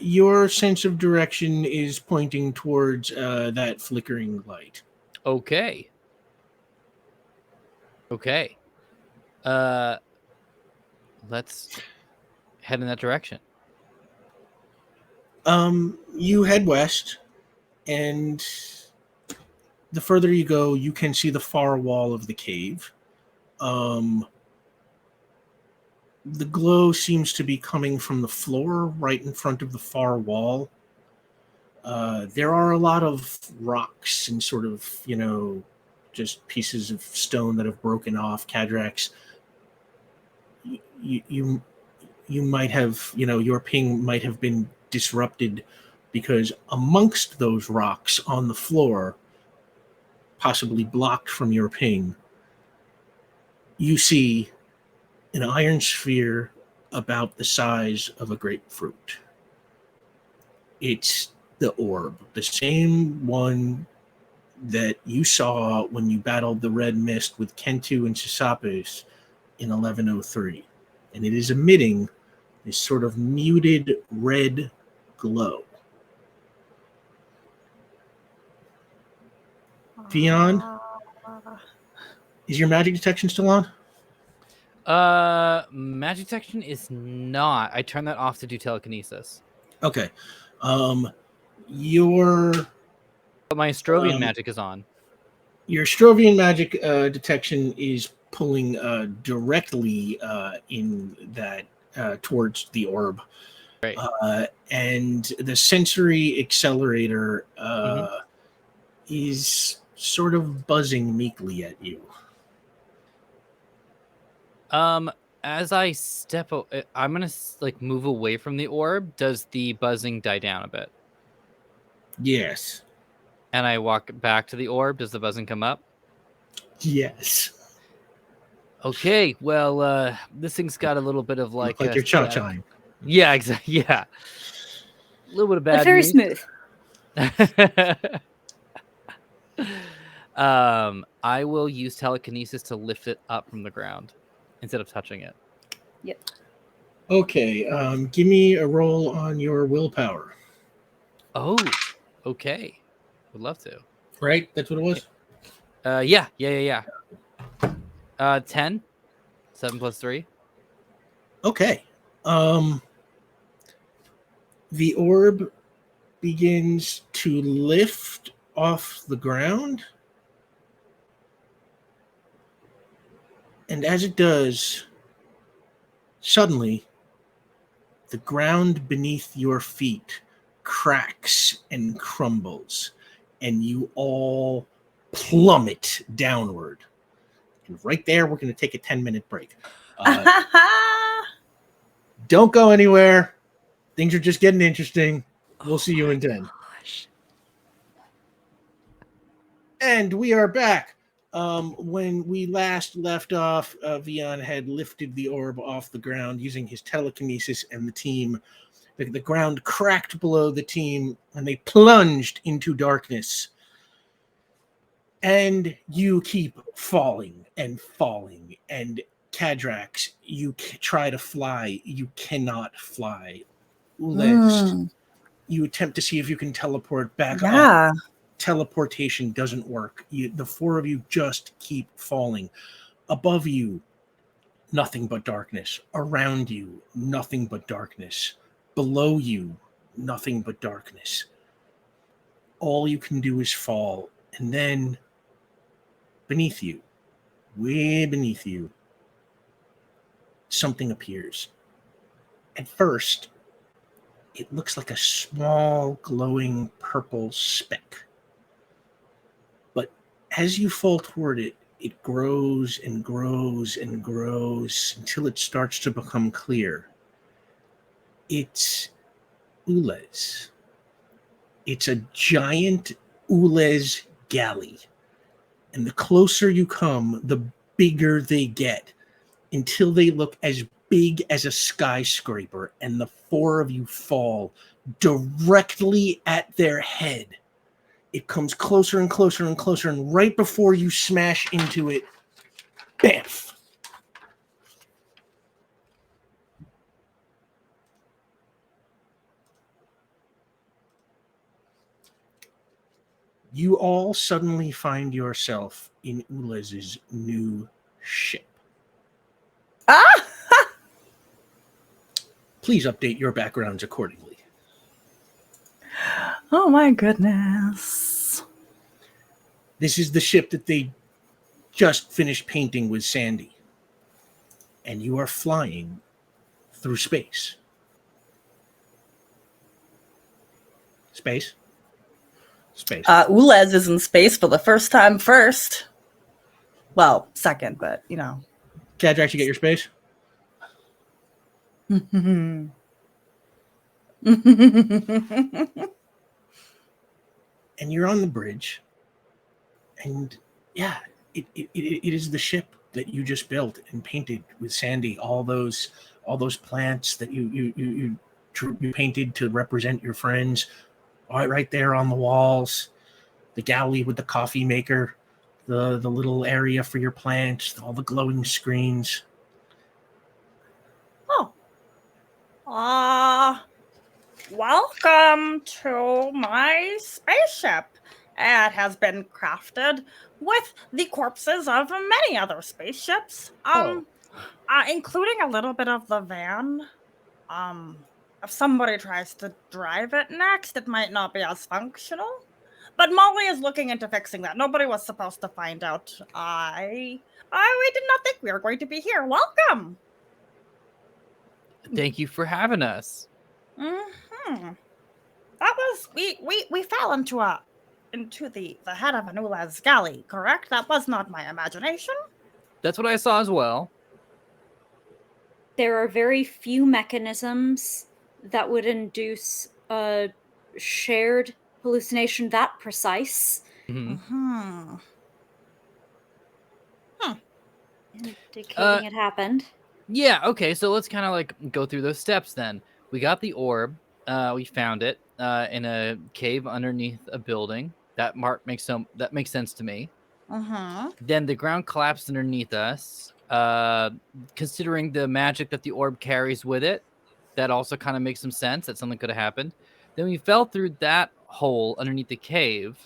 S1: your sense of direction is pointing towards that flickering light.
S2: Okay. Let's head in that direction.
S1: You head west, and the further you go, you can see the far wall of the cave. The glow seems to be coming from the floor right in front of the far wall. There are a lot of rocks and sort of, just pieces of stone that have broken off. Cadrax, you might have, your ping might have been disrupted because amongst those rocks on the floor, possibly blocked from your ping, you see an iron sphere about the size of a grapefruit. It's the orb, the same one that you saw when you battled the red mist with Kentu and Sisapis in 1103. And it is emitting this sort of muted red glow. Veon, is your magic detection still on?
S2: Magic detection is not. I turned that off to do telekinesis.
S1: Okay. Your
S2: But my Astrovian magic is on.
S1: Your Astrovian magic detection is pulling directly in that towards the orb.
S2: Right.
S1: And the sensory accelerator is sort of buzzing meekly at you.
S2: As I step, I'm gonna move away from the orb. Does the buzzing die down a bit?
S1: Yes.
S2: And I walk back to the orb. Does the buzzing come up?
S1: Yes.
S2: Okay. Well, this thing's got a little bit of
S1: Like your cha-chime.
S2: Yeah, exactly. Yeah. A little bit of bad.
S6: But very
S2: news.
S6: smooth.
S2: I will use telekinesis to lift it up from the ground instead of touching it.
S6: Yep.
S1: Okay. Give me a roll on your willpower.
S2: Oh, okay. Would love to.
S1: Right? That's what it was?
S2: Yeah. 10. 7 plus 3.
S1: Okay. The orb begins to lift off the ground. And as it does, suddenly, the ground beneath your feet cracks and crumbles, and you all plummet downward. And right there, we're going to take a 10-minute break. Don't go anywhere. Things are just getting interesting. We'll see you in 10.
S5: Gosh.
S1: And we are back. When we last left off, Veon had lifted the orb off the ground using his telekinesis, and the team, the ground cracked below the team, and they plunged into darkness. And you keep falling and falling. And Cadrax, you try to fly. You cannot fly. Ules, you attempt to see if you can teleport back up. Teleportation doesn't work. The four of you just keep falling. Above you, nothing but darkness. Around you, nothing but darkness. Below you, nothing but darkness. All you can do is fall. And then beneath you, way beneath you, something appears. At first, it looks like a small, glowing purple speck. But as you fall toward it, it grows and grows and grows until it starts to become clear. It's Ules. It's a giant Ulez galley. And the closer you come, the bigger they get until they look as big as a skyscraper, and the four of you fall directly at their head. It comes closer and closer and closer, and right before you smash into it, bamf! You all suddenly find yourself in Ulez's new ship.
S3: Ah!
S1: Please update your backgrounds accordingly.
S3: Oh my goodness.
S1: This is the ship that they just finished painting with Sandy. And you are flying through space. Space? Space.
S3: Ulez is in space for the first time first. Well, second, but you know.
S1: Cadrax, you get your space?
S3: And
S1: you're on the bridge. And yeah, it is the ship that you just built and painted with Sandy. All those plants that you painted to represent your friends, right there on the walls. The galley with the coffee maker, the little area for your plants, all the glowing screens.
S7: Welcome to my spaceship. It has been crafted with the corpses of many other spaceships, including a little bit of the van. If somebody tries to drive it next, it might not be as functional. But Molly is looking into fixing that. Nobody was supposed to find out. We did not think we were going to be here. Welcome.
S2: Thank you for having us.
S7: That was we fell into the head of an Ulez galley, correct? That was not my imagination.
S2: That's what I saw as well.
S6: There are very few mechanisms that would induce a shared hallucination that precise.
S2: Mm-hmm.
S6: Indicating it happened.
S2: Yeah, okay, so let's kind of like go through those steps then. We got the orb. We found it in a cave underneath a building. That makes sense to me. Then the ground collapsed underneath us. Considering the magic that the orb carries with it, that also kind of makes some sense that something could have happened. Then we fell through that hole underneath the cave,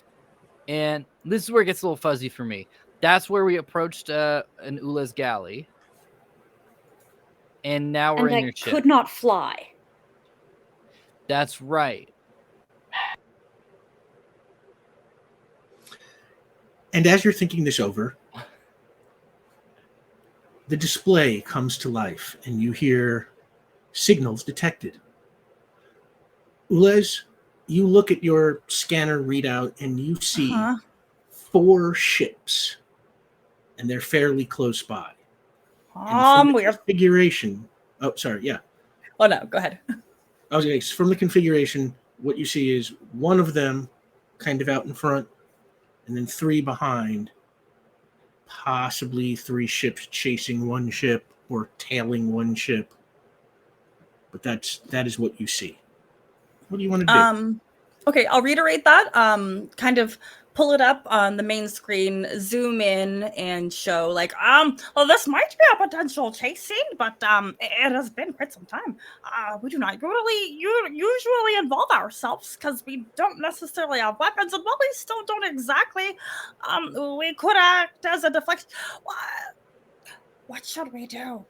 S2: and this is where it gets a little fuzzy for me. That's where we approached an Ulez galley, and now we're in your ship.
S6: Could not fly.
S2: That's right.
S1: And as you're thinking this over, the display comes to life, and you hear signals detected. Ulez, you look at your scanner readout, and you see 4 ships, and they're fairly close by. Configuration. Oh, sorry. Yeah.
S3: Oh no, go ahead.
S1: I was going to say, from the configuration, what you see is one of them kind of out in front, and then 3 behind. Possibly 3 ships chasing one ship or tailing one ship. But that is what you see. What do you want to do?
S3: Okay, I'll reiterate that. Kind of pull it up on the main screen, zoom in, and show like, well, this might be a potential chase scene, but it has been quite some time. We do not usually involve ourselves because we don't necessarily have weapons, and while we still don't exactly, we could act as a deflection. What should we do?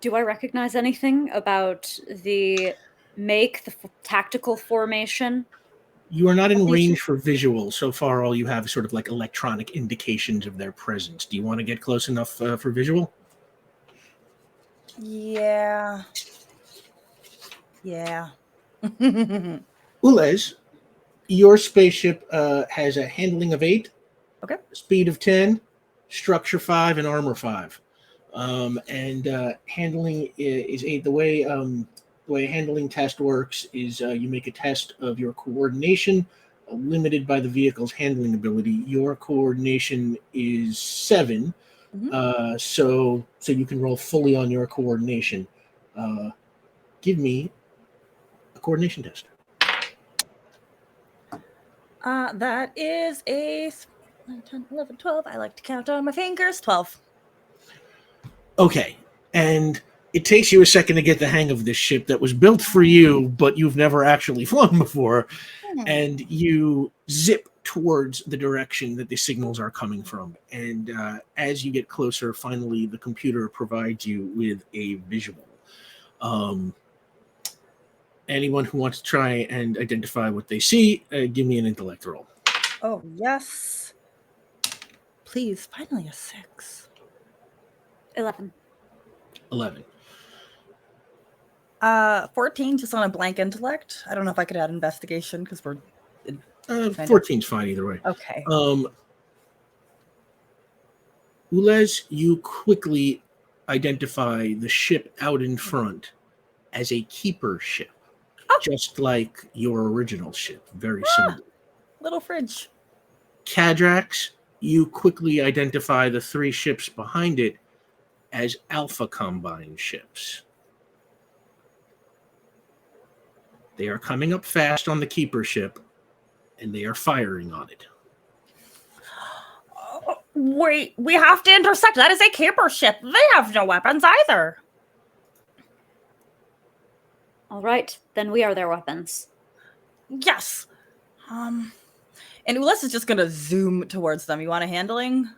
S6: Do I recognize anything about the make, the tactical formation?
S1: You are not in range for visual. So far, all you have is sort of like electronic indications of their presence. Do you want to get close enough for visual?
S3: Yeah.
S1: Ulez, your spaceship has a handling of 8,
S3: okay,
S1: speed of 10, structure 5, and armor 5. And handling is 8. The the way a handling test works is you make a test of your coordination, limited by the vehicle's handling ability. Your coordination is 7, so you can roll fully on your coordination. Give me a coordination test.
S3: That is a 9, 10, 11, 12. I like to count on my fingers. 12.
S1: Okay, and it takes you a second to get the hang of this ship that was built for you, but you've never actually flown before, and you zip towards the direction that the signals are coming from. And as you get closer, finally, the computer provides you with a visual. Anyone who wants to try and identify what they see, give me an intellect roll.
S3: Oh, yes. Please, finally a 6.
S6: 11.
S1: 11.
S3: 14, just on a blank intellect. I don't know if I could add investigation because we're...
S1: 14's fine either way.
S3: Okay.
S1: Ulez, you quickly identify the ship out in front as a keeper ship, just like your original ship. Very similar.
S3: Little fridge.
S1: Cadrax, you quickly identify the 3 ships behind it as Alpha Combine ships. They are coming up fast on the keeper ship, and they are firing on it.
S7: Wait, we have to intersect. That is a keeper ship. They have no weapons either.
S6: All right, then we are their weapons.
S7: Yes.
S3: And Ulyss is just going to zoom towards them. You want a handling?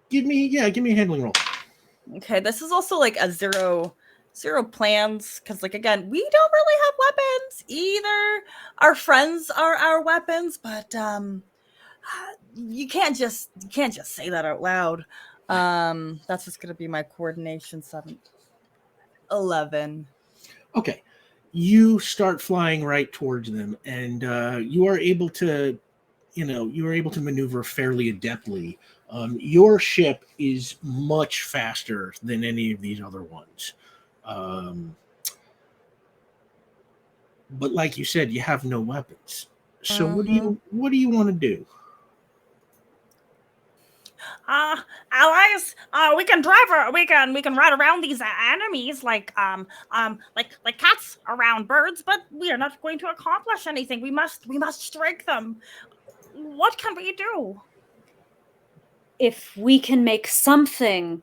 S1: Give me a handling roll.
S3: Okay, this is also like a zero plans, because like again, we don't really have weapons either. Our friends are our weapons, but you can't just say that out loud. That's just gonna be my coordination 7. 11.
S1: Okay. You start flying right towards them, and you are able to maneuver fairly adeptly. Your ship is much faster than any of these other ones. But like you said, you have no weapons. So what do you want to do?
S7: Allies, we can we can ride around these enemies like cats around birds, but we are not going to accomplish anything. We must strike them. What can we do?
S6: If we can make something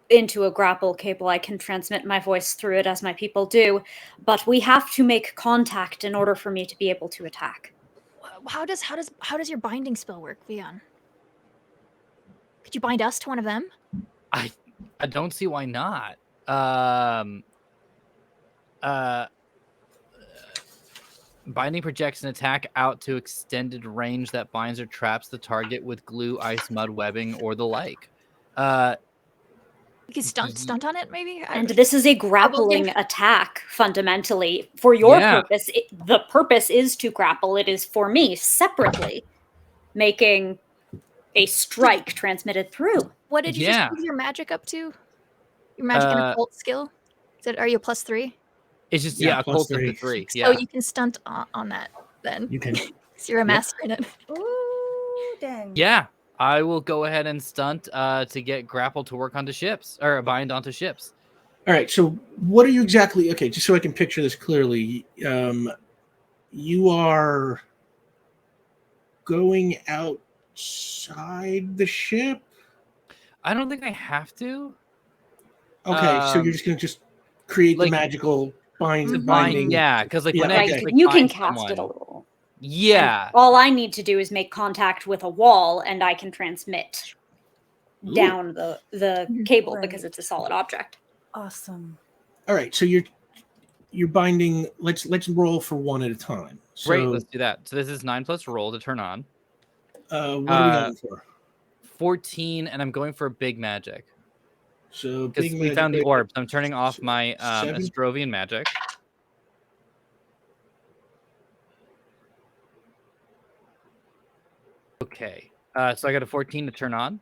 S6: into a grapple cable, I can transmit my voice through it as my people do, but we have to make contact in order for me to be able to attack.
S5: How does your binding spell work, Veon? Could you bind us to one of them?
S2: I don't see why not. Binding projects an attack out to extended range that binds or traps the target with glue, ice, mud, webbing, or the like.
S5: You can stunt on it, maybe?
S6: And this is a grappling attack, fundamentally. For your purpose, the purpose is to grapple. It is for me, separately, making a strike transmitted through.
S5: What did you just move your magic up to? Your magic and occult skill? Are you a +3?
S2: It's just occult up to 3.
S5: So you can stunt on that then.
S1: You can.
S5: So you're a master in it.
S3: Ooh, dang.
S2: Yeah, I will go ahead and stunt to get grapple to work onto ships or bind onto ships.
S1: All right. So what are you exactly? Okay, just so I can picture this clearly, you are going outside the ship.
S2: I don't think I have to.
S1: Okay, so you're just gonna create the magical binding.
S2: Yeah, because
S6: you can cast it a little.
S2: Yeah.
S6: And all I need to do is make contact with a wall, and I can transmit down the cable because it's a solid object.
S3: Awesome.
S1: All right, so you're binding. Let's roll for one at a time. So,
S2: great, let's do that. So this is 9+ roll to turn on.
S1: What are we going for?
S2: 14, and I'm going for big magic.
S1: So
S2: because we found the orbs. I'm turning off my Astrovian magic. Okay. So I got a 14 to turn on.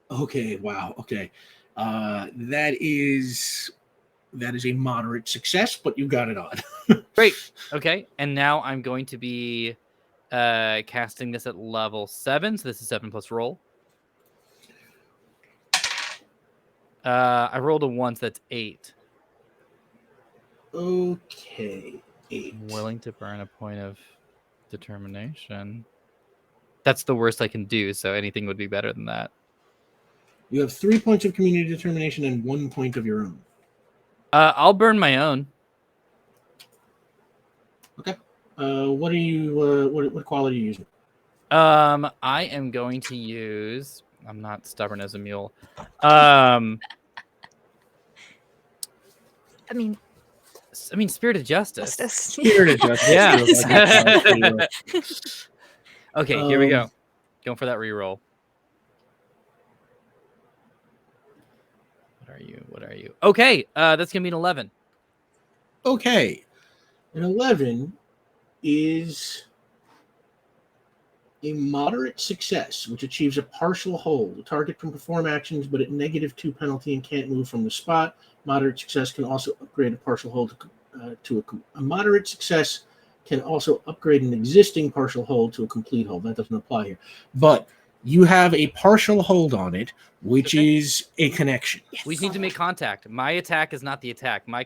S1: Okay. Wow. Okay. That is That is a moderate success, but you got it on.
S2: Great. Okay. And now I'm going to be casting this at level 7. So this is 7 plus roll. I rolled a 1, so that's 8.
S1: Okay. 8.
S2: I'm willing to burn a point of determination. That's the worst I can do, so anything would be better than that.
S1: You have 3 points of community determination and 1 point of your own.
S2: I'll burn my own.
S1: Okay. What are you? What quality are you using?
S2: I am going to use. I'm not stubborn as a mule. I mean, Spirit of Justice.
S1: Spirit of Justice.
S2: Yeah. Okay, here we go. Going for that reroll. What are you? Okay, that's gonna be an 11.
S1: Okay, an 11 is a moderate success, which achieves a partial hold. The target can perform actions, but at -2 penalty and can't move from the spot. Moderate success can also upgrade a partial hold to a moderate success can also upgrade an existing partial hold to a complete hold. That doesn't apply here, but you have a partial hold on it, which is a connection.
S2: Yes. We need to make contact. My attack is not the attack. My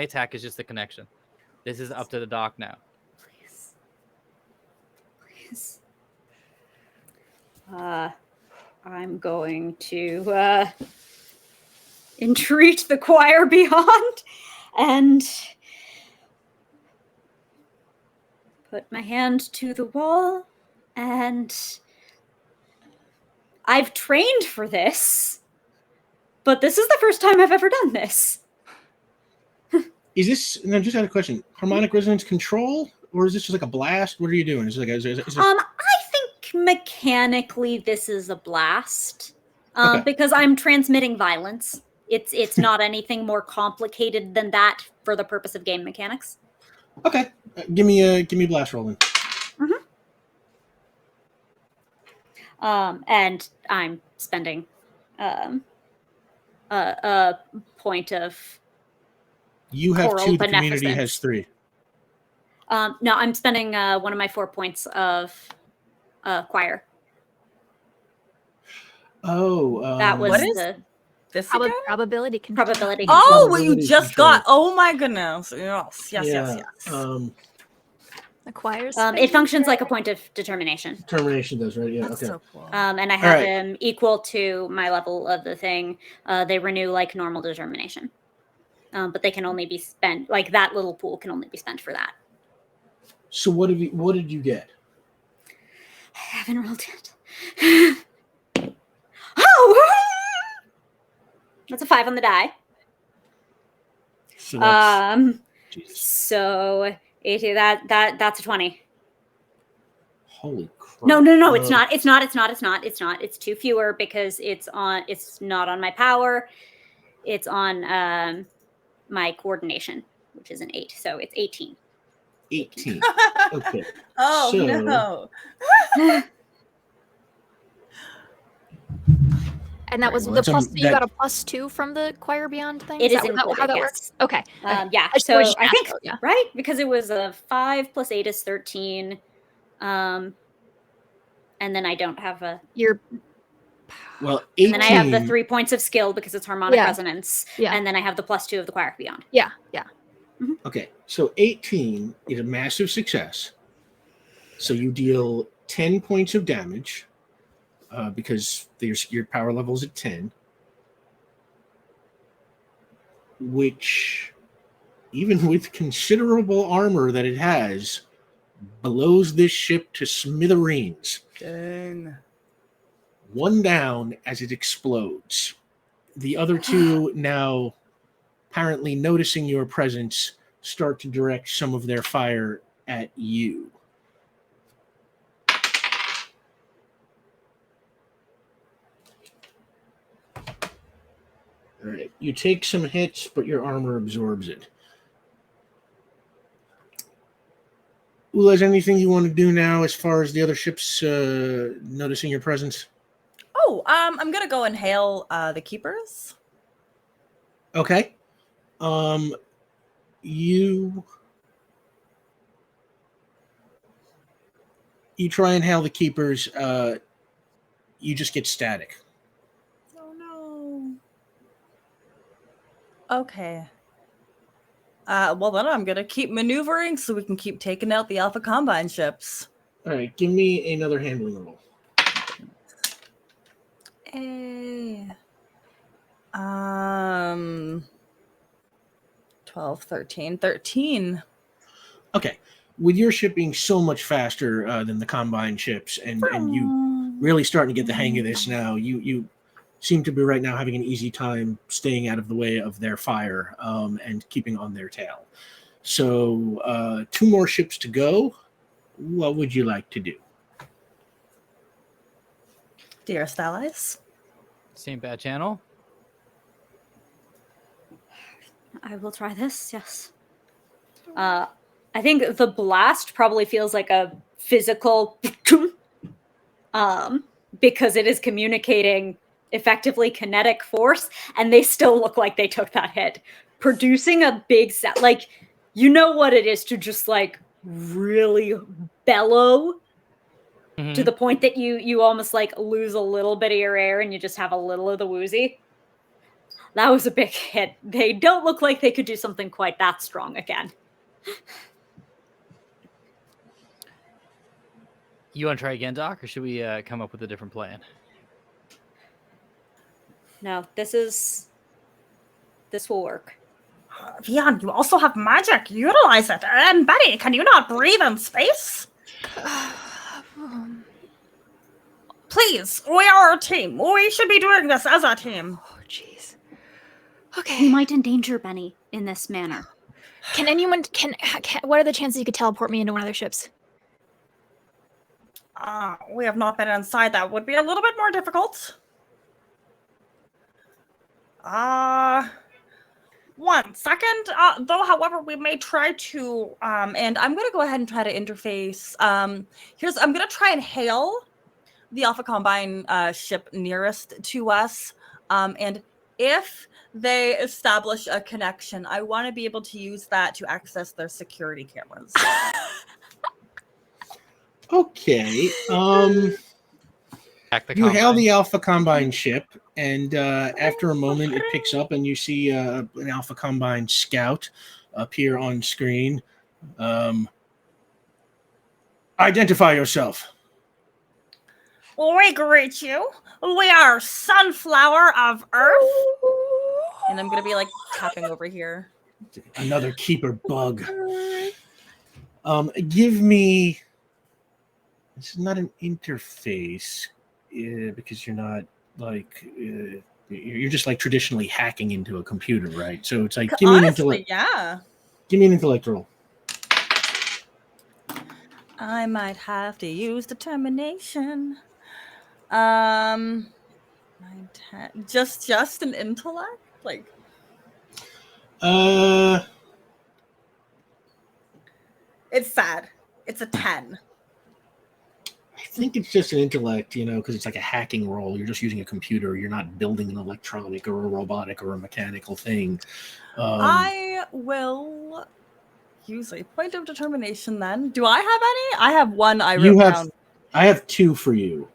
S2: attack is just the connection. This is up to the doc now.
S6: Please. I'm going to entreat the choir beyond and put my hand to the wall, and I've trained for this, but this is the first time I've ever done this.
S1: Is this, and I just had a question, harmonic resonance control, or is this just like a blast? What are you doing? Is it like is this...
S6: I think mechanically this is a blast,
S1: Okay.
S6: because I'm transmitting violence. It's not anything more complicated than that for the purpose of game mechanics.
S1: Okay, give me blast roll then.
S6: And I'm spending a point of.
S1: You have
S6: choral
S1: 2. The community
S6: beneficence.
S1: has 3.
S6: No, I'm spending one of my 4 points of choir.
S1: Oh,
S6: That was
S3: what is
S6: the
S3: this again?
S5: Probability control.
S6: probability.
S3: Oh, what you
S1: Probability
S3: just
S1: control.
S3: got. Oh my goodness. Yes.
S1: yeah.
S5: Acquires.
S6: It functions like a point of determination.
S1: Determination does, right? Yeah.
S3: That's
S1: Okay.
S3: so cool.
S6: And I have
S1: right.
S6: them equal to my level of the thing. They renew like normal determination. But they can only be spent, like that little pool can only be spent for that.
S1: So what did you get?
S6: I haven't rolled yet. Oh! That's a 5 on the die.
S1: So that's, Jesus.
S6: So 80, that's a 20.
S1: Holy crap.
S6: No, it's not. It's 2 fewer because it's not on my power. It's on my coordination, which is an 8. So it's 18.
S1: 18. Okay.
S3: Oh
S1: So-
S3: no.
S5: And that was
S1: Well,
S5: the
S1: that's
S5: plus.
S1: that-
S5: You got a +2 from the choir beyond thing.
S6: It is
S5: that
S6: included,
S5: how that
S6: yes.
S5: works? Okay.
S6: Yeah.
S5: I just
S6: So
S5: wanted to
S6: I
S5: ask,
S6: think
S5: though, yeah.
S6: right because it was a 5 plus 8 is 13. And then I don't have a.
S5: You're
S1: Well, 18.
S6: And then I have the 3 points of skill because it's harmonic
S5: Yeah.
S6: resonance.
S5: Yeah.
S6: And then I have the +2 of the choir beyond.
S5: yeah.
S1: Okay, so 18 is a massive success. So you deal 10 points of damage because your power level is at 10, which, even with considerable armor that it has, blows this ship to smithereens.
S3: Dang.
S1: 1 down as it explodes. The other 2 now, apparently noticing your presence, start to direct some of their fire at you. All right, you take some hits, but your armor absorbs it. Ula, is there anything you want to do now as far as the other ships noticing your presence?
S3: Oh, I'm gonna go and hail the keepers.
S1: Okay. You try and hail the keepers. You just get static.
S3: Oh no. Okay. Well then I'm gonna keep maneuvering so we can keep taking out the Alpha Combine ships.
S1: All right, give me another handling roll.
S3: Hey. 12, 13.
S1: Okay. With your ship being so much faster than the Combine ships, and you really starting to get the hang of this now, you seem to be right now having an easy time staying out of the way of their fire and keeping on their tail. So 2 more ships to go. What would you like to do?
S3: Dearest allies.
S2: Same bad channel.
S6: I will try this, yes. I think the blast probably feels like a physical because it is communicating effectively kinetic force, and they still look like they took that hit. Producing a big sound, like, you know what it is to just like really bellow to the point that you almost like lose a little bit of your air and you just have a little of the woozy. That was a big hit. They don't look like they could do something quite that strong again.
S2: You want to try again, Doc, or should we come up with a different plan?
S6: No, this will work.
S7: Veon, you also have magic. Utilize it. And Betty, can you not breathe in space? Please, we are a team. We should be doing this as a team.
S5: Oh, jeez.
S6: We
S5: Okay.
S6: might endanger Benny in this manner.
S5: Can anyone what are the chances you could teleport me into one of their ships?
S7: We have not been inside. That would be a little bit more difficult. 1 second. Though, however, we may try to,
S3: And I'm going to go ahead and try to interface. I'm going to try and hail the Alpha Combine ship nearest to us. And if they establish a connection, I want to be able to use that to access their security cameras.
S1: Okay. You hail the Alpha Combine ship, and after a moment, it picks up, and you see an Alpha Combine scout appear on screen. Identify yourself.
S7: we greet you. We are Sunflower of Earth.
S3: And I'm going to be like tapping over here.
S1: Another keeper bug. Give me. It's not an interface because you're not like you're just like traditionally hacking into a computer, right? So it's like give me
S3: Honestly,
S1: give me an intellect roll.
S3: I might have to use determination. 9, 10. Just an intellect? Like it's sad. It's a 10.
S1: I think it's just an intellect, because it's like a hacking role. You're just using a computer. You're not building an electronic or a robotic or a mechanical thing.
S3: I will use a point of determination then. Do I have any? I have 1 I wrote down.
S1: I have 2 for you.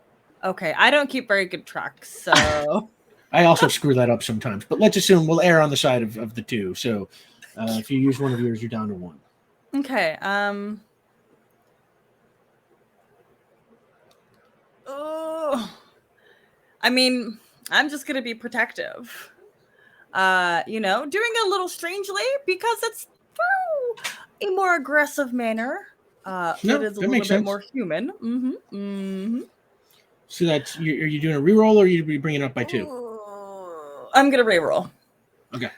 S3: Okay, I don't keep very good track, so...
S1: I also screw that up sometimes, but let's assume we'll err on the side of the 2. So if you use one of yours, you're down to 1.
S3: Okay, I mean, I'm just gonna be protective. Doing a little strangely because it's through a more aggressive manner. It is a little bit more human.
S1: So that's are you doing a reroll or are you bringing it up by 2?
S3: I'm gonna reroll.
S1: Okay.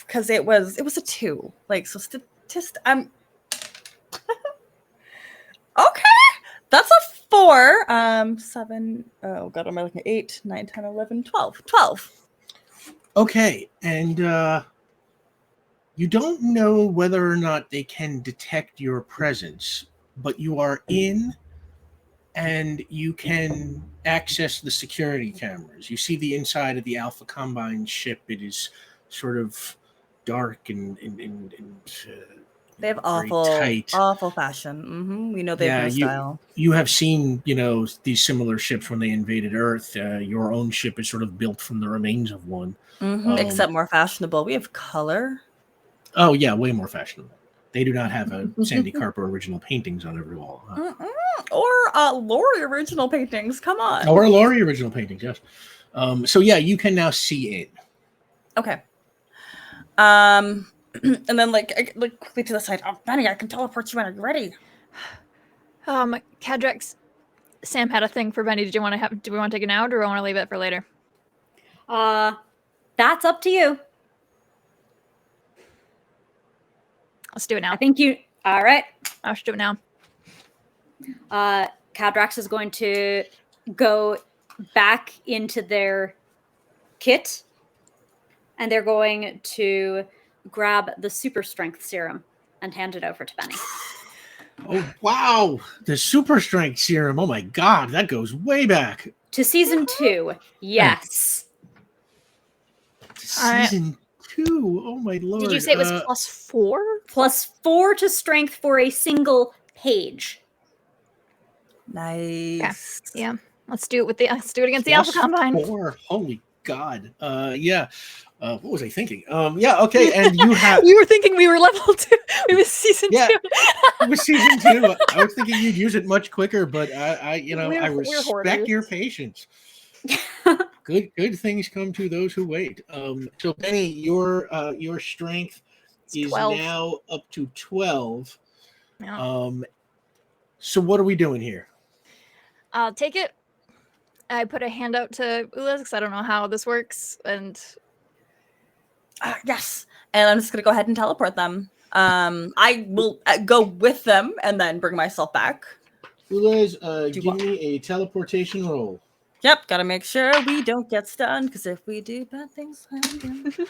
S3: Because it was a 2. Like so, I'm okay. That's a 4. 7. Oh god, am I looking at 8, 9, 10, 11, 12. 12.
S1: Okay, and you don't know whether or not they can detect your presence, but you are in and you can access the security cameras. You see the inside of the Alpha Combine ship. It is sort of dark and
S3: They have
S1: very
S3: awful,
S1: tight.
S3: awful fashion. We know they have no style.
S1: You have seen, these similar ships when they invaded Earth. Your own ship is sort of built from the remains of one.
S3: Except more fashionable. We have color.
S1: Oh, yeah, way more fashionable. They do not have a Sandy Carper original paintings on every wall.
S3: Or Lori original paintings. Come on.
S1: Or Lori original paintings, yes. So, yeah, you can now see in.
S3: Okay. And then, like quickly to the side. Oh, Benny, I can teleport you in. Are you ready?
S5: Cadrax, Sam had a thing for Benny. Do we want to take it now, or do we want to leave it for later?
S6: That's up to you.
S5: Let's do it now.
S6: I think you. All right.
S5: I should do it now.
S6: Cadrax is going to go back into their kit, and they're going to grab the super strength serum and hand it over to Benny.
S1: Oh, wow. The super strength serum. Oh, my God. That goes way back.
S6: To season 2. Yes.
S1: Season 2. Oh, my Lord.
S5: Did you say it was +4?
S6: +4 to strength for a single page.
S3: Nice.
S5: Okay. Yeah. Let's do it against the Alpha Combine.
S1: 4. Holy God. Yeah. What was I thinking? Yeah. Okay. And you have.
S5: You were thinking we were level 2. It was season 2.
S1: It was season 2. I was thinking you'd use it much quicker, but I respect your patience. Good things come to those who wait. So Benny, your strength is
S5: 12.
S1: now up to 12.
S5: Yeah.
S1: So what are we doing here?
S5: I'll take it. I put a hand out to Ulas because I don't know how this works, and
S3: yes. And I'm just gonna go ahead and teleport them. I will go with them and then bring myself back.
S1: Ulas, give me a teleportation roll.
S3: Yep, gotta make sure we don't get stunned, because if we do, bad things happen.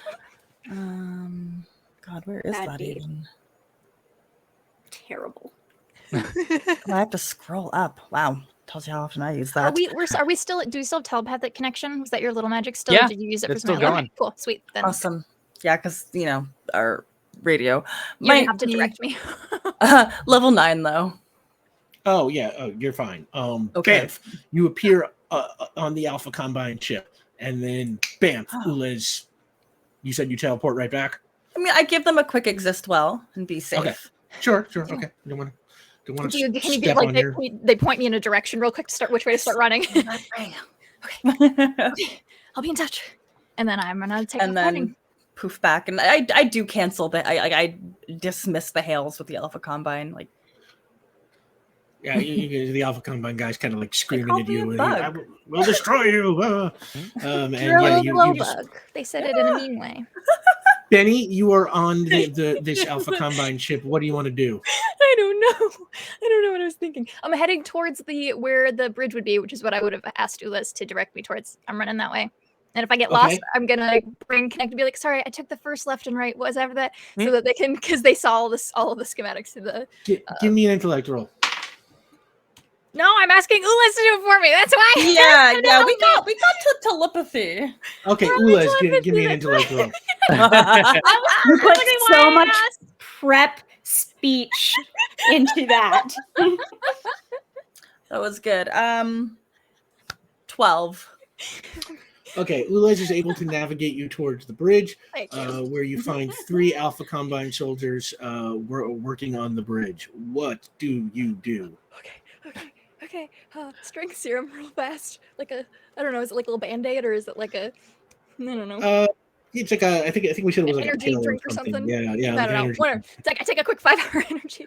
S3: God, where is that even?
S6: Terrible.
S3: I have to scroll up. Wow, tells you how often I use that.
S5: Are we still? Do we still have telepathic connection? Was that your little magic still?
S2: Yeah,
S5: or did you use it for
S2: it's still
S5: something else?
S2: going.
S5: Okay, cool, sweet. Then
S3: Awesome. Yeah, because our radio.
S5: you might have to direct me.
S3: Level 9 though.
S1: Oh yeah, you're fine.
S3: Okay.
S1: Bam, you appear on the Alpha Combine ship, and then bam, Ulas. You said you teleport right back.
S3: I mean, I give them a quick exist well and be safe.
S1: Okay. Sure. Okay. Don't want to.
S5: Can you get like they point me in a direction real quick to start which way to start running? Okay. I'll be in touch. And then I'm gonna take
S3: and then poof back, and I do cancel the I dismiss the hails with the Alpha Combine. Like,
S1: yeah, the Alpha Combine guys kind of like screaming at you. We'll destroy you. And yeah, you just,
S5: they said it in a mean way.
S1: Benny, you are on this Alpha Combine ship. What do you want to do?
S5: I don't know what I was thinking. I'm heading towards where the bridge would be, which is what I would have asked Ulas to direct me towards. I'm running that way. And if I get lost, I'm gonna connect and be like, sorry, I took the first left and right. Whatever that, so that they can, because they saw all of the schematics.
S1: Give me an intellect roll.
S5: No, I'm asking Ulas to do it for me. That's why.
S3: Yeah, we got to telepathy.
S1: Okay, Ulas, give me an intellect roll.
S6: You put so much prep speech into that.
S3: That was good. 12.
S1: Okay, Ulas is able to navigate you towards the bridge, where you find 3 Alpha Combine soldiers working on the bridge. What do you do?
S5: Okay. Strength serum real fast. I don't know, is it like a little Band-Aid or is it like I don't know.
S1: It's like I think we said it was like
S5: energy
S1: a pill
S5: drink
S1: or something. Yeah.
S5: I don't know. Whatever. It's like I take a quick 5-hour energy.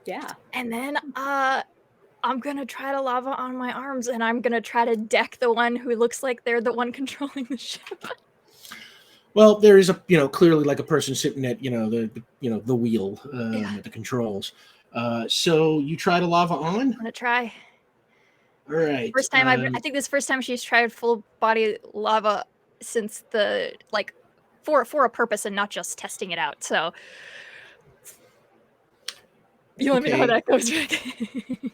S6: Yeah.
S5: And then I'm gonna try to lava on my arms, and I'm gonna try to deck the one who looks like they're the one controlling the ship.
S1: Well, there is clearly like a person sitting at the wheel at the controls. So you try to lava on.
S5: I'm gonna try.
S1: All right.
S5: First time I think this is the first time she's tried full body lava since for a purpose and not just testing it out. So you let me know how that goes, Rick.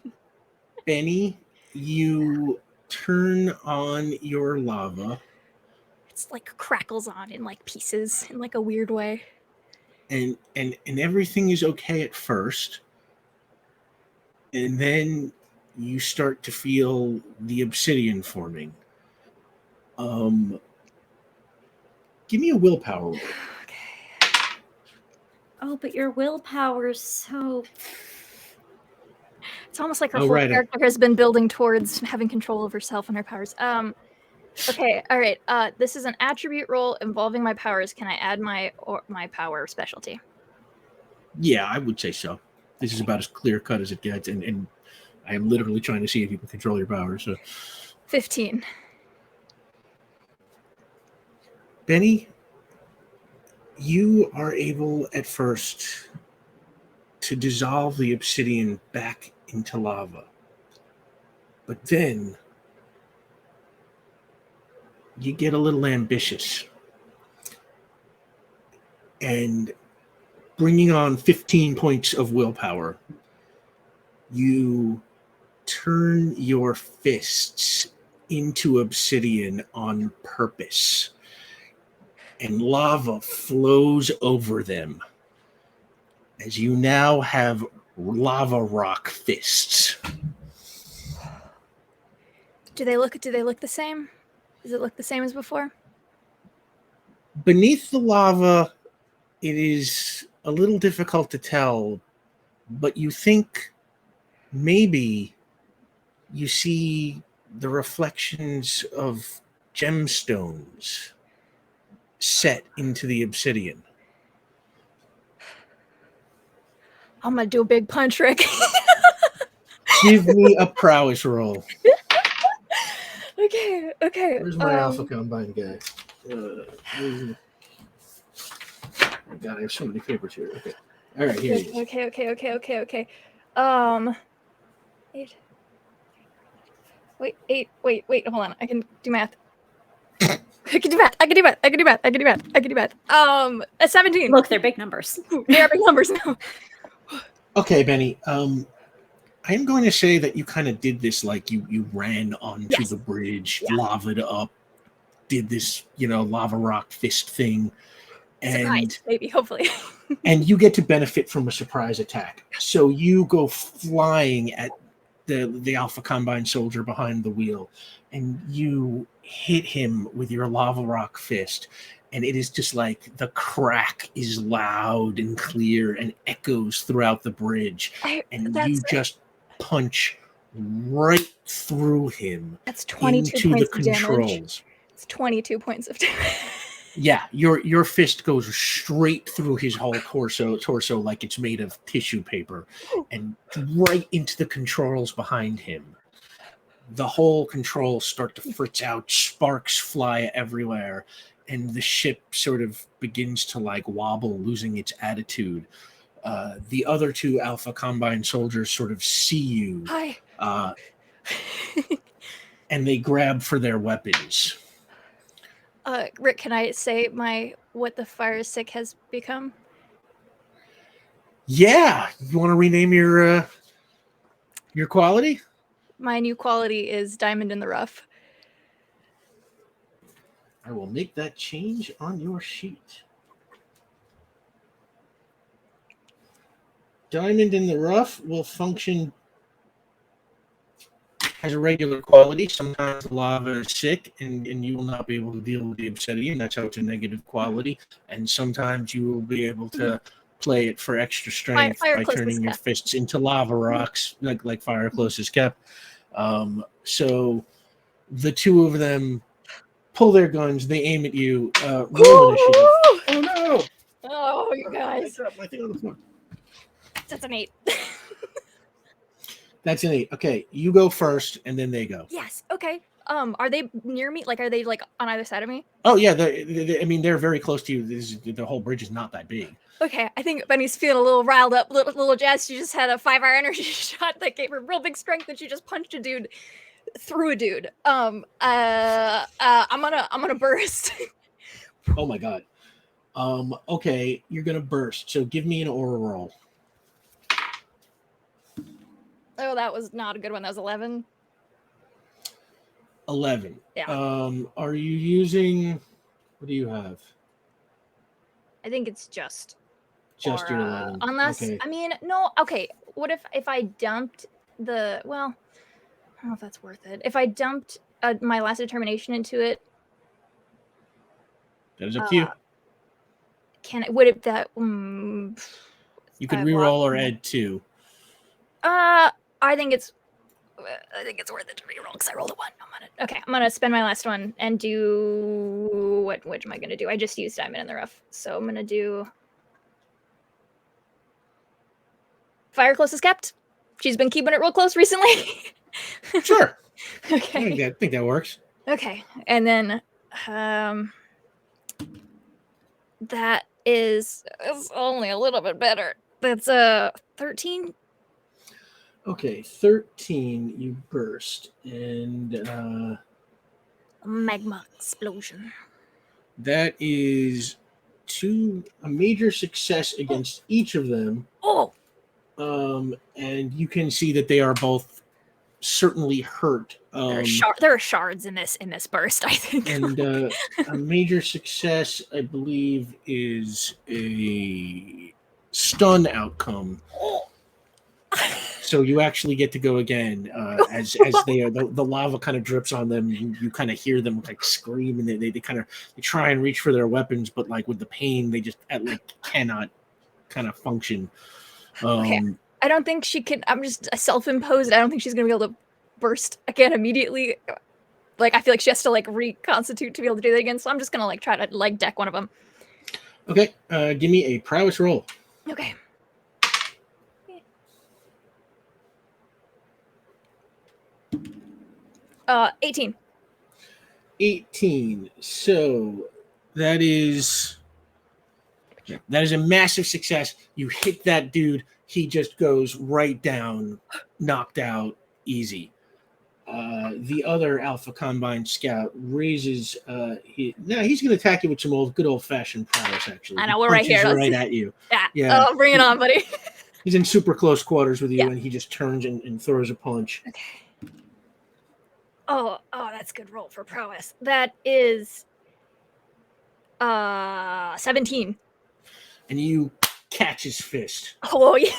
S1: Benny, you turn on your lava.
S5: just like crackles on in like pieces in like a weird way.
S1: And everything is okay at first. And then you start to feel the obsidian forming. Give me a willpower roll.
S5: Okay.
S6: Oh, but your willpower's so...
S5: It's almost like her
S1: Oh,
S5: whole
S1: right.
S5: character has been building towards having control over herself and her powers. Okay, all right. This is an attribute roll involving my powers. Can I add my power specialty?
S1: Yeah, I would say so. This is about as clear cut as it gets, and I am literally trying to see if you can control your powers. So,
S5: 15.
S1: Benny, you are able at first to dissolve the obsidian back into lava. But then you get a little ambitious. And bringing on 15 points of willpower, you turn your fists into obsidian on purpose. And lava flows over them as you now have lava rock fists.
S5: Do they look the same? Does it look the same as before?
S1: Beneath the lava, it is a little difficult to tell, but you think maybe you see the reflections of gemstones set into the obsidian.
S5: I'm gonna do a big punch, Rick.
S1: Give me a prowess roll.
S5: Okay.
S1: Where's my Alpha Combine guy? God, I have so many papers here. Okay. All right, here he is.
S5: Okay. 8. Wait, hold on. I can do math. I can do math. A 17.
S6: Look, they're big numbers.
S5: They are big numbers now.
S1: Okay, Benny. I am going to say that you kind of did this like you ran onto the bridge, lava'd up, did this, lava rock fist thing. And
S5: Surprise, maybe, hopefully.
S1: and you get to benefit from a surprise attack. So you go flying at the Alpha Combine soldier behind the wheel, and you hit him with your lava rock fist. And it is just like the crack is loud and clear and echoes throughout the bridge. And you just punch right through him.
S5: That's 22
S1: into
S5: points
S1: the
S5: of damage.
S1: controls.
S5: It's 22 points of damage.
S1: Yeah, your fist goes straight through his whole torso like it's made of tissue paper, and right into the controls behind him. The whole controls start to fritz out, sparks fly everywhere, and the ship sort of begins to like wobble, losing its attitude. The other two Alpha Combine soldiers sort of see you.
S5: Hi.
S1: And they grab for their weapons.
S5: Rick, can I say what the fire sick has become?
S1: Yeah, you want to rename your quality?
S5: My new quality is Diamond in the Rough.
S1: I will make that change on your sheet. Diamond in the Rough will function as a regular quality. Sometimes the lava is sick and you will not be able to deal with the obsidian. That's how it's a negative quality. And sometimes you will be able to play it for extra strength by turning your fists into lava rocks, like fire close as kept. So the two of them pull their guns, they aim at you. Roll initiative. Oh no!
S5: Oh, you guys.
S1: I dropped my thing on the floor.
S5: That's an 8.
S1: That's an 8. Okay, you go first, and then they go.
S5: Yes. Okay. Are they near me? Like, are they like on either side of me?
S1: Oh yeah. They're very close to you. The whole bridge is not that big.
S5: Okay. I think Benny's feeling a little riled up, little jazzed. She just had a 5-hour energy shot that gave her real big strength, and she just punched a dude through a dude. I'm gonna burst.
S1: Oh my god. Okay, you're gonna burst. So give me an aura roll.
S5: Oh, that was not a good one. That was 11.
S1: 11.
S5: Yeah.
S1: Are you using What do you have?
S5: I think it's just
S1: Your
S5: aura.
S1: 11.
S5: Unless
S1: Okay.
S5: I mean, no. Okay, what if I dumped the? Well, I don't know if that's worth it. If I dumped my last determination into it,
S1: That is up to you.
S5: Would it that?
S1: You could
S5: I've
S1: reroll
S5: lost
S1: or
S5: my-
S1: add 2.
S5: I think it's worth it to reroll because I rolled a 1. I'm gonna spend my last one and do what am I gonna do? I just used Diamond in the Rough, so I'm gonna do Fire Close is kept. She's been keeping it real close recently.
S1: Sure.
S5: Okay.
S1: I think that works.
S5: Okay, and then that is only a little bit better. That's 13.
S1: Okay, 13. You burst, and
S5: Magma explosion.
S1: that is a major success against each of them.
S5: Oh,
S1: And you can see that they are both certainly hurt.
S5: there are shards in this burst, I think.
S1: And a major success, I believe, is a stun outcome. So you actually get to go again as they are. The lava kind of drips on them. You kind of hear them like scream, and they try and reach for their weapons, but like with the pain, they just cannot kind of function.
S5: Okay. I don't think she can. I'm just self-imposed. I don't think she's gonna be able to burst again immediately. Like I feel like she has to like reconstitute to be able to do that again. So I'm just gonna like try to like deck one of them.
S1: Okay, give me a prowess roll.
S5: Okay. 18.
S1: 18. So that is a massive success. You hit that dude. He just goes right down, knocked out, easy. The other Alpha Combine Scout raises. He's going to attack you with some good old fashioned prowess. Actually,
S5: I know we're right here.
S1: Right at you.
S5: Yeah. Oh, bring it on, buddy.
S1: He's in super close quarters with you, and he just turns and throws a punch.
S5: Okay. Oh, that's a good roll for prowess. That is 17.
S1: And you catch his fist.
S5: Oh yeah.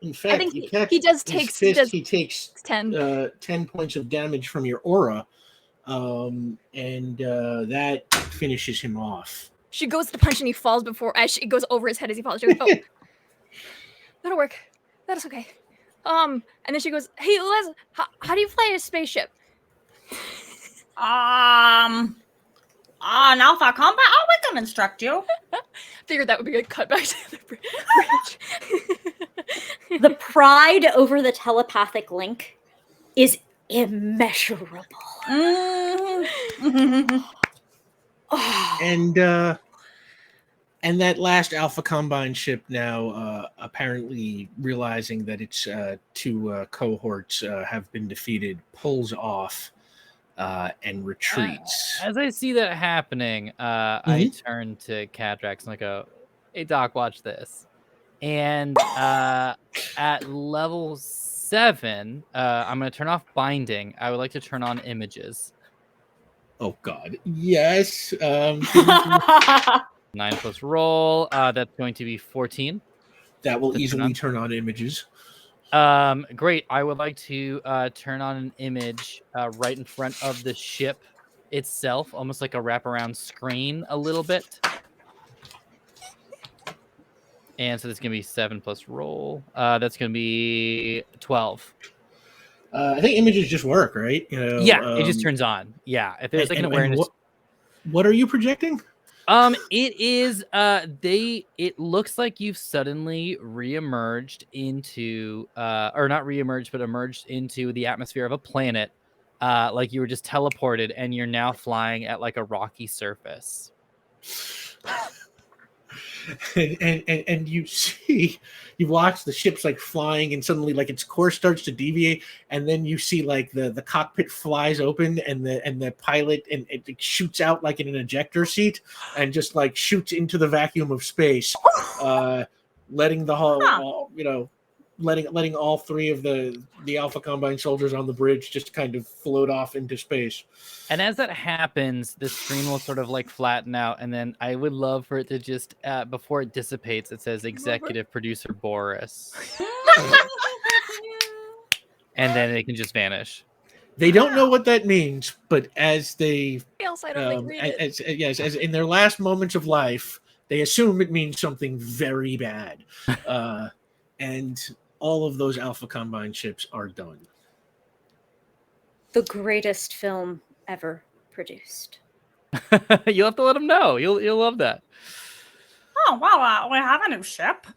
S1: In fact,
S5: I think he takes 10.
S1: 10 points of damage from your aura, and that finishes him off.
S5: She goes to punch and he falls it goes over his head as he falls. She goes, oh, that'll work. That is okay. And then she goes, hey, Les, how do you fly a spaceship?
S7: An Alpha Combat? Oh, we can instruct you.
S5: Figured that would be a cut back to the bridge.
S6: The pride over the telepathic link is immeasurable.
S1: And that last Alpha Combine ship now apparently realizing that its 2 cohorts have been defeated, pulls off and retreats.
S2: As I see that happening, I turn to Cadrax and I go, hey, Doc, watch this. And at level 7, I'm going to turn off binding. I would like to turn on images.
S1: Oh, God. Yes.
S2: 9 plus roll. That's going to be 14.
S1: That will easily turn on images.
S2: Great. I would like to turn on an image right in front of the ship itself, almost like a wraparound screen a little bit. And so that's going to be 7 plus roll. That's going to be 12.
S1: I think images just work, right?
S2: Yeah, it just turns on. Yeah, if there's like an awareness.
S1: What are you projecting?
S2: It is it looks like you've suddenly reemerged into or not reemerged, but emerged into the atmosphere of a planet. Like you were just teleported and you're now flying at like a rocky surface.
S1: And you watch the ship's like flying, and suddenly like its course starts to deviate, and then you see like the cockpit flies open, and the pilot and it shoots out like in an ejector seat, and just like shoots into the vacuum of space, letting the hull letting all three of the Alpha Combine soldiers on the bridge just kind of float off into space.
S2: And as that happens, the screen will sort of like flatten out, and then I would love for it to just before it dissipates, it says executive producer Boris, and then it can just vanish.
S1: They don't know what that means, but as they
S5: else I don't read it.
S1: as in their last moments of life, they assume it means something very bad, and all of those Alpha Combine ships are done.
S6: The greatest film ever produced.
S2: You'll have to let them know. You'll love that.
S7: Oh, well, we have a new ship.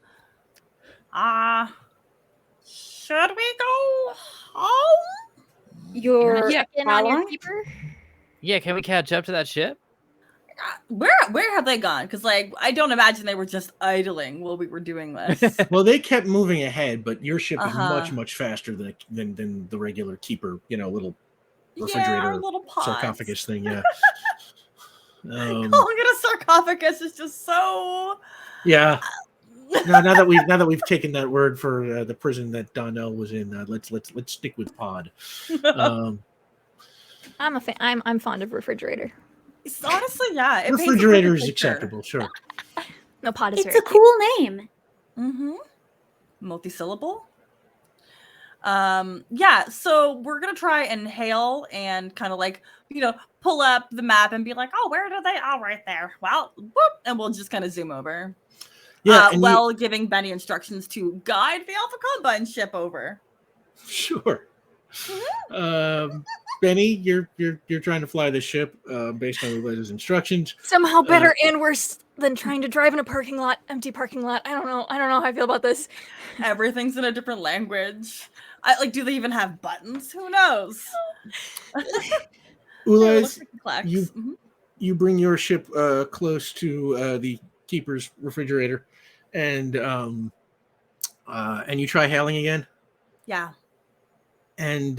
S7: Should we go home?
S6: Your
S5: Check-in on your
S6: ally?
S5: keeper?
S2: Yeah, can we catch up to that ship?
S3: Where have they gone? Because like I don't imagine they were just idling while we were doing this.
S1: Well, they kept moving ahead, but your ship is
S3: Uh-huh.
S1: much faster than the regular keeper. Little
S3: Yeah, our
S1: refrigerator
S3: little pods.
S1: sarcophagus thing. Yeah.
S3: Calling it a sarcophagus is just so.
S1: Yeah. No, now that we've taken that word for the prison that Donnell was in, let's stick with pod.
S5: I'm a fan. I'm fond of refrigerator.
S3: It's honestly, yeah. It paints a
S1: Refrigerator
S3: perfect
S1: is
S3: picture.
S1: acceptable, sure.
S5: No, pod is
S6: It's
S5: very
S6: a cool name.
S3: Mm-hmm. Multi-syllable. Yeah, so we're gonna try and hail and kind of like, pull up the map and be like, oh, where are they? Oh, right there. Well, whoop, and we'll just kind of zoom over.
S1: Yeah, and
S3: while giving Benny instructions to guide the Alpha Combine ship over.
S1: Sure. Benny, you're trying to fly the ship based on Uleza's instructions.
S5: Somehow better and worse than trying to drive in a empty parking lot. I don't know how I feel about this.
S3: Everything's in a different language. Do they even have buttons? Who knows?
S1: Ulez,
S3: Mm-hmm.
S1: you bring your ship close to the keeper's refrigerator, and you try hailing again.
S3: Yeah.
S1: And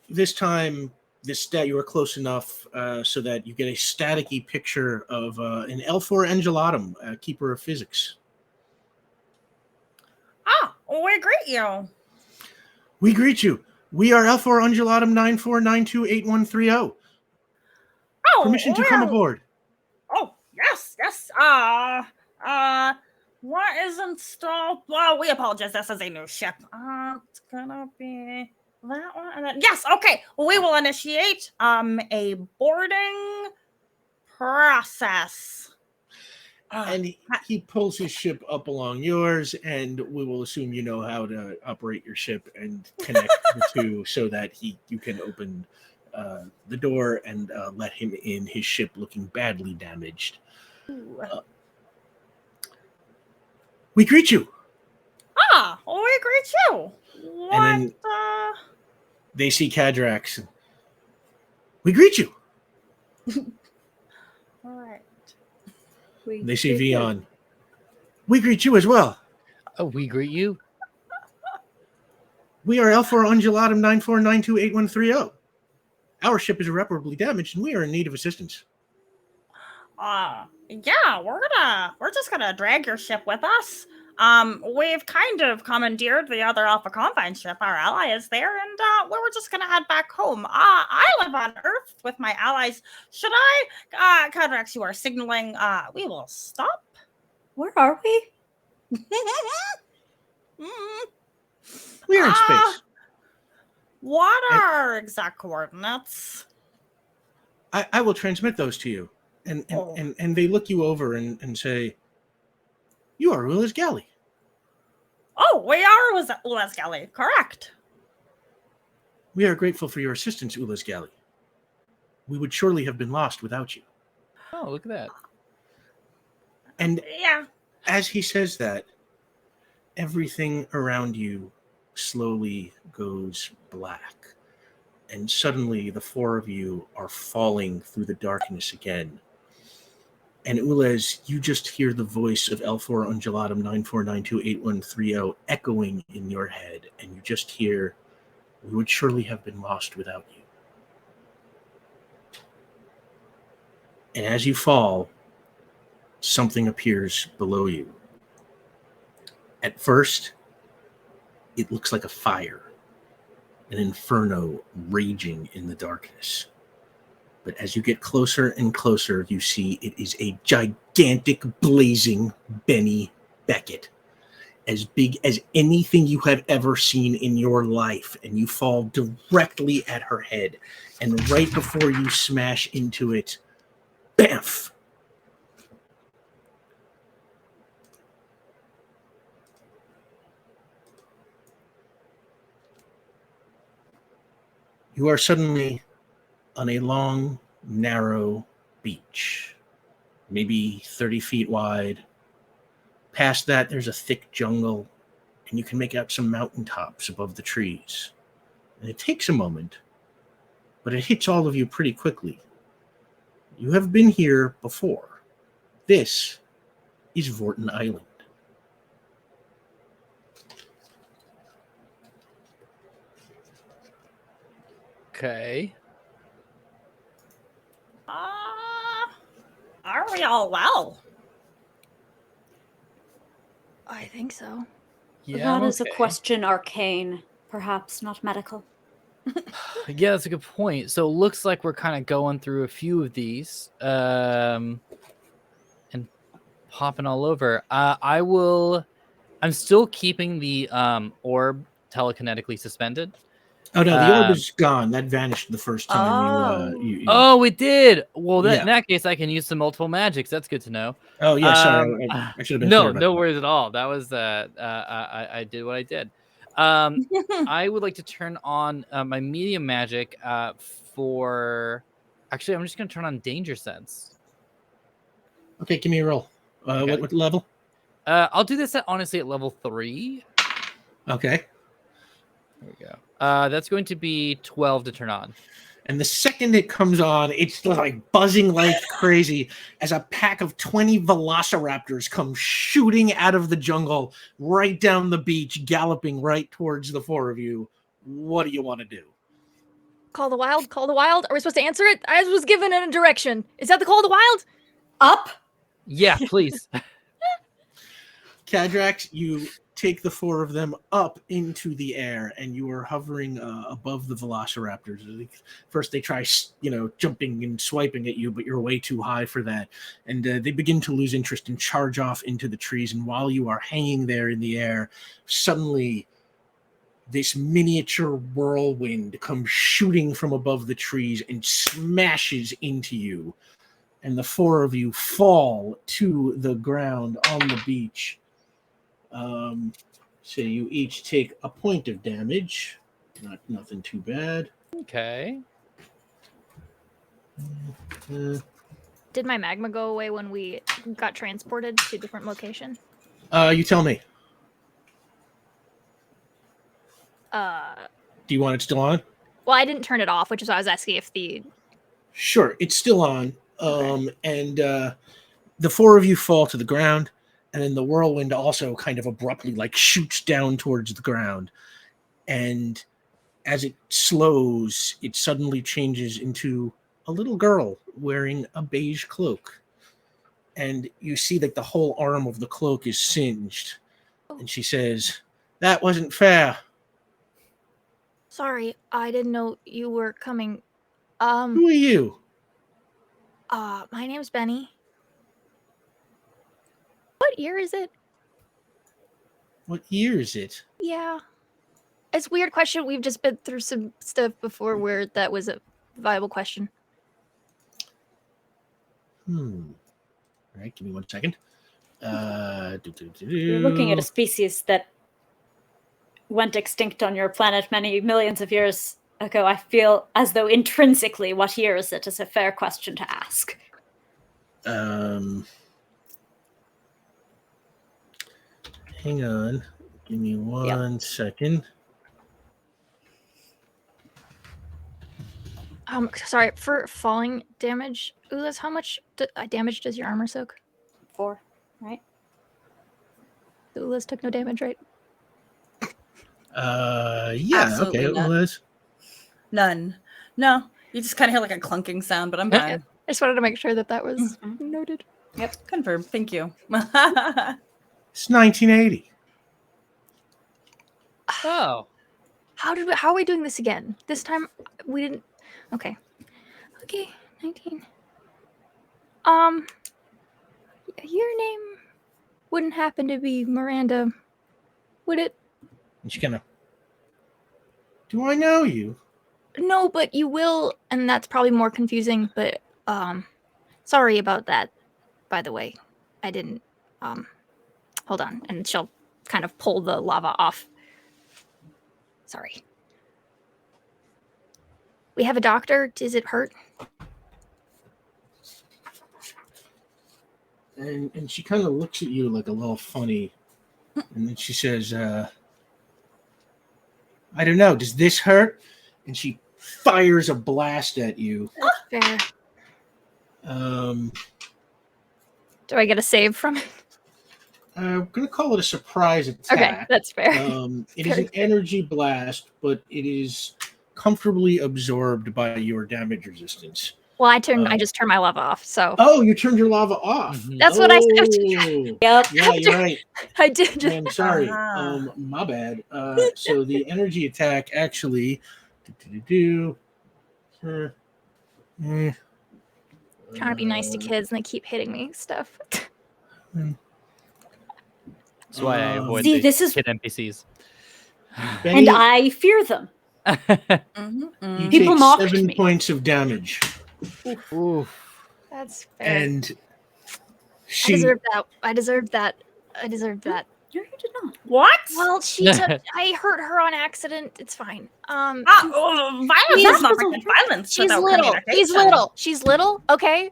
S1: this time, you are close enough so that you get a staticky picture of an L4 Angelatum, keeper of physics.
S7: Ah, we greet you.
S1: We greet you. We are L4 Angelatum 94928130.
S7: Oh,
S1: Permission to come aboard.
S7: Oh, yes. What is installed? Well, we apologize. This is a new ship. It's gonna be that one, and then yes. Okay, we will initiate a boarding process.
S1: And he pulls his ship up along yours, and we will assume you know how to operate your ship and connect the two so that you can open the door and let him in, his ship looking badly damaged. We greet you.
S7: We greet you. What?
S1: And then they see Cadrax. We greet you.
S7: All right.
S1: They see Veon. We greet you as well.
S2: Oh, we greet you.
S1: We are L4 Angelatum 94928130. Our ship is irreparably damaged, and we are in need of assistance.
S7: Yeah, we're just gonna drag your ship with us. We've kind of commandeered the other Alpha Combine ship. Our ally is there, and we were just gonna head back home. I live on Earth with my allies. Should I, Cadrax, you are signaling. We will stop.
S6: Where are we?
S1: We are in space.
S7: What are our exact coordinates?
S1: I will transmit those to you. And they look you over and say, you are Ulas Galley.
S7: Oh, we are Ulas Galley. Correct.
S1: We are grateful for your assistance, Ulas Galley. We would surely have been lost without you.
S2: Oh, look at that.
S1: And
S7: Yeah.
S1: as he says that, everything around you slowly goes black. And suddenly the four of you are falling through the darkness again. And Ules, you just hear the voice of L4 Angelatum 94928130 echoing in your head, and you just hear, we would surely have been lost without you. And as you fall, something appears below you. At first, it looks like a fire, an inferno raging in the darkness. But as you get closer and closer, you see it is a gigantic, blazing Benny Beckett, as big as anything you have ever seen in your life, and you fall directly at her head. And right before you smash into it, bamf! You are suddenly on a long, narrow beach, maybe 30 feet wide. Past that, there's a thick jungle, and you can make out some mountaintops above the trees. And it takes a moment, but it hits all of you pretty quickly. You have been here before. This is Vorton Island.
S2: Okay.
S3: Are we all well?
S5: I think so.
S2: Yeah,
S6: That is a
S2: okay.
S6: question arcane, perhaps not medical.
S2: Yeah, that's a good point. So it looks like we're kind of going through a few of these and popping all over. I'm still keeping the orb telekinetically suspended.
S1: Oh no, the orb is gone. That vanished the first time you
S2: Oh, it did. Well,
S1: Yeah.
S2: in that case, I can use some multiple magics. That's good to know.
S1: Oh yeah, sorry. I should have been clear
S2: No,
S1: about
S2: no
S1: that.
S2: worries at all. That was I did what I did. I would like to turn on my medium magic for. Actually, I'm just going to turn on Danger Sense.
S1: Okay, give me a roll.
S2: Okay.
S1: What level?
S2: I'll do this honestly at level 3.
S1: Okay.
S2: There we go. That's going to be 12 to turn on.
S1: And the second it comes on, it's just like buzzing like crazy as a pack of 20 velociraptors come shooting out of the jungle right down the beach, galloping right towards the four of you. What do you want to do?
S5: Call the wild, call the wild. Are we supposed to answer it? I was given a direction. Is that the call of the wild?
S6: Up?
S2: Yeah, please.
S1: Cadrax, you take the four of them up into the air, and you are hovering above the velociraptors. First, they try, jumping and swiping at you, but you're way too high for that. And they begin to lose interest and charge off into the trees. And while you are hanging there in the air, suddenly this miniature whirlwind comes shooting from above the trees and smashes into you. And the four of you fall to the ground on the beach. So you each take a point of damage. Nothing too bad.
S2: Okay.
S5: Did my magma go away when we got transported to a different location?
S1: You tell me.
S5: Do
S1: you want it still on?
S5: Well, I didn't turn it off, which is why I was asking if the...
S1: Sure, it's still on. And the four of you fall to the ground, and then the whirlwind also kind of abruptly shoots down towards the ground. And as it slows, it suddenly changes into a little girl wearing a beige cloak. And you see that the whole arm of the cloak is singed. And she says, "That wasn't fair."
S5: Sorry, I didn't know you were coming.
S1: Who are you?
S5: My name's Benny. What year is it?
S1: What year is it?
S5: Yeah. It's a weird question. We've just been through some stuff before where that was a viable question.
S1: All right, give me 1 second.
S6: You're looking at a species that went extinct on your planet many millions of years ago. I feel as though intrinsically, what year is it is a fair question to ask.
S1: Hang on. Give me one second.
S5: Sorry, for falling damage, Ulas, how much damage does your armor soak?
S6: 4, right?
S5: Ulas took no damage, right?
S1: Yeah,
S3: Absolutely
S1: okay,
S3: none.
S1: Liz.
S3: None. No, you just kind of hear like a clunking sound, but I'm fine.
S5: I just wanted to make sure that was noted.
S3: Yep, confirmed. Thank you.
S1: It's 1980.
S2: Oh.
S5: How are we doing this again? This time we didn't. Okay. Okay. 19. Your name wouldn't happen to be Miranda, would it?
S1: And she kind of, do I know you?
S5: No, but you will, and that's probably more confusing, but sorry about that, by the way. I didn't hold on, and she'll kind of pull the lava off. Sorry. We have a doctor. Does it hurt?
S1: And she kind of looks at you like a little funny. And then she says, I don't know, does this hurt? And she fires a blast at you.
S5: Fair.
S1: Um,
S5: Do I get a save from it?
S1: I'm going to call it a surprise attack.
S5: Okay, that's fair.
S1: It is an energy blast, but it is comfortably absorbed by your damage resistance.
S5: Well, I just turned my lava off, so.
S1: Oh, you turned your lava off.
S5: That's what I said.
S1: Oh,
S6: Yep.
S1: yeah, you're right.
S5: I did.
S1: I'm sorry.
S3: Uh-huh.
S1: My bad. So the energy attack actually.
S5: Trying to be nice to kids, and they keep hitting me stuff.
S2: That's why I avoid
S6: See,
S2: the
S6: this is-
S2: kid NPCs.
S1: Benny,
S6: And I fear them.
S1: you
S6: People
S1: take
S6: mocked
S1: 7
S6: me.
S1: points of damage,
S5: That's fair.
S1: and
S5: I
S1: she.
S5: deserve that. I deserve that.
S6: No, you did not.
S7: What?
S5: Well, I hurt her on accident. It's fine.
S7: Violence
S5: She's-
S7: is not like violence.
S5: She's
S7: without
S5: little. She's
S7: communication.
S5: little. She's little. Okay.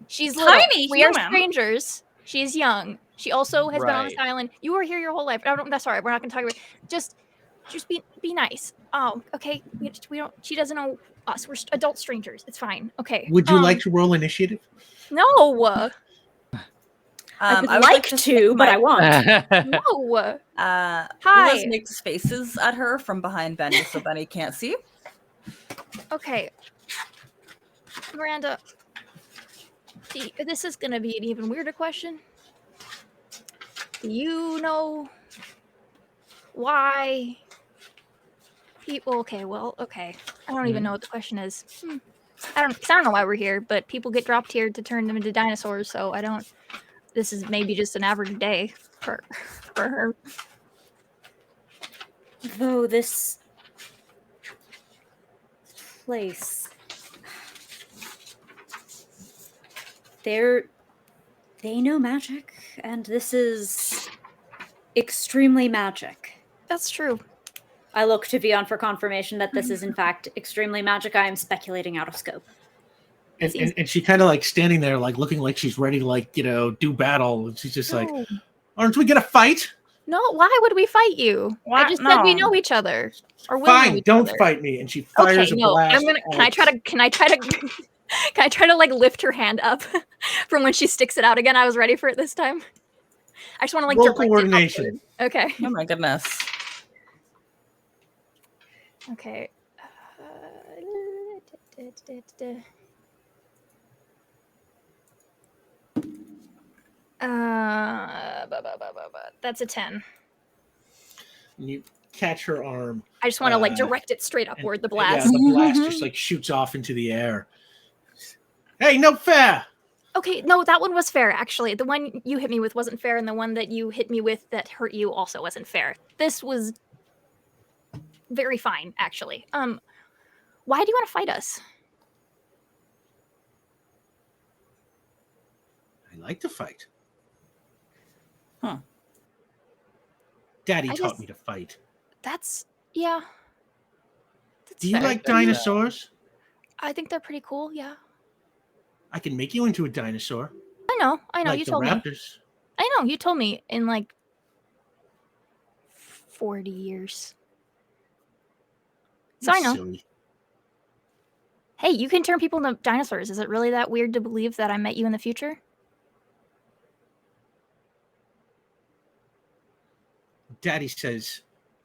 S5: She's little.
S7: Tiny
S5: We are
S7: human.
S5: strangers. She's young. She also has been on this
S2: Right.
S5: island. You were here your whole life. That's all right. We're not going to talk about it. Just be nice. Oh, okay. We don't. She doesn't know us. We're adult strangers. It's fine. Okay.
S1: Would you like to roll initiative?
S5: No.
S6: I would
S3: I
S6: like
S3: say
S6: to, but I won't.
S5: No.
S3: Hi.
S5: Hi.
S3: Makes faces at her from behind Benny, so Benny can't see.
S5: Okay. Miranda. This is gonna be an even weirder question. Do you know why people? Okay. I don't even know what the question is. I don't know why we're here, but people get dropped here to turn them into dinosaurs. So I don't. This is maybe just an average day for her.
S6: Though this place, they know magic, and this is extremely magic.
S5: That's true.
S6: I look to Veon for confirmation that this is in fact extremely magic. I am speculating out of scope.
S1: And she kind of like standing there, like looking like she's ready to like do battle. And she's just like,
S5: No.
S1: aren't we gonna fight?
S5: No, why would we fight you?
S7: What?
S5: I just said we
S7: No.
S5: know each other. Or will know
S1: Fine,
S5: each
S1: don't
S5: other.
S1: fight me. And she fires
S5: Okay,
S1: a
S5: no.
S1: blast.
S5: I'm gonna. Can I try to? Can I try to like lift her hand up from when she sticks it out again? I was ready for it this time. I just want to like
S1: Roll
S5: direct it
S1: coordination.
S5: upward. Okay.
S3: Oh my goodness.
S5: Okay. That's a 10.
S1: And you catch her arm.
S5: I just want to like direct it straight upward. The blast.
S1: Yeah, the blast just like shoots off into the air. Hey, no fair.
S5: Okay, no, that one was fair, actually. The one you hit me with wasn't fair, and the one that you hit me with that hurt you also wasn't fair. This was very fine, actually. Why do you want to fight us?
S1: I like to fight.
S3: Huh.
S1: Daddy
S5: I
S1: taught
S5: just-
S1: me to fight.
S5: That's, yeah. That's
S1: Do you
S5: fair.
S1: like dinosaurs?
S5: I think they're pretty cool, yeah.
S1: I can make you into a dinosaur.
S5: I know,
S1: Like
S5: you
S1: the
S5: told me.
S1: raptors.
S5: I know, you told me in like 40 years. So I know.
S1: Silly.
S5: Hey, you can turn people into dinosaurs. Is it really that weird to believe that I met you in the future?
S1: Daddy says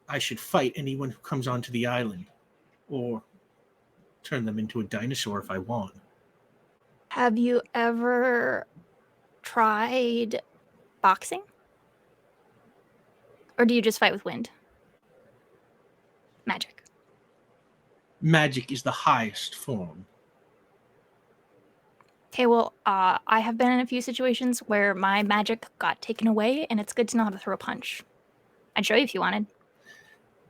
S1: I should fight anyone who comes onto the island, or turn them into a dinosaur if I want.
S5: Have you ever tried boxing? Or do you just fight with wind? Magic.
S1: Magic is the highest form.
S5: Okay, well, I have been in a few situations where my magic got taken away, and it's good to know how to throw a punch. I'd show you if you wanted.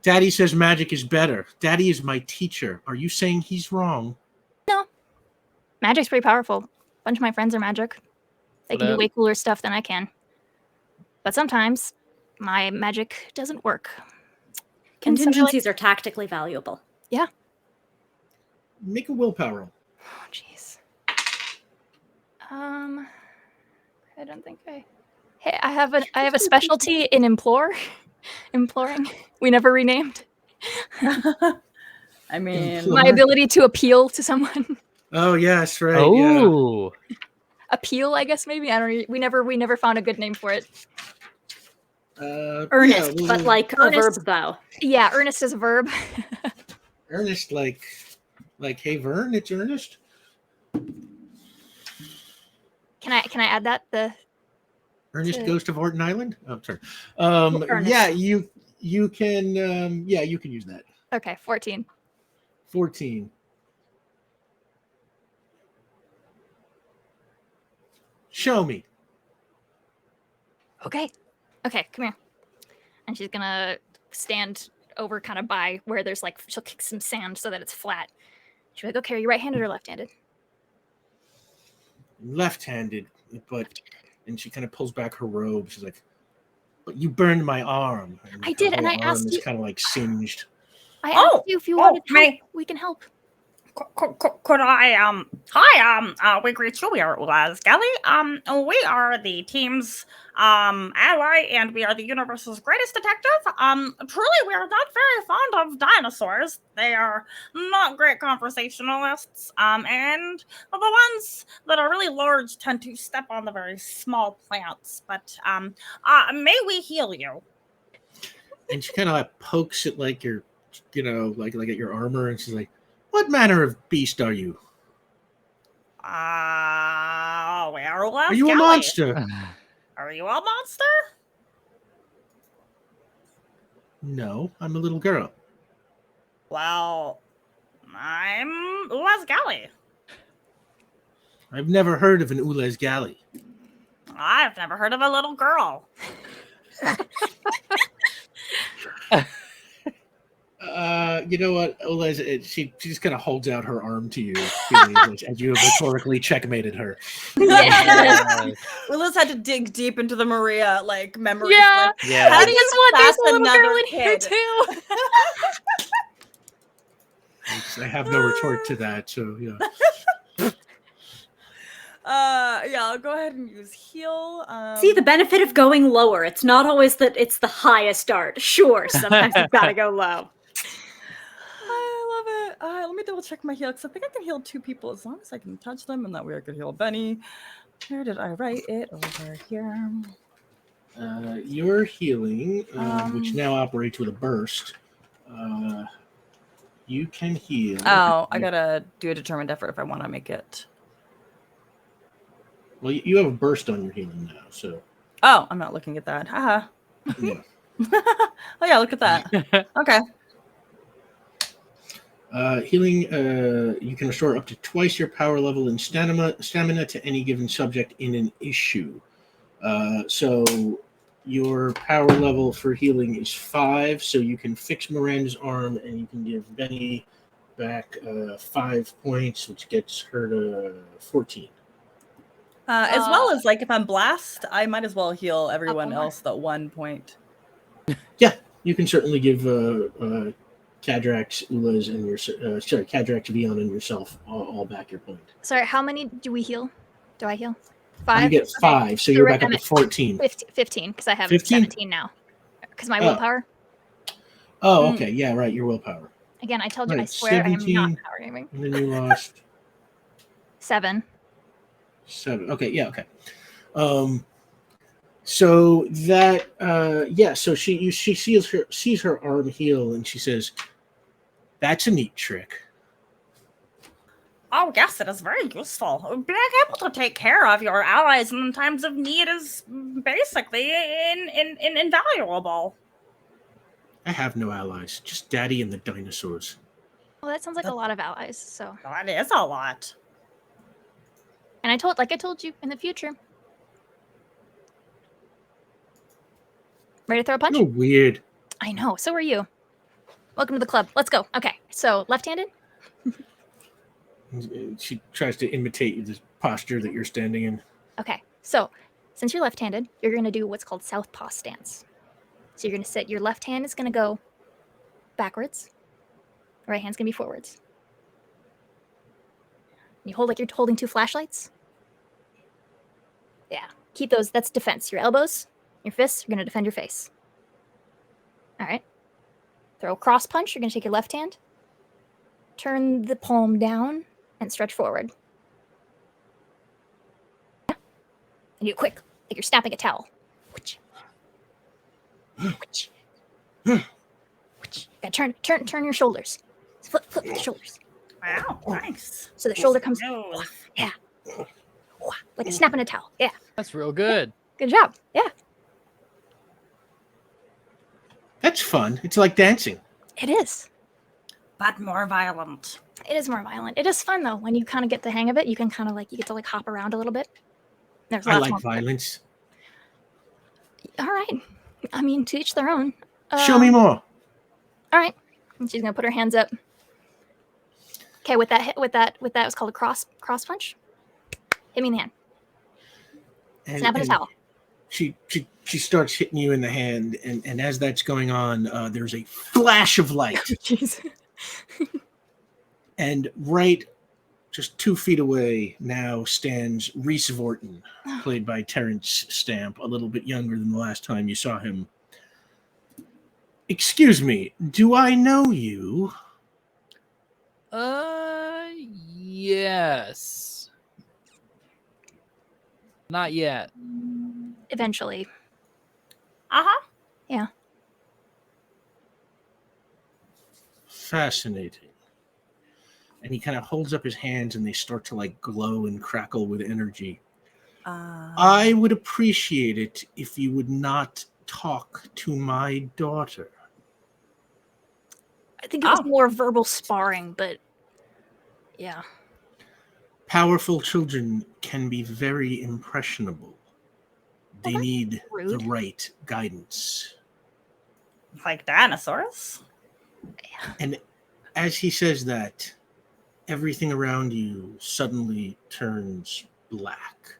S1: Daddy says magic is better. Daddy is my teacher. Are you saying he's wrong?
S5: No. Magic's pretty powerful. A bunch of my friends are magic. They can do way cooler stuff than I can. But sometimes my magic doesn't work.
S6: Contingencies are tactically valuable.
S5: Yeah.
S1: Make a willpower roll.
S5: Oh, jeez. I don't think I. Hey, I have a specialty in imploring. We never renamed.
S3: I mean,
S5: My ability to appeal to someone.
S1: Oh yes, right.
S2: Oh,
S1: yeah.
S5: Appeal, I guess maybe. I don't know. We never found a good name for it.
S6: Earnest,
S1: yeah,
S6: but like
S5: earnest.
S6: a verb though.
S5: Yeah, earnest is a verb.
S1: Earnest, like, hey Vern, it's Ernest.
S5: Can I add that?
S1: Ernest goes to Vorton Island. Oh, sorry.
S6: Ernest.
S1: Yeah, you can. Yeah, you can use that.
S5: Okay, 14.
S1: 14. Show me.
S5: Okay, come here. And she's gonna stand over kind of by where there's like, she'll kick some sand so that it's flat. She's like, okay, are you right-handed or left-handed?
S1: Left-handed, but and she kind of pulls back her robe. She's like, "But you burned my arm." And
S5: I did,
S1: her
S5: and I
S1: arm
S5: asked
S1: is
S5: you.
S1: kind of like singed.
S5: I asked you if you wanted help.
S7: me.
S5: We can help.
S7: Could I, hi, we greet you, we are Ulaz Galley, we are the team's, ally, and we are the universe's greatest detective, truly, we are not very fond of dinosaurs, they are not great conversationalists, and the ones that are really large tend to step on the very small plants, but, may we heal you?
S1: And she kind of like pokes at like your, like at your armor, and she's like, "What manner of beast are you?
S7: We are Ulaz
S1: Are you a
S7: Galley.
S1: monster?"
S7: Are you a monster?
S1: No, I'm a little girl.
S7: Well, I'm Ulaz Galley.
S1: I've never heard of an Ulez Galley.
S7: I've never heard of a little girl.
S1: You know what, Ulez? She just kind of holds out her arm to you, as you have rhetorically checkmated her.
S3: Yeah. Willis had to dig deep into the Maria memories.
S5: Yeah.
S2: Yeah.
S3: How
S5: I
S3: do
S5: guess
S3: you
S5: what? There's
S3: class
S5: a little
S3: another
S5: girl in here
S3: kid?
S5: too.
S1: I have no retort to that, so yeah.
S3: Yeah, I'll go ahead and use heal.
S6: See the benefit of going lower. It's not always that it's the highest art. Sure, sometimes you've got to go low.
S3: I love it. Let me double check my heal because I think I can heal 2 people as long as I can touch them, and that way I could heal Benny. Where did I write it? Over here.
S1: Your healing, which now operates with a burst, you can heal.
S3: Oh, I gotta do a determined effort if I want to make it.
S1: Well, you have a burst on your healing now, so.
S3: Oh, I'm not looking at that. Haha.
S1: Yeah.
S3: Oh yeah, look at that. Okay.
S1: Healing, you can restore up to twice your power level in stamina to any given subject in an issue. So your power level for healing is 5, so you can fix Miranda's arm and you can give Benny back 5 points, which gets her to 14.
S3: As well as if I'm blast, I might as well heal everyone else the 1 point.
S1: Yeah, you can certainly give Cadrax, Ulez, and Cadrax, Veon, and yourself all back your point.
S5: Sorry, how many do we heal? Do I heal? 5?
S1: You get 5, so you're back up to 14.
S5: 15, because I have
S1: 15?
S5: 17 now. Because my willpower.
S1: Oh, okay. Yeah, right. Your willpower.
S5: Again, I told you,
S1: Right,
S5: I swear
S1: 17,
S5: I am not power gaming.
S1: And then you lost
S5: 7.
S1: 7. Okay, yeah, okay. So that so she sees her arm heal, and she says, "That's a neat trick."
S7: Oh, yes, it is very useful. Being able to take care of your allies in times of need is basically invaluable.
S1: I have no allies, just Daddy and the dinosaurs.
S5: Well, that sounds like a lot of allies. So,
S7: That is a lot.
S5: and I told you in the future. Ready to throw a punch?
S1: You're weird.
S5: I know. So are you. Welcome to the club. Let's go. Okay. So left-handed.
S1: She tries to imitate the posture that you're standing in.
S5: Okay. So since you're left-handed, you're going to do what's called southpaw stance. So you're going to sit. Your left hand is going to go backwards. Right hand's going to be forwards. You hold like you're holding two flashlights. Yeah. Keep those. That's defense. Your elbows, your fists, you're going to defend your face. All right. Throw a cross punch. You're going to take your left hand, turn the palm down, and stretch forward. Yeah. And do it quick, like you're snapping a towel. Turn your shoulders. Flip the shoulders.
S7: Wow, nice.
S5: So the shoulder comes.
S7: Smooth.
S5: Yeah. Like a snapping a towel. Yeah.
S2: That's real good.
S5: Good job. Yeah.
S1: That's fun. It's like dancing.
S5: It is.
S7: But more violent.
S5: It is more violent. It is fun though. When you kind of get the hang of it, you can kind of like you get to like hop around a little bit. There's
S1: I
S5: lots
S1: like
S5: more.
S1: violence.
S5: All right. I mean, to each their own.
S1: Show me more.
S5: All right. And she's gonna put her hands up. Okay, with that was called a cross punch. Hit me in the hand. Snap in a towel.
S1: She starts hitting you in the hand, and as that's going on, there's a flash of light.
S5: Jeez.
S1: And right just 2 feet away now stands Rhys Vorton, played by Terrence Stamp, a little bit younger than the last time you saw him. Excuse me, do I know you?
S2: Yes. Not yet.
S5: Eventually.
S7: Uh-huh.
S5: Yeah.
S1: Fascinating. And he kind of holds up his hands and they start to like glow and crackle with energy. I would appreciate it if you would not talk to my daughter.
S5: I think it was more verbal sparring, but yeah.
S1: Powerful children can be very impressionable. They need
S5: rude.
S1: the right guidance.
S7: Like dinosaurs?
S1: And as he says that, everything around you suddenly turns black,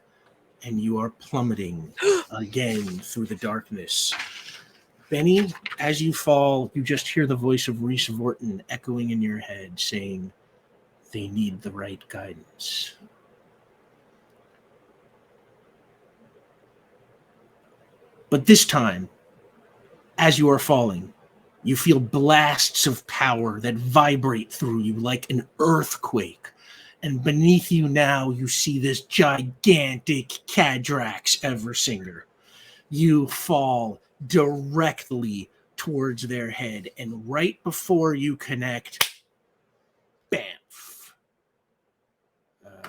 S1: and you are plummeting again through the darkness. Benny, as you fall, you just hear the voice of Rhys Vorton echoing in your head, saying, "They need the right guidance." But this time, as you are falling, you feel blasts of power that vibrate through you like an earthquake. And beneath you now, you see this gigantic Cadrax Eversinger. You fall directly towards their head, and right before you connect, bamf. I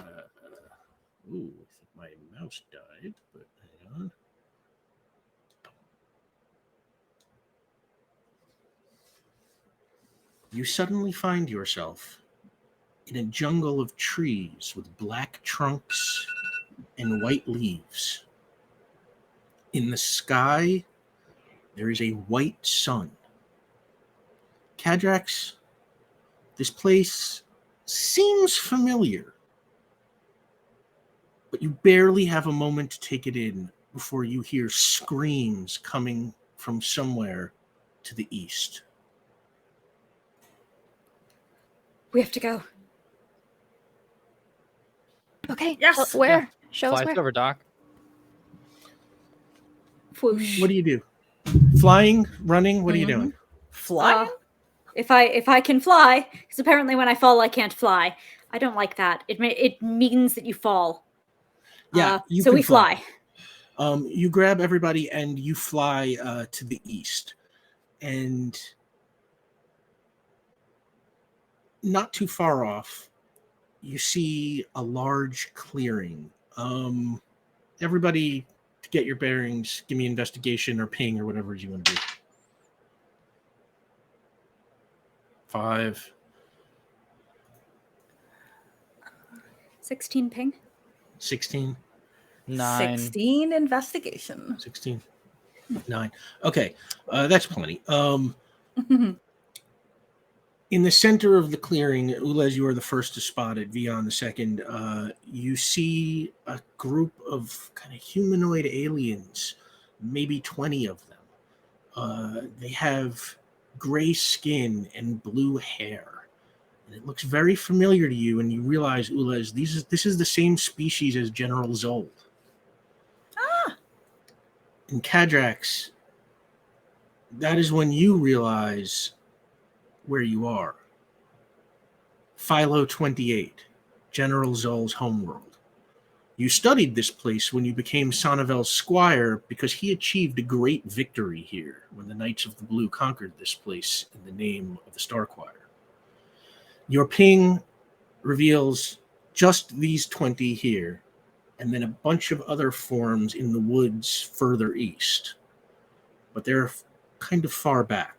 S1: think my mouse died, but hang on. You suddenly find yourself in a jungle of trees with black trunks and white leaves. In the sky, there is a white sun. Cadrax, this place seems familiar, but you barely have a moment to take it in before you hear screams coming from somewhere to the east.
S6: We have to go.
S5: Okay.
S7: Yes.
S5: Where?
S2: Yeah.
S5: Show us
S2: Fly
S5: where.
S2: over, Doc.
S6: Whoosh.
S1: What do you do? Flying? Running? What are you
S5: Mhm.
S1: doing?
S7: Fly?
S6: If I can fly, because apparently when I fall, I can't fly. I don't like that. It means that you fall.
S1: Yeah, you
S6: so
S1: can
S6: we fly.
S1: You grab everybody and you fly to the east. And not too far off, you see a large clearing. Everybody, to get your bearings, give me investigation or ping or whatever you want to do. 5.
S6: 16 ping.
S1: 16.
S2: 9.
S3: 16 investigation.
S1: 16. 9. Okay, that's plenty. In the center of the clearing, Ulez, you are the first to spot it. Veon the second. You see a group of kind of humanoid aliens, maybe 20 of them. They have gray skin and blue hair. And it looks very familiar to you, and you realize, Ulez, this is the same species as General Zold.
S3: Ah!
S1: And Cadrax, that is when you realize where you are. Philo 28, General Zol's homeworld. You studied this place when you became Sonnevel's squire because he achieved a great victory here when the Knights of the Blue conquered this place in the name of the Star Choir. Your ping reveals just these 20 here, and then a bunch of other forms in the woods further east. But they're kind of far back.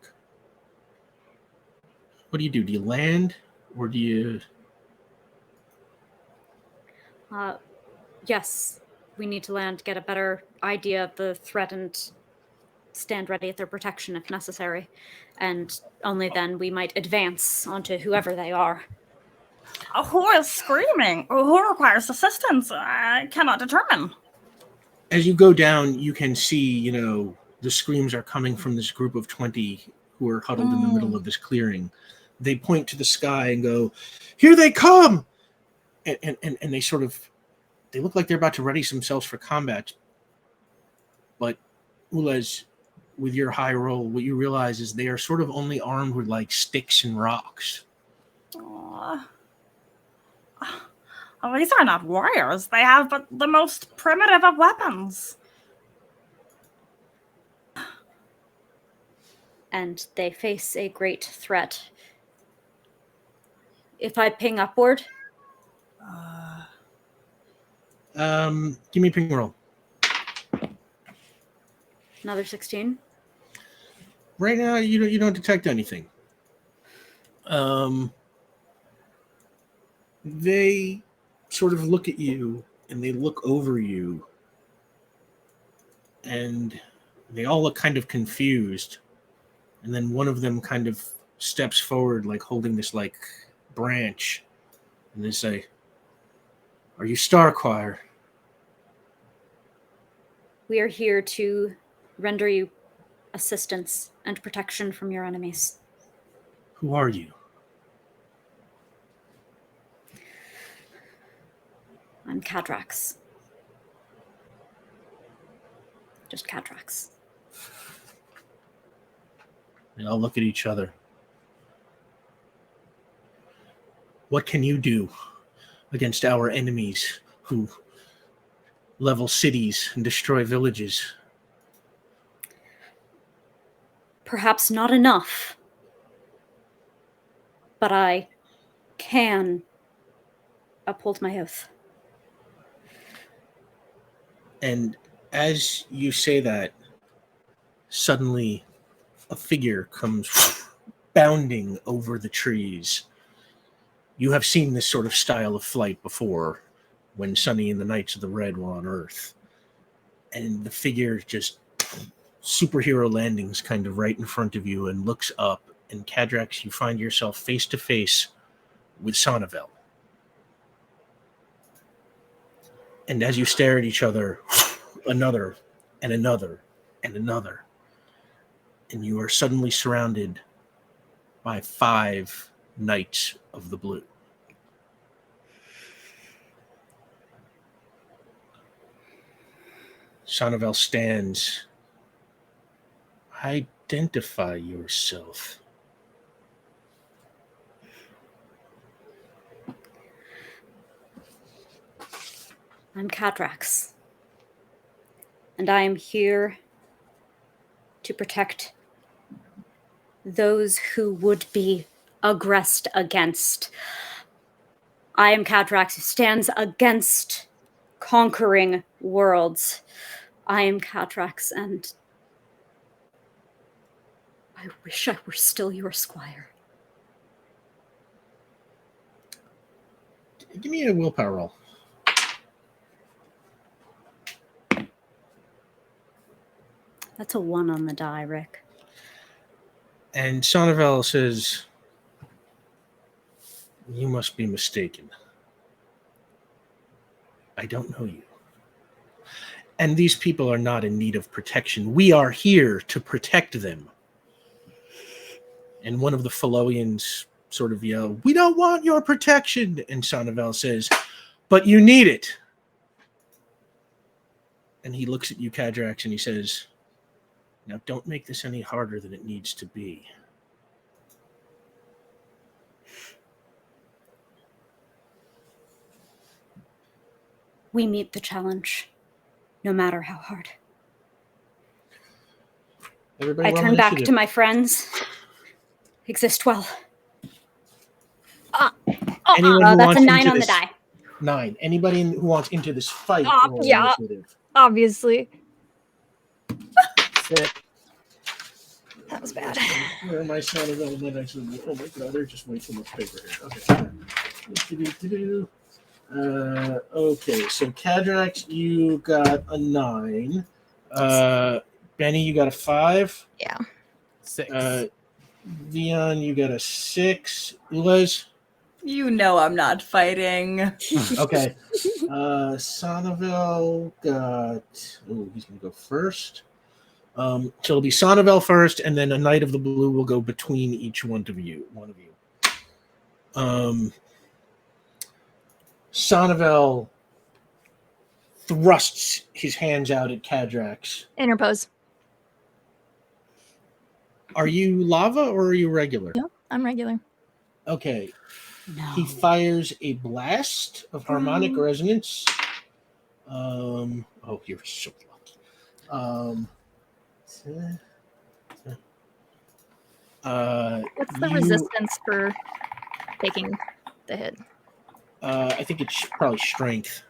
S1: What do? Do you land, or do you...
S6: Yes, we need to land, get a better idea of the threat, and stand ready at their protection if necessary. And only then we might advance onto whoever they are.
S7: Who is screaming? Who requires assistance? I cannot determine.
S1: As you go down, you can see, the screams are coming from this group of 20 who are huddled in the middle of this clearing. They point to the sky and go, "Here they come!" And they sort of, they look like they're about to ready themselves for combat. But Ulez, with your high roll, what you realize is they are sort of only armed with like sticks and rocks.
S7: Well, these are not warriors. They have but the most primitive of weapons.
S6: And they face a great threat. If I ping upward?
S1: Give me a ping roll.
S6: Another 16.
S1: Right now, you don't detect anything. They sort of look at you, and they look over you, and they all look kind of confused. And then one of them kind of steps forward, like holding this like branch, and they say, "Are you Star Choir?"
S6: We are here to render you assistance and protection from your enemies.
S1: Who are you?
S6: I'm Cadrax. Just Cadrax.
S1: They all look at each other. What can you do against our enemies who level cities and destroy villages?
S6: Perhaps not enough, but I can uphold my oath.
S1: And as you say that, suddenly a figure comes bounding over the trees. You have seen this sort of style of flight before when Sunny and the Knights of the Red were on Earth. And the figure just superhero landings kind of right in front of you and looks up. And Cadrax, you find yourself face to face with Sonnevel. And as you stare at each other, another and another and another. And you are suddenly surrounded by 5 Knights of the Blue. Sonnevel stands. Identify yourself.
S6: I'm Cadrax. And I am here to protect those who would be aggressed against. I am Cadrax, who stands against conquering worlds. I am Cadrax, and I wish I were still your squire.
S1: Give me a willpower roll.
S6: That's a 1 on the die, Rick.
S1: And Sonnevel says, "You must be mistaken. I don't know you. And these people are not in need of protection. We are here to protect them." And one of the Pholoians sort of yell, "We don't want your protection." And Sonnevel says, "But you need it." And he looks at you, Cadrax, and he says, "Now don't make this any harder than it needs to be."
S6: We meet the challenge, no matter how hard.
S1: Everybody
S6: I
S1: roll
S6: turn back
S1: initiative.
S6: to my friends. Exist well.
S1: Anyone who
S6: That's
S1: wants
S6: a 9
S1: into
S6: on the
S1: this-
S6: die.
S1: 9. Anybody who wants into this fight, roll
S5: Yeah.
S1: initiative.
S5: Obviously.
S2: Sit.
S5: That was bad.
S1: Where am I sounding element? Actually, oh my god, there's just way too much paper here. Okay. Okay, so Cadrax, you got a 9. Benny, you got a 5.
S5: Yeah.
S2: 6.
S1: Veon, you got a 6. Ulez?
S3: You know I'm not fighting.
S1: Okay. Sonnevel got... Oh, he's going to go first. So it'll be Sonnevel first, and then a Knight of the Blue will go between each one of you. Sonnevel thrusts his hands out at Cadrax.
S5: Interpose.
S1: Are you lava or are you regular?
S5: No, I'm regular.
S1: Okay.
S6: No.
S1: He fires a blast of harmonic resonance. Oh, you're so lucky.
S5: What's the
S1: you-
S5: resistance for taking the hit?
S1: I think it's probably strength.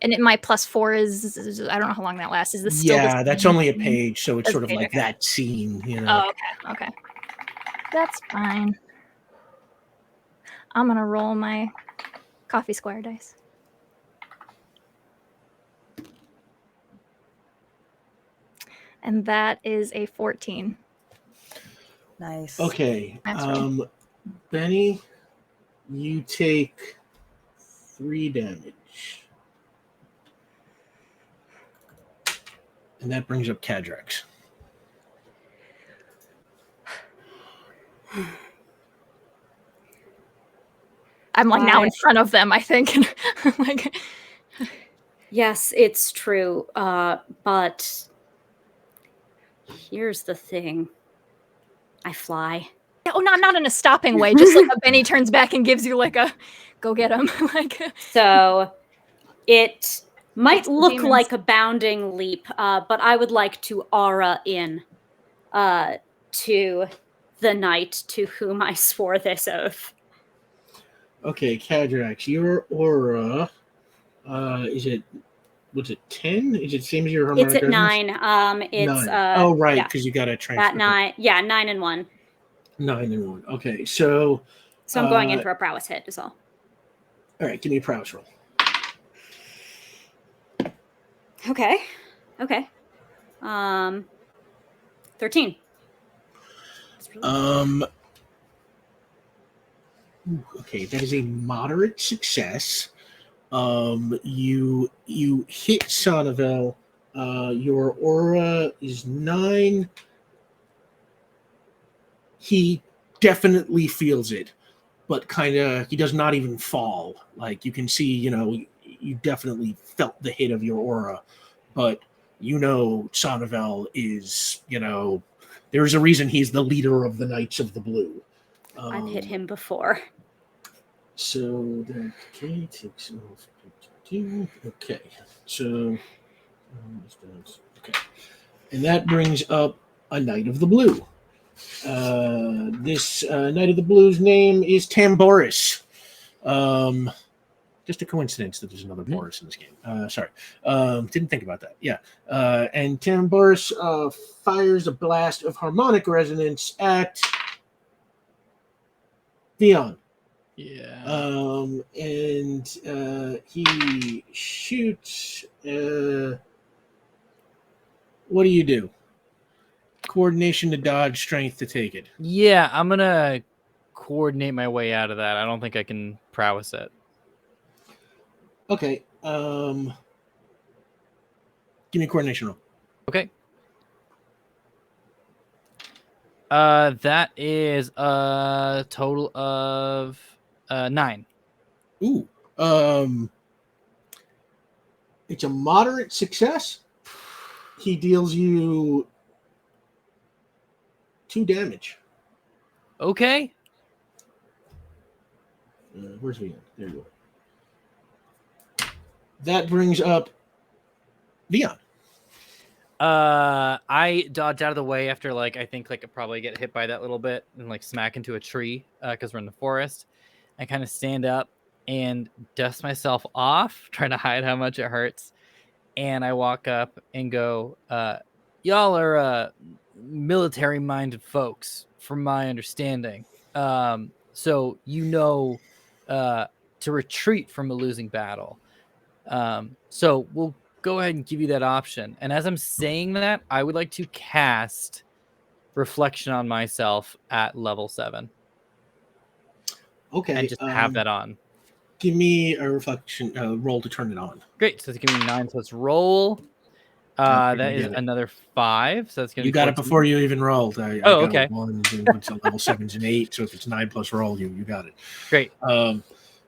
S5: And my +4 is I don't know how long that lasts. Is this still the
S1: Yeah, that's
S5: same?
S1: only a page, so it's
S5: That's
S1: sort of
S5: okay,
S1: like
S5: okay.
S1: that scene, you know.
S5: Oh, okay. That's fine. I'm gonna roll my coffee square dice. And that is a 14.
S3: Nice.
S1: Okay.
S5: That's right.
S1: Benny, you take 3 damage. And that brings up Cadrax.
S5: I'm like now in front of them, I think. Like,
S6: Yes, it's true. But here's the thing. I fly.
S5: oh, not in a stopping way. Just like a Benny turns back and gives you like a go get him. Like,
S6: So it might
S5: It's the
S6: look
S5: demons.
S6: like a bounding leap, but I would like to aura in to the knight to whom I swore this oath.
S1: Okay, Cadrax, your aura, what's it, 10? Is it same as your harmonic
S6: It's at
S1: resonance?
S6: 9. It's
S1: 9. Oh, right,
S6: yeah,
S1: because you got to transfer.
S6: at 9. Yeah, 9 and 1.
S1: 9 and 1. Okay, so...
S6: So I'm going in for a prowess hit is all.
S1: All right, give me a prowess roll.
S6: Okay. 13.
S1: Okay, that is a moderate success. You hit Sonnevel. Your aura is 9. He definitely feels it, but he does not even fall. Like you can see, you definitely felt the hit of your aura, but Sonnevel is, there's a reason he's the leader of the Knights of the Blue.
S6: I've hit him before.
S1: So that takes off 15. Okay. So okay. And that brings up a Knight of the Blue. This Knight of the Blue's name is Tamboris. Just a coincidence that there's another Boris in this game. Sorry. Didn't think about that. Yeah. And Tamboris fires a blast of harmonic resonance at Veon.
S2: Yeah.
S1: And he shoots. What do you do? Coordination to dodge, strength to take it.
S2: Yeah, I'm gonna coordinate my way out of that. I don't think I can prowess it.
S1: Okay. Give me a coordination roll.
S2: Okay. That is a total of 9.
S1: Ooh. It's a moderate success. He deals you 2 damage.
S2: Okay.
S1: Where's Veon? There you go. That brings up Veon.
S2: I dodge out of the way after I think I probably get hit by that little bit and smack into a tree because we're in the forest. I kind of stand up and dust myself off, trying to hide how much it hurts. And I walk up and go, y'all are military-minded folks, from my understanding. So to retreat from a losing battle. So we'll go ahead and give you that option. And as I'm saying that, I would like to cast Reflection on myself at level 7.
S1: Okay.
S2: And just have that on.
S1: Give me a reflection roll to turn it on.
S2: Great. So it's giving me 9 plus roll. That is another 5. So that's going to be 14.
S1: You got it before you even rolled. I got
S2: okay.
S1: 1s and went to level 7s and 8. So if it's 9 plus roll, you got it.
S2: Great.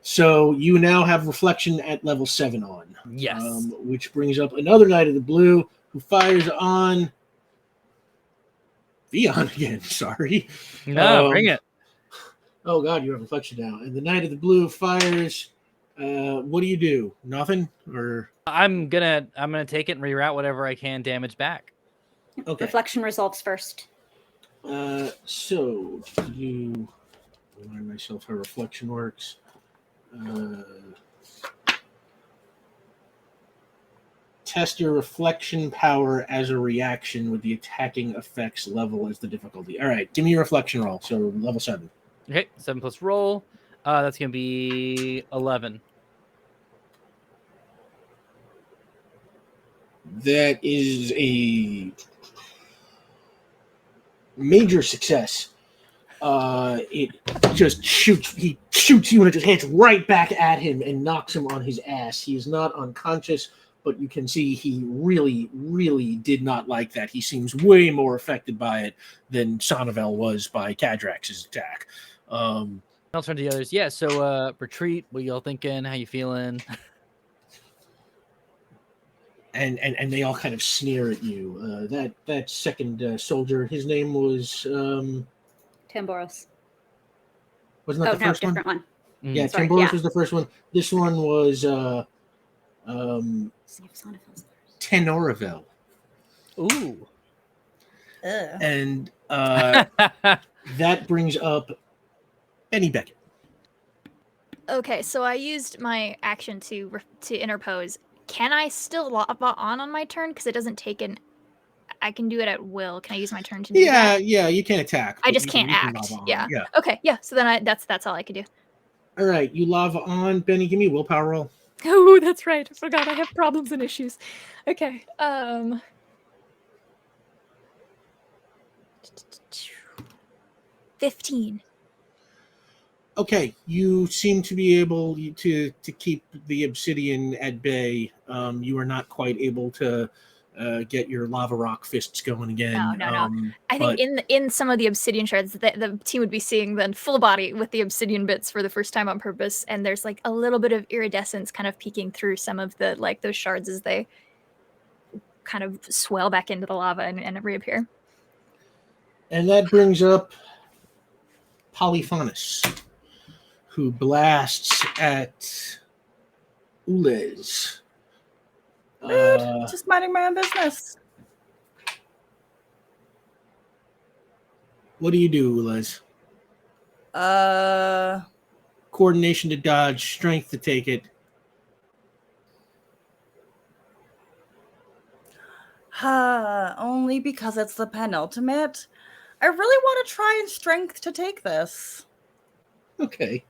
S1: So you now have reflection at level 7 on.
S2: Yes.
S1: Which brings up another Knight of the Blue who fires on Veon again. Sorry.
S2: No, bring it.
S1: Oh God, you have reflection now. And the Knight of the Blue fires. What do you do? Nothing? Or
S2: I'm gonna take it and reroute whatever I can damage back.
S1: Okay.
S6: Reflection resolves first.
S1: So you remind myself how reflection works. Test your reflection power as a reaction with the attacking effects level as the difficulty. All right, give me your reflection roll. So level 7.
S2: Okay, 7 plus roll. That's gonna be 11.
S1: That is a major success. It just shoots. He shoots you, and it just hits right back at him and knocks him on his ass. He is not unconscious, but you can see he really, really did not like that. He seems way more affected by it than Sonnevel was by Cadrax's attack.
S2: I'll turn to the others. Yeah. So retreat. What y'all thinking? How you feeling?
S1: And they all kind of sneer at you. That second soldier, his name was
S6: Tamboros.
S1: Wasn't that the first
S6: different one.
S1: Yeah,
S6: Sorry,
S1: Tamboros was the first one. This one was Tenorivel.
S2: Ooh.
S1: And that brings up Benny Beckett.
S5: Okay, so I used my action to interpose. Can I still lava on my turn? Because it doesn't take an. I can do it at will. Can I use my turn to do that?
S1: Yeah, you can attack.
S5: I just can't act. Yeah.
S1: Yeah.
S5: Okay, yeah. So then that's all I can do.
S1: All right, you lava on. Benny, give me a willpower roll.
S5: Oh, that's right. I forgot I have problems and issues. Okay. 15.
S1: Okay, you seem to be able to keep the obsidian at bay. You are not quite able to get your lava rock fists going again.
S5: No. I think in some of the obsidian shards, the team would be seeing the full body with the obsidian bits for the first time on purpose, and there's a little bit of iridescence kind of peeking through some of the those shards as they kind of swell back into the lava and reappear.
S1: And that brings up Polyphonus, who blasts at Ulez.
S3: Just minding my own business.
S1: What do you do, Ulez? Coordination to dodge, strength to take it.
S3: Only because it's the penultimate. I really want to try and strength to take this.
S1: Okay.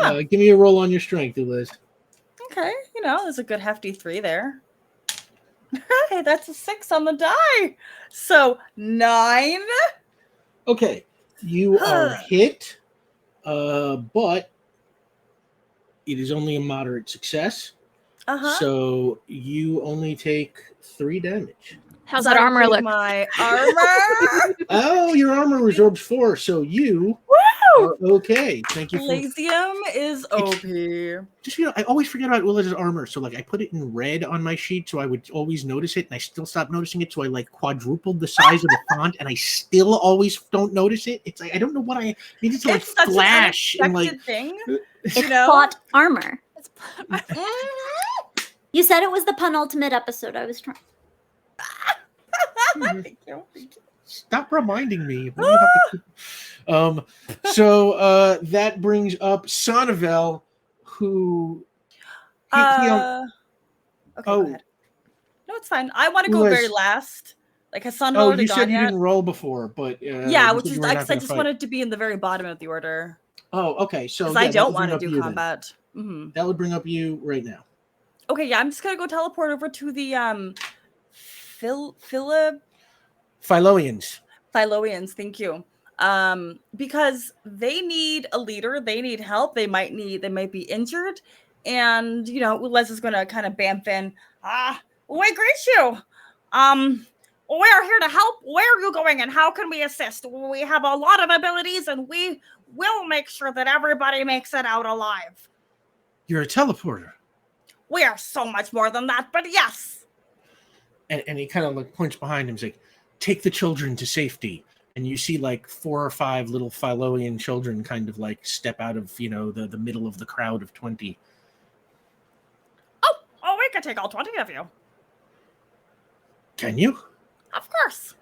S1: Give me a roll on your strength, Liz.
S3: Okay, there's a good hefty 3 there. Hey, that's a 6 on the die. So 9.
S1: Okay, you are hit, but it is only a moderate success. So you only take 3 damage.
S5: How's that armor look?
S3: My armor.
S1: Oh, your armor resorbs 4, so you are okay. Thank you.
S3: Lazium is OP.
S1: Just I always forget about Will's armor, so I put it in red on my sheet, so I would always notice it, and I still stopped noticing it. So I quadrupled the size of the font, and I still always don't notice it. It's I don't know what I needed to
S3: It's such
S1: flash
S3: an
S1: and
S3: unexpected thing.
S6: It's plot armor. You said it was the penultimate episode. I was trying.
S1: Stop reminding me. So that brings up Sonnevel, who.
S3: Okay, go ahead. No, it's fine. I want to go very last. Has Sonnevel already gone yet?
S1: You said you didn't roll before, but
S3: yeah, which is I just wanted to be in the very bottom of the order.
S1: Oh, okay. So
S3: because I don't want to do combat.
S1: That would bring up you right now.
S3: Okay, yeah, I'm just gonna go teleport over to the Philoians, thank you. Because they need a leader, they need help, they might be injured, and Les is gonna kind of bamf in. We greet you. We are here to help. Where are you going, and how can we assist? We have a lot of abilities, and we will make sure that everybody makes it out alive.
S1: You're a teleporter.
S3: We are so much more than that, but yes.
S1: And he kind of points behind him. He's like, take the children to safety. And you see 4 or 5 little Philoian children kind of step out of, the middle of the crowd of 20.
S7: Oh, we can take all 20 of you.
S1: Can you?
S7: Of course.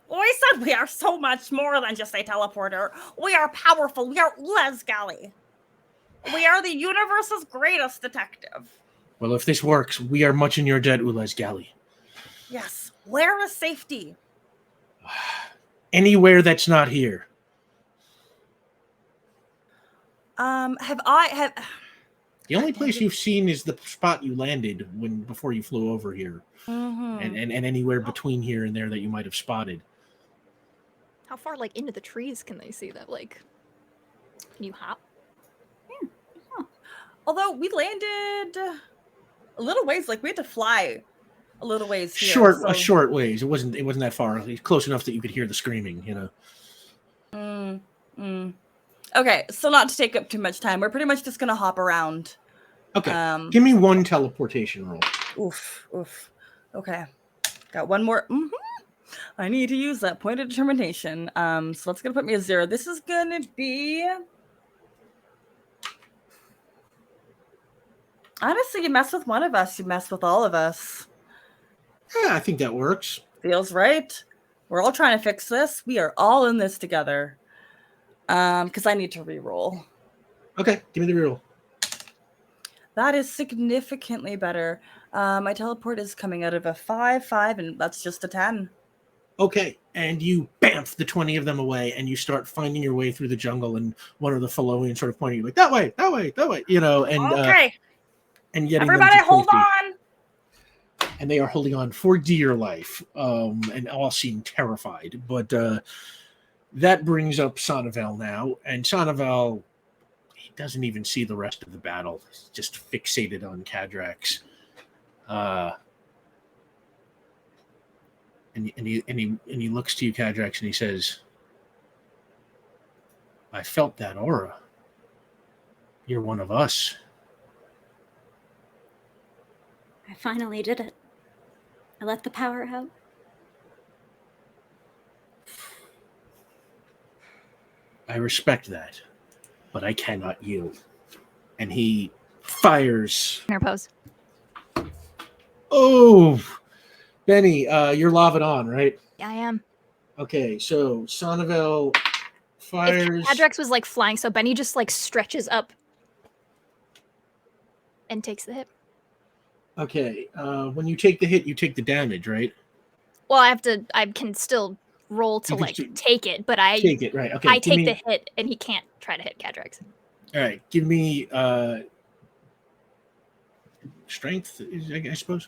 S7: We said we are so much more than just a teleporter. We are powerful. We are Les Galley. We are the universe's greatest detective.
S1: Well, if this works, we are much in your debt, Ulez Galley.
S7: Yes. Where is safety?
S1: Anywhere that's not here.
S7: The
S1: only place you've seen is the spot you landed before you flew over here. And anywhere between here and there that you might have spotted.
S5: How far into the trees can they see that? Can you hop?
S3: Although we landed a little ways, we had to fly a little ways here.
S1: A short ways. It wasn't that far. Close enough that you could hear the screaming,
S3: Okay, so not to take up too much time, we're pretty much just gonna hop around.
S1: Okay. Give me 1 teleportation roll.
S3: Oof. Okay. Got 1 more. I need to use that point of determination. So that's gonna put me at 0. This is gonna be. Honestly, you mess with one of us, you mess with all of us.
S1: Yeah, I think that works.
S3: Feels right. We're all trying to fix this. We are all in this together. Because I need to re-roll.
S1: Okay, give me the re-roll.
S3: That is significantly better. My teleport is coming out of a 5, and that's just a 10.
S1: Okay, and you bamf the 20 of them away, and you start finding your way through the jungle, and one of the Philoians sort of pointing you that way, and
S7: okay.
S1: And getting
S7: everybody hold on.
S1: And they are holding on for dear life, and all seem terrified. But that brings up Sonnevel now, and Sonnevel, he doesn't even see the rest of the battle. He's just fixated on Cadrax. And he looks to you, Cadrax, and he says, I felt that aura. You're one of us.
S6: I finally did it. I let the power out.
S1: I respect that, but I cannot yield. And he fires.
S5: Interpose.
S1: Oh, Benny, you're lobbing on, right?
S5: Yeah, I am.
S1: Okay, so Sonnevel fires.
S5: Cadrax was flying, so Benny just stretches up and takes the hit.
S1: Okay, when you take the hit, you take the damage, right?
S5: Well, I can still roll to take it, but
S1: take it, right? Okay,
S5: I take the hit, and he can't try to hit Cadrax.
S1: All right, give me strength, I suppose.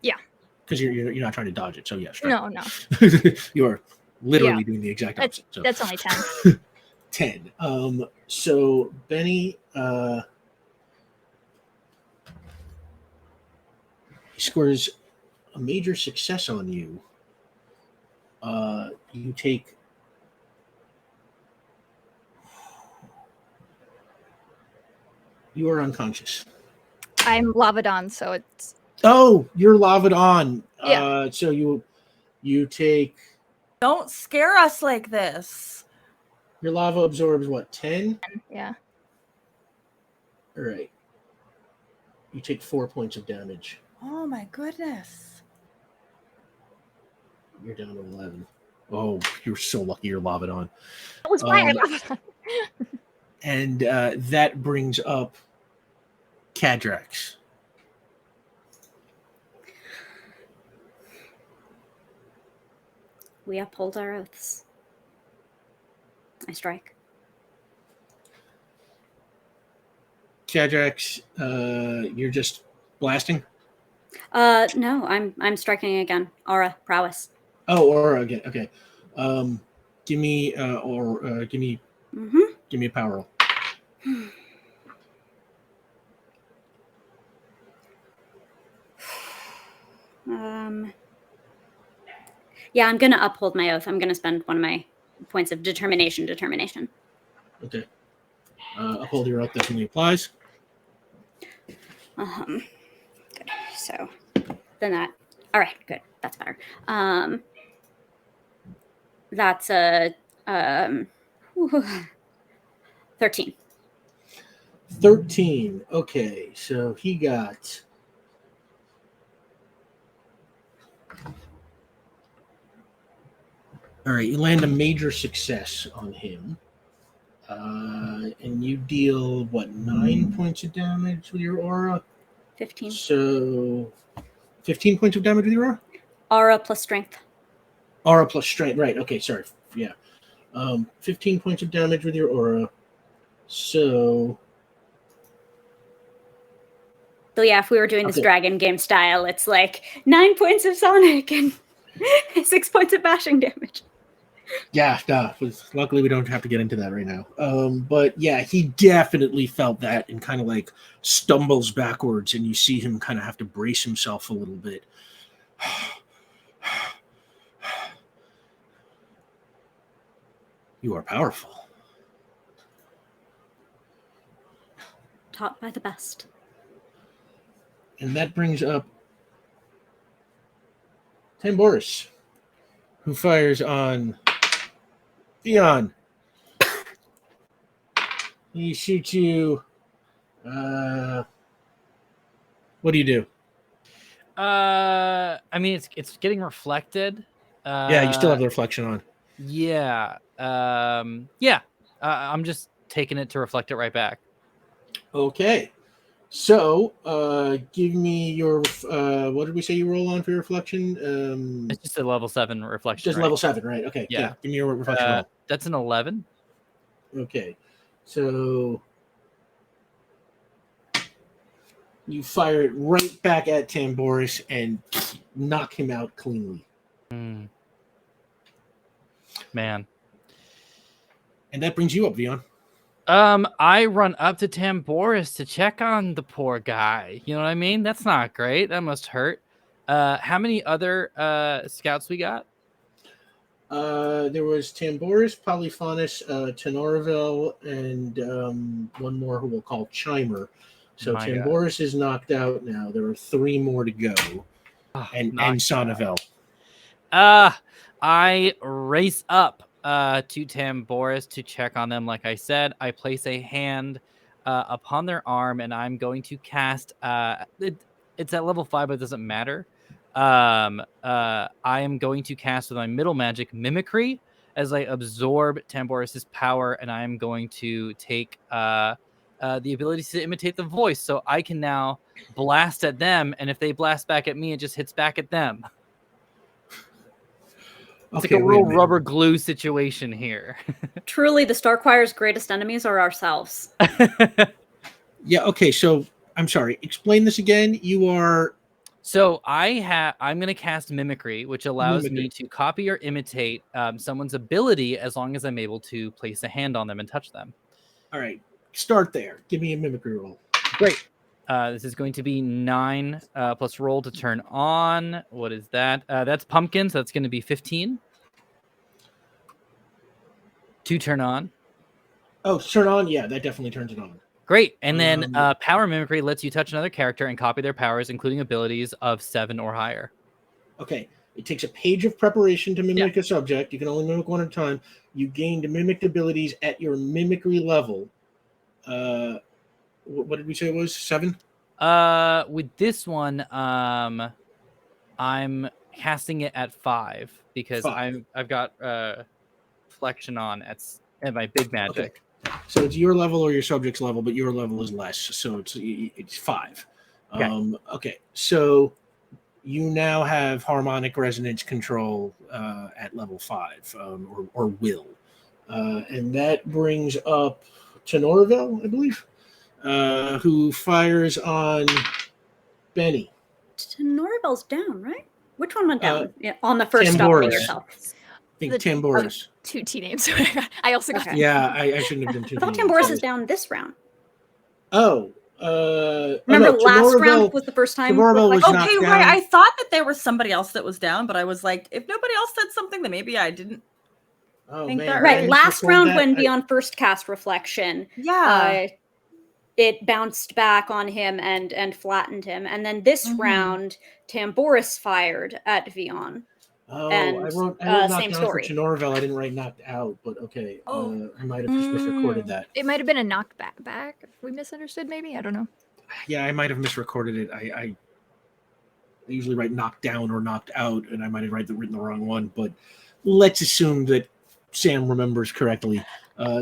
S5: Yeah.
S1: Because you're not trying to dodge it, so yeah, strength.
S5: No.
S1: You are literally doing the exact opposite. So.
S5: That's only 10.
S1: 10. So Benny, he scores a major success on you. You take. You are unconscious.
S5: I'm Lavadon, so it's.
S1: Oh, you're Lavadon.
S5: Yeah.
S1: So you take.
S3: Don't scare us like this.
S1: Your lava absorbs what, 10?
S5: Yeah.
S1: All right. You take 4 points of damage.
S3: Oh my goodness.
S1: You're down to 11. Oh, you're so lucky you're Lavadon.
S5: That was why I Lavadon.
S1: And that brings up Cadrax.
S6: We uphold our oaths. I strike.
S1: Cadrax, you're just blasting?
S6: No, I'm striking again. Aura, prowess.
S1: Oh, aura again. Okay. Give me give me a power roll.
S6: Yeah, I'm gonna uphold my oath. I'm gonna spend one of my points of determination.
S1: Okay. Uphold your oath definitely applies.
S6: Good. So then that. All right. Good. That's better. That's a 13.
S1: 13. Okay, so he got. All right, you land a major success on him. And you deal, 9 points of damage with your aura?
S6: 15.
S1: So 15 points of damage with your aura?
S6: Aura plus strength.
S1: Aura plus strength, right. Okay, sorry. Yeah. 15 points of damage with your aura. So
S6: yeah, if we were doing this dragon game style, it's like 9 points of sonic and 6 points of bashing damage.
S1: Yeah, luckily we don't have to get into that right now. But yeah, he definitely felt that and kind of like stumbles backwards, and you see him kind of have to brace himself a little bit. You are powerful.
S6: Taught by the best.
S1: And that brings up Tamboris, who fires on Veon. He shoots you. What do you do?
S2: I mean, it's getting reflected.
S1: Yeah, you still have the reflection on.
S2: Yeah. I'm just taking it to reflect it right back.
S1: Okay. So, give me your. What did we say you roll on for your reflection?
S2: It's just a level 7 reflection.
S1: Just
S2: right?
S1: level 7, right? Okay.
S2: Yeah.
S1: Give me your reflection roll.
S2: That's an 11.
S1: Okay. So you fire it right back at Tamboris and knock him out cleanly.
S2: Man.
S1: And that brings you up, Veon.
S2: I run up to Tamboris to check on the poor guy. You know what I mean? That's not great. That must hurt. How many other scouts we got?
S1: There was Tamboris, Polyphonus, Tenoravel, and one more who we'll call Chimer. So
S2: My
S1: Tamboris is knocked out now. There are 3 more to go. And Sonavel.
S2: I race up to Tamboris to check on them. Like I said, I place a hand upon their arm, and I'm going to cast. It's at level 5, but it doesn't matter. I am going to cast with my middle magic Mimicry as I absorb Tamboris's power, and I am going to take the ability to imitate the voice, so I can now blast at them, and if they blast back at me, it just hits back at them. It's
S1: Okay,
S2: like a
S1: wait
S2: real
S1: minute.
S2: rubber glue situation here.
S6: Truly, the Star Choir's greatest enemies are ourselves.
S1: Yeah. Okay. So I'm sorry. Explain this again. You are
S2: So I'm going to cast Mimicry, which allows me
S1: Mimicry.
S2: to copy or imitate someone's ability as long as I'm able to place a hand on them and touch them.
S1: all right. Start there. Give me a mimicry roll.
S2: Great. This is going to be 9 plus roll to turn on. What is that? That's pumpkin, so that's going to be 15. To turn on.
S1: Oh, turn on. Yeah, that definitely turns it on.
S2: Great. And then Power Mimicry lets you touch another character and copy their powers, including abilities of 7 or higher.
S1: Okay. It takes a page of preparation to mimic a subject. You can only mimic one at a time. You gained mimicked abilities at your mimicry level. What did we say it was? 7?
S2: With this one, I'm casting it at 5 because
S1: 5.
S2: I've got reflection on at my big magic.
S1: Okay. So it's your level or your subject's level, but your level is less, so it's 5.
S2: Okay.
S1: Okay. So you now have harmonic resonance control at level 5, or will, and that brings up Tenorville, I believe, who fires on Benny.
S6: Tenorville's down, right? Which one went down? Yeah, on the first stop
S1: Tamboris.
S6: yourself.
S1: I think Tamboris.
S5: 2 T names. I also got
S6: Okay.
S1: Yeah, I shouldn't have done 2.
S6: I thought Tamboris is down this round.
S1: Oh,
S6: Remember
S1: no,
S6: last round
S1: Tenorville-
S6: was the first time.
S1: Tenorville was knocked
S3: Okay,
S1: down.
S3: right. I thought that there was somebody else that was down, but I was like, if nobody else said something, then maybe I didn't.
S1: Oh,
S3: think
S1: man,
S3: that-
S1: did I
S6: Right, last
S1: misrecord
S6: round
S1: that?
S6: when Veon first cast Reflection,
S3: Yeah.
S6: it bounced back on him and flattened him. And then this round, Tamboris fired at Veon.
S1: Oh,
S6: and,
S1: I wrote
S6: same
S1: knocked down
S6: story.
S1: for Tenorville. I didn't write knocked out, but okay.
S3: Oh.
S1: I might have just misrecorded that.
S5: It might have been a knocked back. If we misunderstood, maybe. I don't know.
S1: Yeah, I might have misrecorded it. I usually write knocked down or knocked out, and I might have written the wrong one. But let's assume that Sam remembers correctly.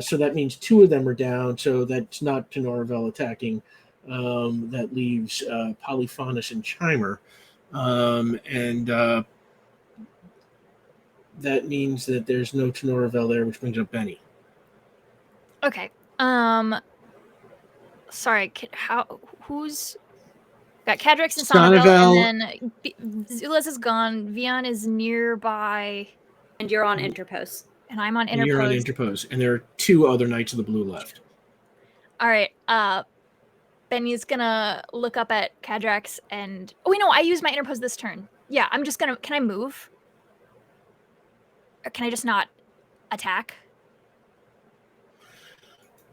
S1: So that means 2 of them are down. So that's not Tenorville attacking. That leaves Polyphonus and Chimer, and that means that there's no Tenorville there, which brings up Benny.
S5: Okay. Sorry. Who's got Cadrax and Sonneville, and then Zulez is gone. Veon is nearby,
S6: And you're on Interpose.
S5: and I'm on
S1: And you're on
S5: Interpose.
S1: Interpose, and there are 2 other Knights of the Blue left.
S5: All right. Benny's gonna look up at Cadrax and wait, no, I use my Interpose this turn. Yeah, I'm just gonna. Can I move? Or can I just not attack?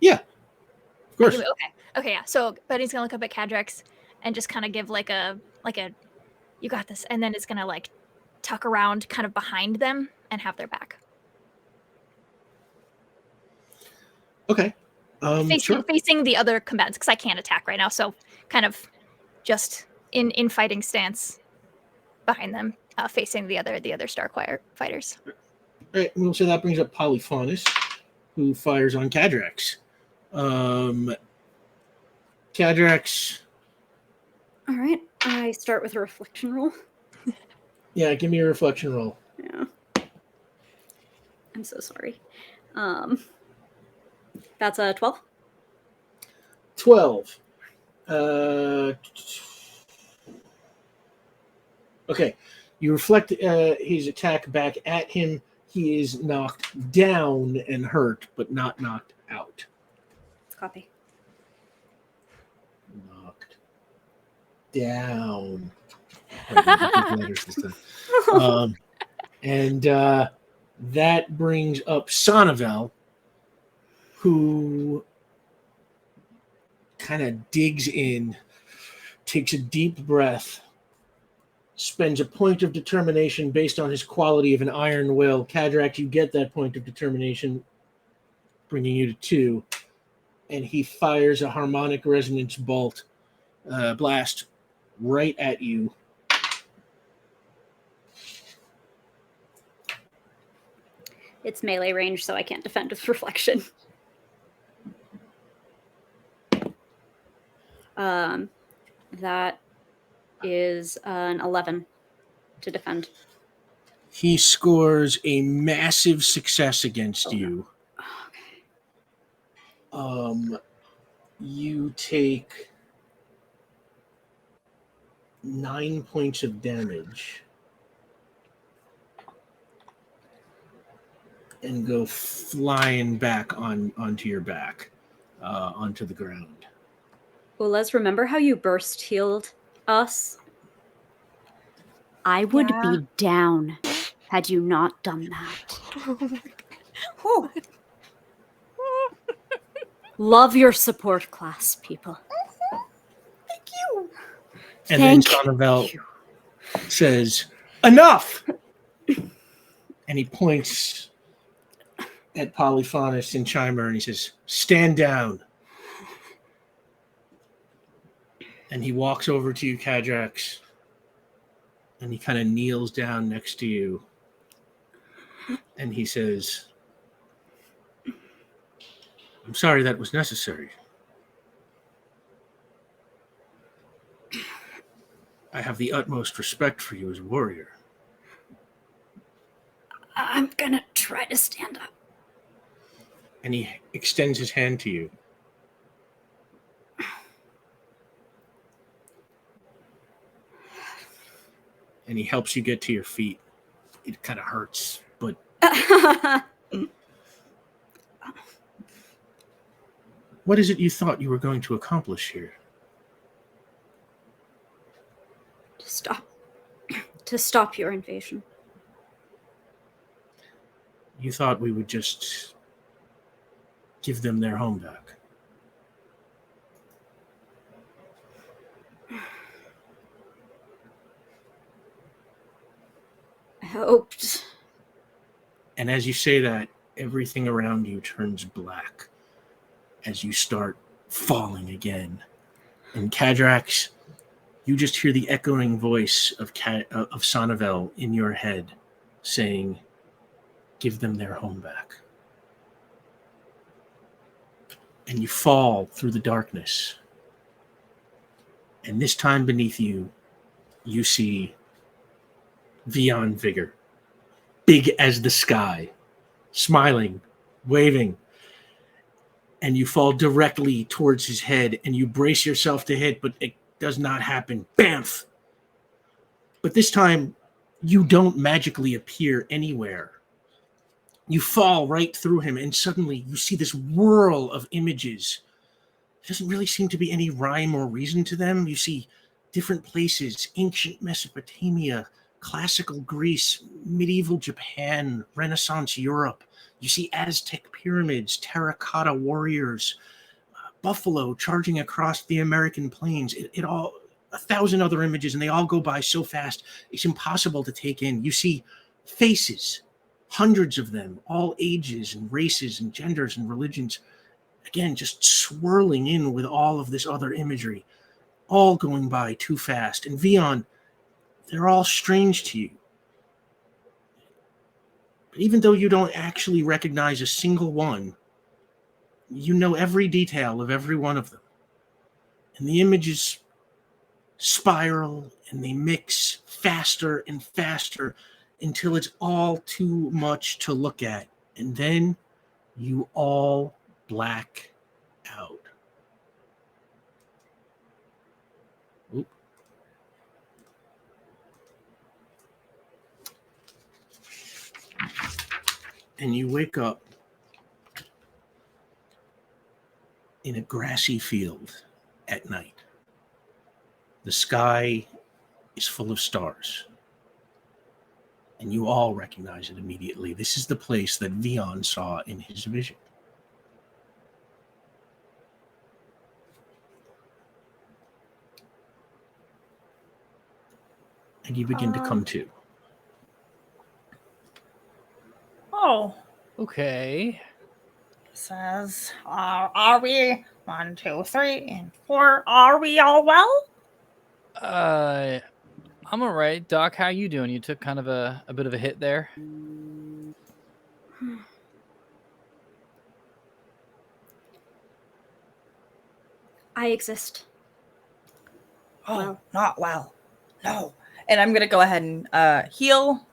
S1: Yeah, of course.
S5: Okay, yeah. So Benny's gonna look up at Cadrax and just kind of give like a you got this, and then it's gonna like tuck around kind of behind them and have their back.
S1: Okay.
S5: Facing the other combatants, because I can't attack right now, so kind of just in fighting stance behind them, facing the other Star Choir fighters.
S1: All right, we'll say that brings up Polyphonus, who fires on Cadrax. Cadrax.
S6: All right, I start with a reflection roll.
S1: Yeah, give me a reflection roll.
S6: Yeah. I'm so sorry. That's a 12.
S1: 12. Okay, you reflect his attack back at him. He is knocked down and hurt, but not knocked out.
S6: Copy.
S1: Knocked down. And that brings up Sonneville, who kind of digs in, takes a deep breath, spends a point of determination based on his quality of an iron will. Cadrax, you get that point of determination, bringing you to 2, and he fires a harmonic resonance blast right at you.
S6: It's melee range, so I can't defend with reflection. That is an 11 to defend.
S1: He scores a massive success against you. You take 9 points of damage and go flying back onto your back, onto the ground.
S6: Well, let's remember how you burst healed us. I would
S7: Yeah.
S6: be down had you not done that.
S7: Whew.
S6: Love your support class, people.
S7: Thank you.
S1: And then
S6: Thank
S1: Sonnevel says, "Enough!" And he points at Polyphonus and Chimer and he says, "Stand down." And he walks over to you, Cadrax, and he kind of kneels down next to you. And he says, "I'm sorry that was necessary. I have the utmost respect for you as a warrior."
S6: I'm gonna try to stand up.
S1: And he extends his hand to you. And he helps you get to your feet. It kind of hurts, but what is it you thought you were going to accomplish here?
S6: To stop your invasion.
S1: You thought we would just give them their home back.
S6: I hoped.
S1: And as you say that, everything around you turns black as you start falling again. And Cadrax, you just hear the echoing voice of Sonnevel in your head saying, "Give them their home back." And you fall through the darkness. And this time beneath you, you see Veon Vigor, big as the sky, smiling, waving. And you fall directly towards his head and you brace yourself to hit, but it does not happen. Bamf! But this time, you don't magically appear anywhere. You fall right through him, and suddenly you see this whirl of images. There doesn't really seem to be any rhyme or reason to them. You see different places: ancient Mesopotamia, classical Greece, medieval Japan, Renaissance Europe. You see Aztec pyramids, terracotta warriors, buffalo charging across the American plains. It all, 1,000 other images, and they all go by so fast, it's impossible to take in. You see faces, hundreds of them, all ages and races and genders and religions, again, just swirling in with all of this other imagery, all going by too fast. And Veon, they're all strange to you. But even though you don't actually recognize a single one, you know every detail of every one of them. And the images spiral and they mix faster and faster until it's all too much to look at. And then you all black out. Oop. And you wake up in a grassy field at night. The sky is full of stars. And you all recognize it immediately. This is the place that Veon saw in his vision. And you begin to come to.
S7: Oh,
S2: Okay.
S7: says, are we 1, 2, 3, and 4? Are we all well?
S2: I'm all right. Doc, how you doing? You took kind of a bit of a hit there.
S6: I exist.
S7: Oh,
S6: Well.
S7: not well. No. And I'm gonna go ahead and heal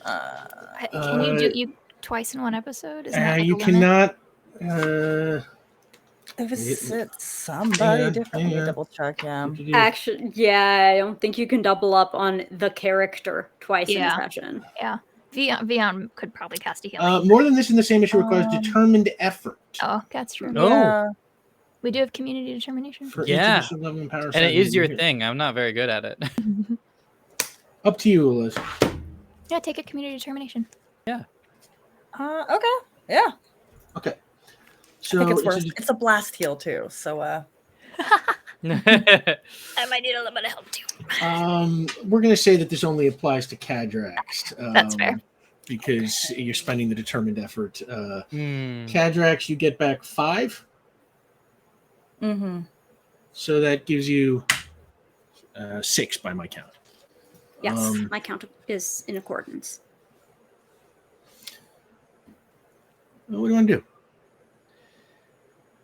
S5: Can you do you twice in one episode? Isn't that like
S1: you
S5: a limit?
S1: cannot.
S3: It was somebody different. Let me
S1: yeah.
S3: double check. Yeah.
S6: Actually, yeah, I don't think you can double up on the character twice in a
S5: Yeah.
S6: session.
S5: Yeah. Veon could probably cast a healing.
S1: More than this in the same issue requires determined effort.
S5: Oh, that's true.
S3: Yeah.
S5: We do have community determination.
S1: For
S2: Yeah.
S1: each of the level and power
S2: And
S1: side
S2: it is your
S1: here.
S2: thing. I'm not very good at it.
S1: Up to you, Liz.
S5: Yeah, take a community determination.
S3: Okay. Yeah.
S1: Okay.
S3: I
S1: So
S3: think it's worse. It's a blast heal too. So
S5: I might need a little bit of help too.
S1: we're going to say that this only applies to Cadrax.
S5: That's fair.
S1: Because you're spending the determined effort.
S2: Hmm.
S1: Cadrax, you get back 5.
S3: mm-hmm.
S1: So that gives you 6 by my count.
S6: Yes, my count is in accordance.
S1: What do you want to do?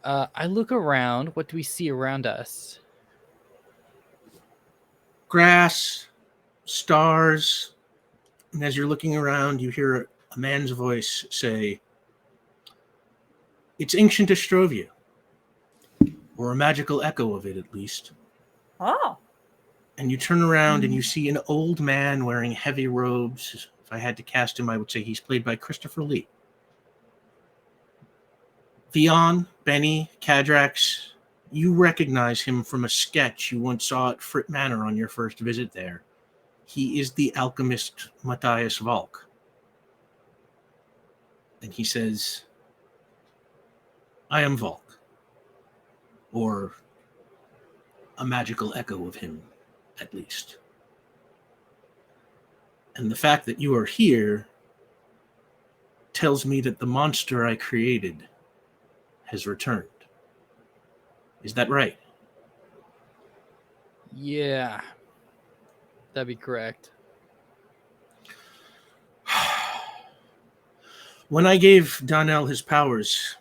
S2: I look around. What do we see around us?
S1: Grass, stars, and as you're looking around, you hear a man's voice say, "It's ancient Astrovia, or a magical echo of it, at least."
S3: Oh.
S1: And you turn around and you see an old man wearing heavy robes. If I had to cast him, I would say he's played by Christopher Lee. Veon, Benny, Cadrax, you recognize him from a sketch you once saw at Fritt Manor on your first visit there. He is the alchemist Matthias Valk. And he says, "I am Valk," or a magical echo of him, at least. And the fact that you are here tells me that the monster I created has returned. Is that right?
S2: Yeah. That'd be correct.
S1: When I gave Donnell his powers,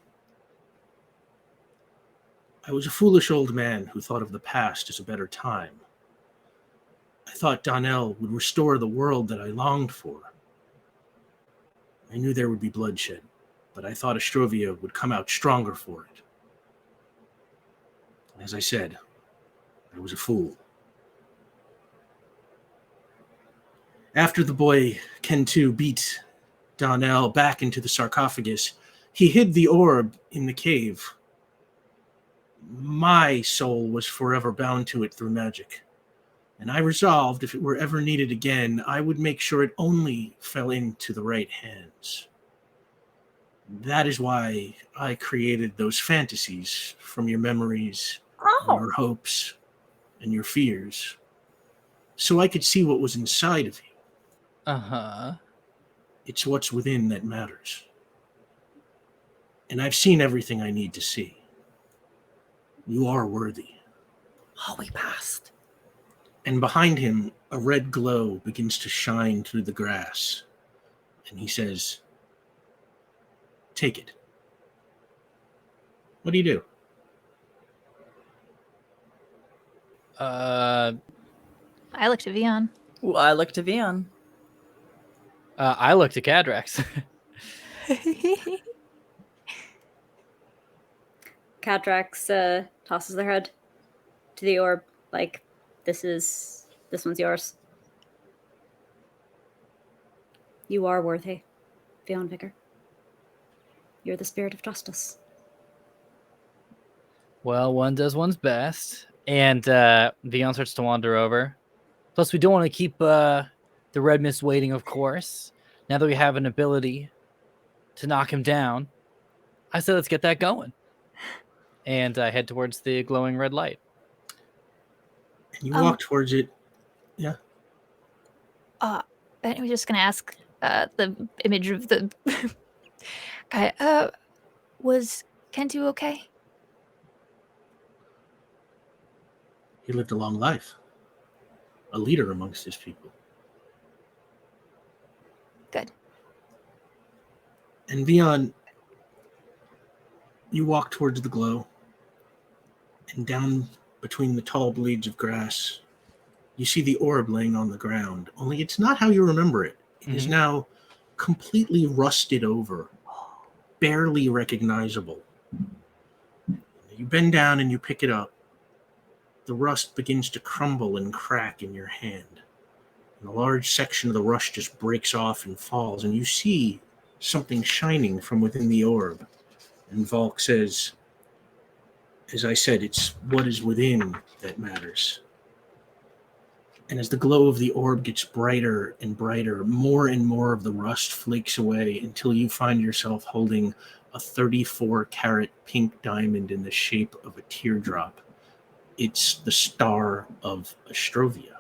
S1: I was a foolish old man who thought of the past as a better time. I thought Donnell would restore the world that I longed for. I knew there would be bloodshed, but I thought Astrovia would come out stronger for it. As I said, I was a fool. After the boy Ken2 beat Donnell back into the sarcophagus, he hid the orb in the cave. My soul was forever bound to it through magic, and I resolved if it were ever needed again, I would make sure it only fell into the right hands. That is why I created those fantasies from your memories, your hopes, and your fears, so I could see what was inside of you.
S2: Uh-huh.
S1: It's what's within that matters. And I've seen everything I need to see. You are worthy.
S3: Oh, we passed.
S1: And behind him, a red glow begins to shine through the grass. And he says, "Take it." What do you do?
S5: I look to Veon.
S3: Well, I look to Veon.
S2: I look to Cadrax.
S6: Cadrax tosses their head to the orb, like, this one's yours. You are worthy, Veon Vicar. You're the spirit of justice.
S2: Well, one does one's best. And Veon starts to wander over. Plus, we don't want to keep the Red Mist waiting, of course. Now that we have an ability to knock him down, I say let's get that going. And head towards the glowing red light.
S1: And you walk towards it. Yeah.
S5: Ben was just gonna ask the image of the guy. Was Ken2 okay?
S1: He lived a long life. A leader amongst his people.
S5: Good.
S1: And Veon, you walk towards the glow. And down between the tall blades of grass, you see the orb laying on the ground. Only it's not how you remember it. It is now completely rusted over, barely recognizable. You bend down and you pick it up. The rust begins to crumble and crack in your hand. And a large section of the rust just breaks off and falls, and you see something shining from within the orb. And Valk says, as I said, it's what is within that matters. And as the glow of the orb gets brighter and brighter, more and more of the rust flakes away until you find yourself holding a 34-carat pink diamond in the shape of a teardrop. It's the Star of Astrovia.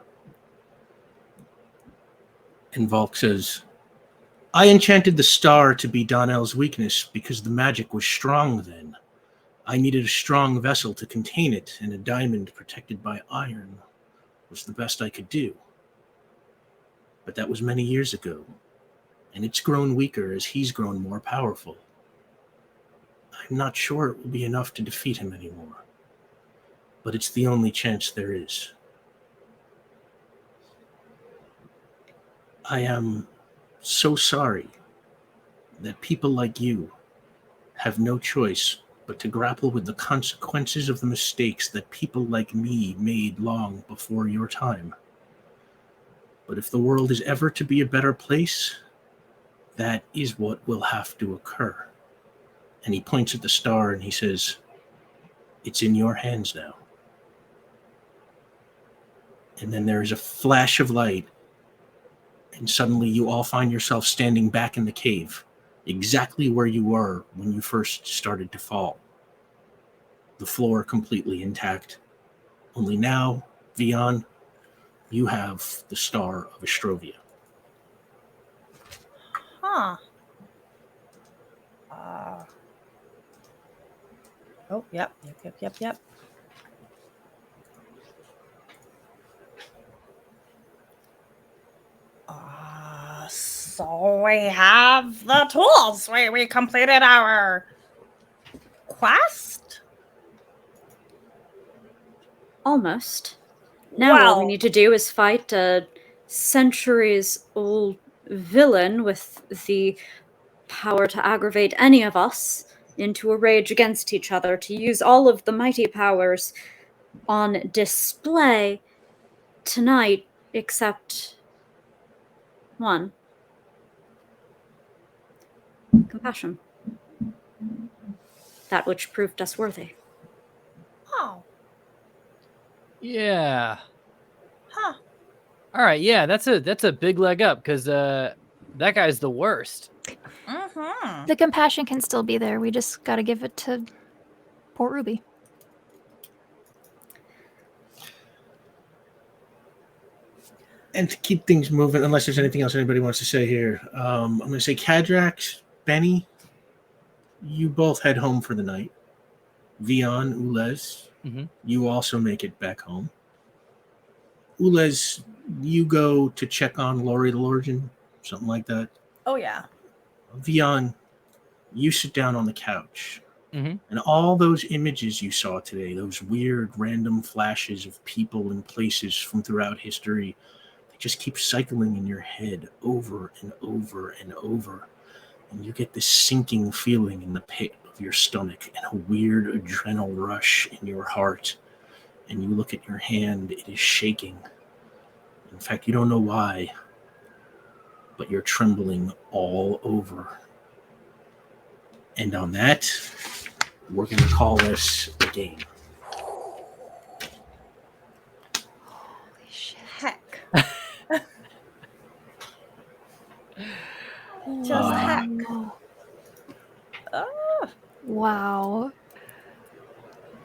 S1: And Valk says, I enchanted the star to be Donnell's weakness because the magic was strong then. I needed a strong vessel to contain it, and a diamond protected by iron was the best I could do. But that was many years ago, and it's grown weaker as he's grown more powerful. I'm not sure it will be enough to defeat him anymore, but it's the only chance there is. I am so sorry that people like you have no choice but to grapple with the consequences of the mistakes that people like me made long before your time. But if the world is ever to be a better place, that is what will have to occur. And he points at the star and he says, it's in your hands now. And then there is a flash of light, and suddenly you all find yourself standing back in the cave, exactly where you were when you first started to fall. The floor completely intact. Only now, Veon, you have the Star of Astrovia.
S3: Huh. Yep.
S7: So we have the tools. We completed our quest.
S6: Almost. Now all we
S7: Well,
S6: need to do is fight a centuries-old villain with the power to aggravate any of us into a rage against each other, to use all of the mighty powers on display tonight, except one. Compassion. That which proved us worthy.
S7: oh,
S2: Yeah.
S7: huh.
S2: All right. Yeah, that's a big leg up because that guy's the worst.
S7: Mm-hmm.
S5: The compassion can still be there. We just got to give it to Port Ruby.
S1: And to keep things moving, unless there's anything else anybody wants to say here, I'm going to say Cadrax, Benny, you both head home for the night. Veon, Ulez, you also make it back home. Ulez, you go to check on Lori the Lorgan, something like that.
S3: Oh, yeah.
S1: Veon, you sit down on the couch.
S2: Mhm.
S1: And all those images you saw today, those weird random flashes of people and places from throughout history, they just keep cycling in your head over and over and over. And you get this sinking feeling in the pit of your stomach and a weird adrenal rush in your heart. And you look at your hand, it is shaking. In fact, you don't know why, but you're trembling all over. And on that, we're going to call this a game.
S5: Holy shit.
S3: Heck. Just heck. Oh.
S5: Wow.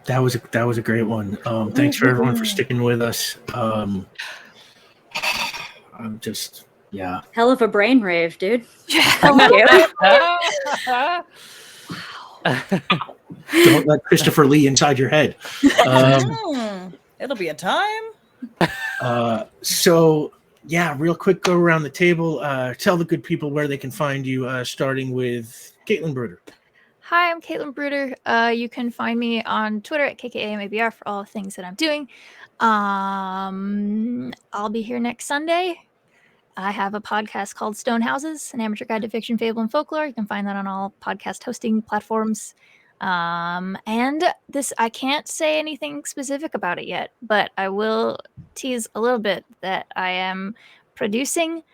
S1: That was a great one. Thanks for everyone for sticking with us. I'm just, yeah.
S6: Hell of a brain rave, dude.
S5: Thank
S6: you.
S1: Don't let Christopher Lee inside your head.
S3: It'll be a time.
S1: So, yeah, real quick, go around the table. Tell the good people where they can find you, starting with Caitlin Bruder.
S5: Hi, I'm Caitlin Bruder. You can find me on Twitter at KKAMABR for all the things that I'm doing. I'll be here next Sunday I have a podcast called Stone Houses, an amateur guide to fiction, fable, and folklore. You can find that on all podcast hosting platforms. And this, I can't say anything specific about it yet, but I will tease a little bit that I am producing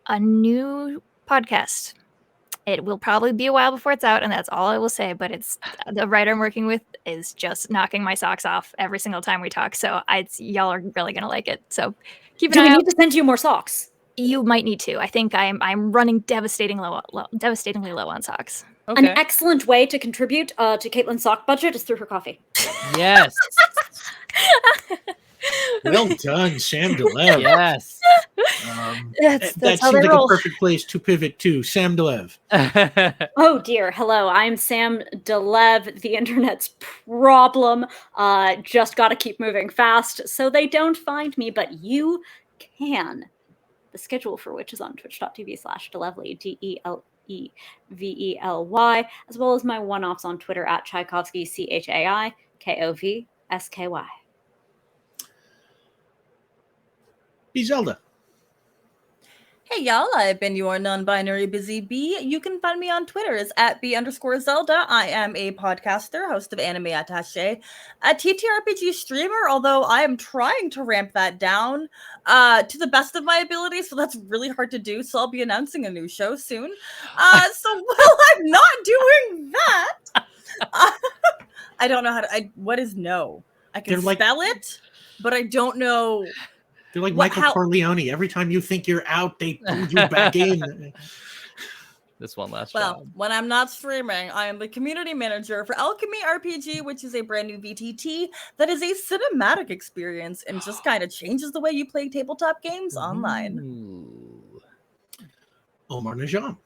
S5: a new podcast. It will probably be a while before it's out, and that's all I will say. But it's the writer I'm working with is just knocking my socks off every single time we talk. So y'all are really gonna like it. So keep an
S6: Do
S5: eye
S6: we
S5: out.
S6: need to send you more socks?
S5: You might need to. I think I'm running devastatingly low on socks.
S6: An
S2: Okay.
S6: excellent way to contribute to Caitlin's sock budget is through her coffee.
S2: Yes.
S1: Well done, Sam DeLev.
S2: Yes.
S5: That's
S1: That
S5: how
S1: seems
S5: they
S1: like
S5: roll.
S1: a perfect place to pivot to Sam DeLev.
S6: Oh dear, hello. I'm Sam DeLev, the internet's problem. Just gotta keep moving fast so they don't find me, but you can. The schedule for which is on twitch.tv/Delevely, DELEVELY, as well as my one-offs on Twitter at Tchaikovsky, CHAIKOVSKY.
S1: Be Zelda.
S3: Hey y'all, I've been your non-binary busy bee. You can find me on Twitter as @B_Zelda. I am a podcaster, host of Anime Attaché, a TTRPG streamer, although I am trying to ramp that down to the best of my ability, so that's really hard to do, so I'll be announcing a new show soon. So while I'm not doing that, I don't know how to, what is no? I can spell it, but I don't know.
S1: They're like Michael Corleone. Every time you think you're out, they pull you back in.
S2: This one last
S3: job. When I'm not streaming, I am the community manager for Alchemy RPG, which is a brand new VTT that is a cinematic experience and just kind of changes the way you play tabletop games online.
S1: Omar Najam.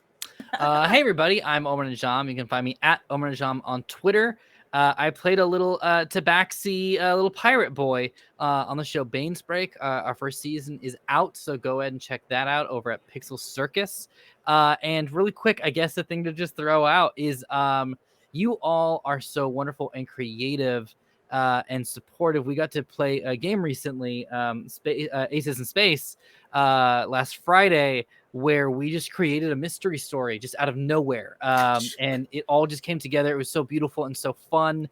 S2: Hey everybody, I'm Omar Najam. You can find me at Omar Najam on Twitter. I played a little tabaxi, little pirate boy on the show Bane's Break. Our first season is out, so go ahead and check that out over at Pixel Circus. And really quick, I guess the thing to just throw out is you all are so wonderful and creative and supportive. We got to play a game recently, Aces in Space, last Friday, where we just created a mystery story just out of nowhere. And it all just came together. It was so beautiful and so fun.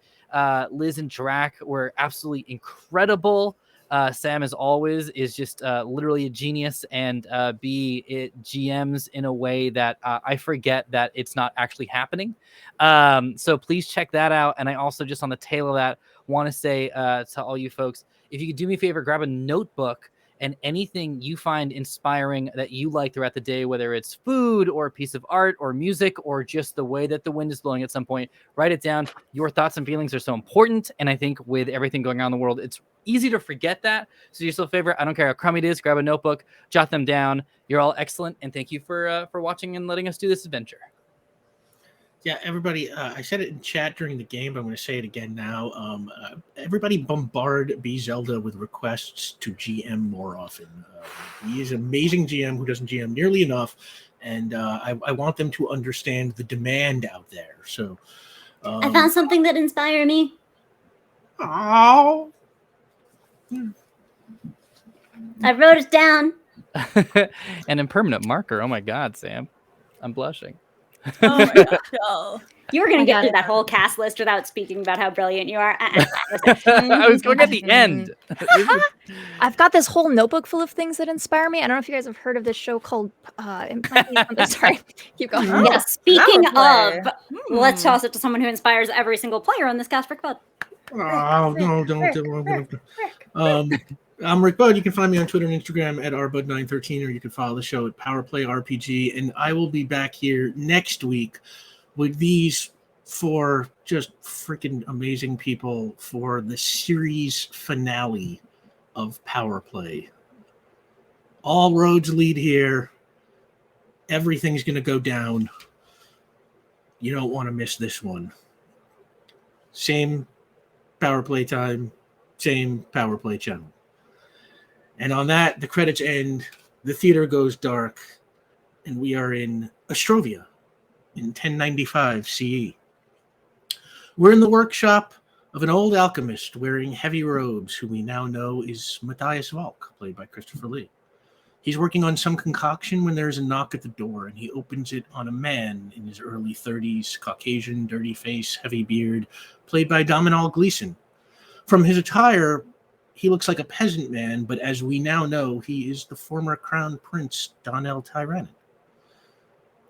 S2: Liz and Drac were absolutely incredible. Sam, as always, is just literally a genius, and it GMs in a way that I forget that it's not actually happening. So please check that out. And I also, just on the tail of that, want to say to all you folks, if you could do me a favor, grab a notebook and anything you find inspiring that you like throughout the day, whether it's food or a piece of art or music or just the way that the wind is blowing at some point, write it down. Your thoughts and feelings are so important. And I think with everything going on in the world, it's easy to forget that. So do yourself a favor. I don't care how crummy it is. Grab a notebook, jot them down. You're all excellent. And thank you for watching and letting us do this adventure.
S1: Yeah, everybody, I said it in chat during the game, but I'm going to say it again now. Everybody bombard B Zelda with requests to GM more often. He is an amazing GM who doesn't GM nearly enough, and I want them to understand the demand out there. So
S6: I found something that inspired me.
S1: Oh.
S6: I wrote it down.
S2: An impermanent marker. Oh my God, Sam. I'm blushing.
S3: Oh my God.
S6: You were going to get through that whole cast list without speaking about how brilliant you are.
S2: I was going at the end.
S5: I've got this whole notebook full of things that inspire me. I don't know if you guys have heard of this show called sorry, keep going.
S6: Yeah, speaking of, let's toss it to someone who inspires every single player on this cast, Rick Bud.
S1: Oh, no, don't. I'm Rick Bud. You can find me on Twitter and Instagram at rbud913, or you can follow the show at Powerplay RPG. And I will be back here next week with these four just freaking amazing people for the series finale of Powerplay. All roads lead here. Everything's going to go down. You don't want to miss this one. Same Powerplay time, same Powerplay channel. And on that, the credits end, the theater goes dark, and we are in Ostrovia in 1095 CE. We're in the workshop of an old alchemist wearing heavy robes, who we now know is Matthias Valk, played by Christopher Lee. He's working on some concoction when there's a knock at the door, and he opens it on a man in his early 30s, Caucasian, dirty face, heavy beard, played by Domhnall Gleeson. From his attire, he looks like a peasant man, but as we now know, he is the former crown prince, Donnell Tyranid.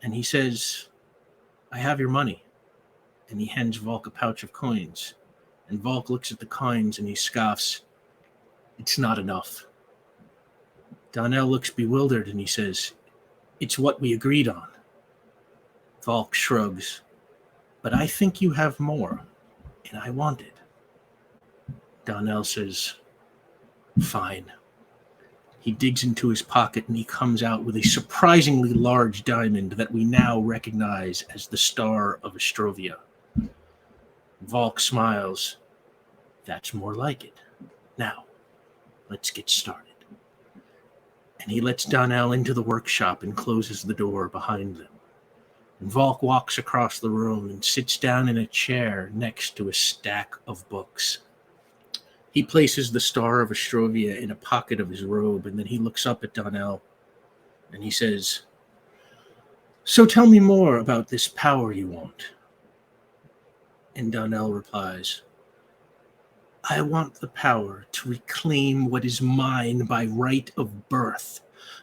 S1: And he says, I have your money. And he hands Volk a pouch of coins. And Volk looks at the coins and he scoffs, it's not enough. Donnell looks bewildered and he says, it's what we agreed on. Volk shrugs, but I think you have more, and I want it. Donnell says, fine. He digs into his pocket and he comes out with a surprisingly large diamond that we now recognize as the Star of Astrovia. Volk smiles. That's more like it. Now, let's get started. And he lets Donnell into the workshop and closes the door behind them. And Volk walks across the room and sits down in a chair next to a stack of books. He places the Star of Astrovia in a pocket of his robe, and then he looks up at Donnell and he says, so tell me more about this power you want. And Donnell replies, I want the power to reclaim what is mine by right of birth,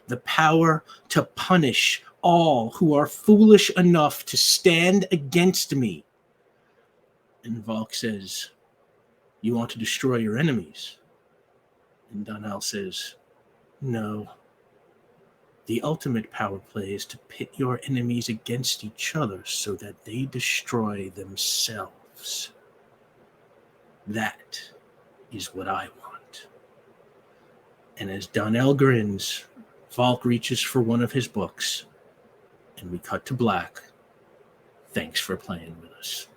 S1: the power to punish all who are foolish enough to stand against me. And Volk says, you want to destroy your enemies? And Donnell says, no. The ultimate power play is to pit your enemies against each other so that they destroy themselves. That is what I want. And as Donnell grins, Volk reaches for one of his books, and we cut to black. Thanks for playing with us.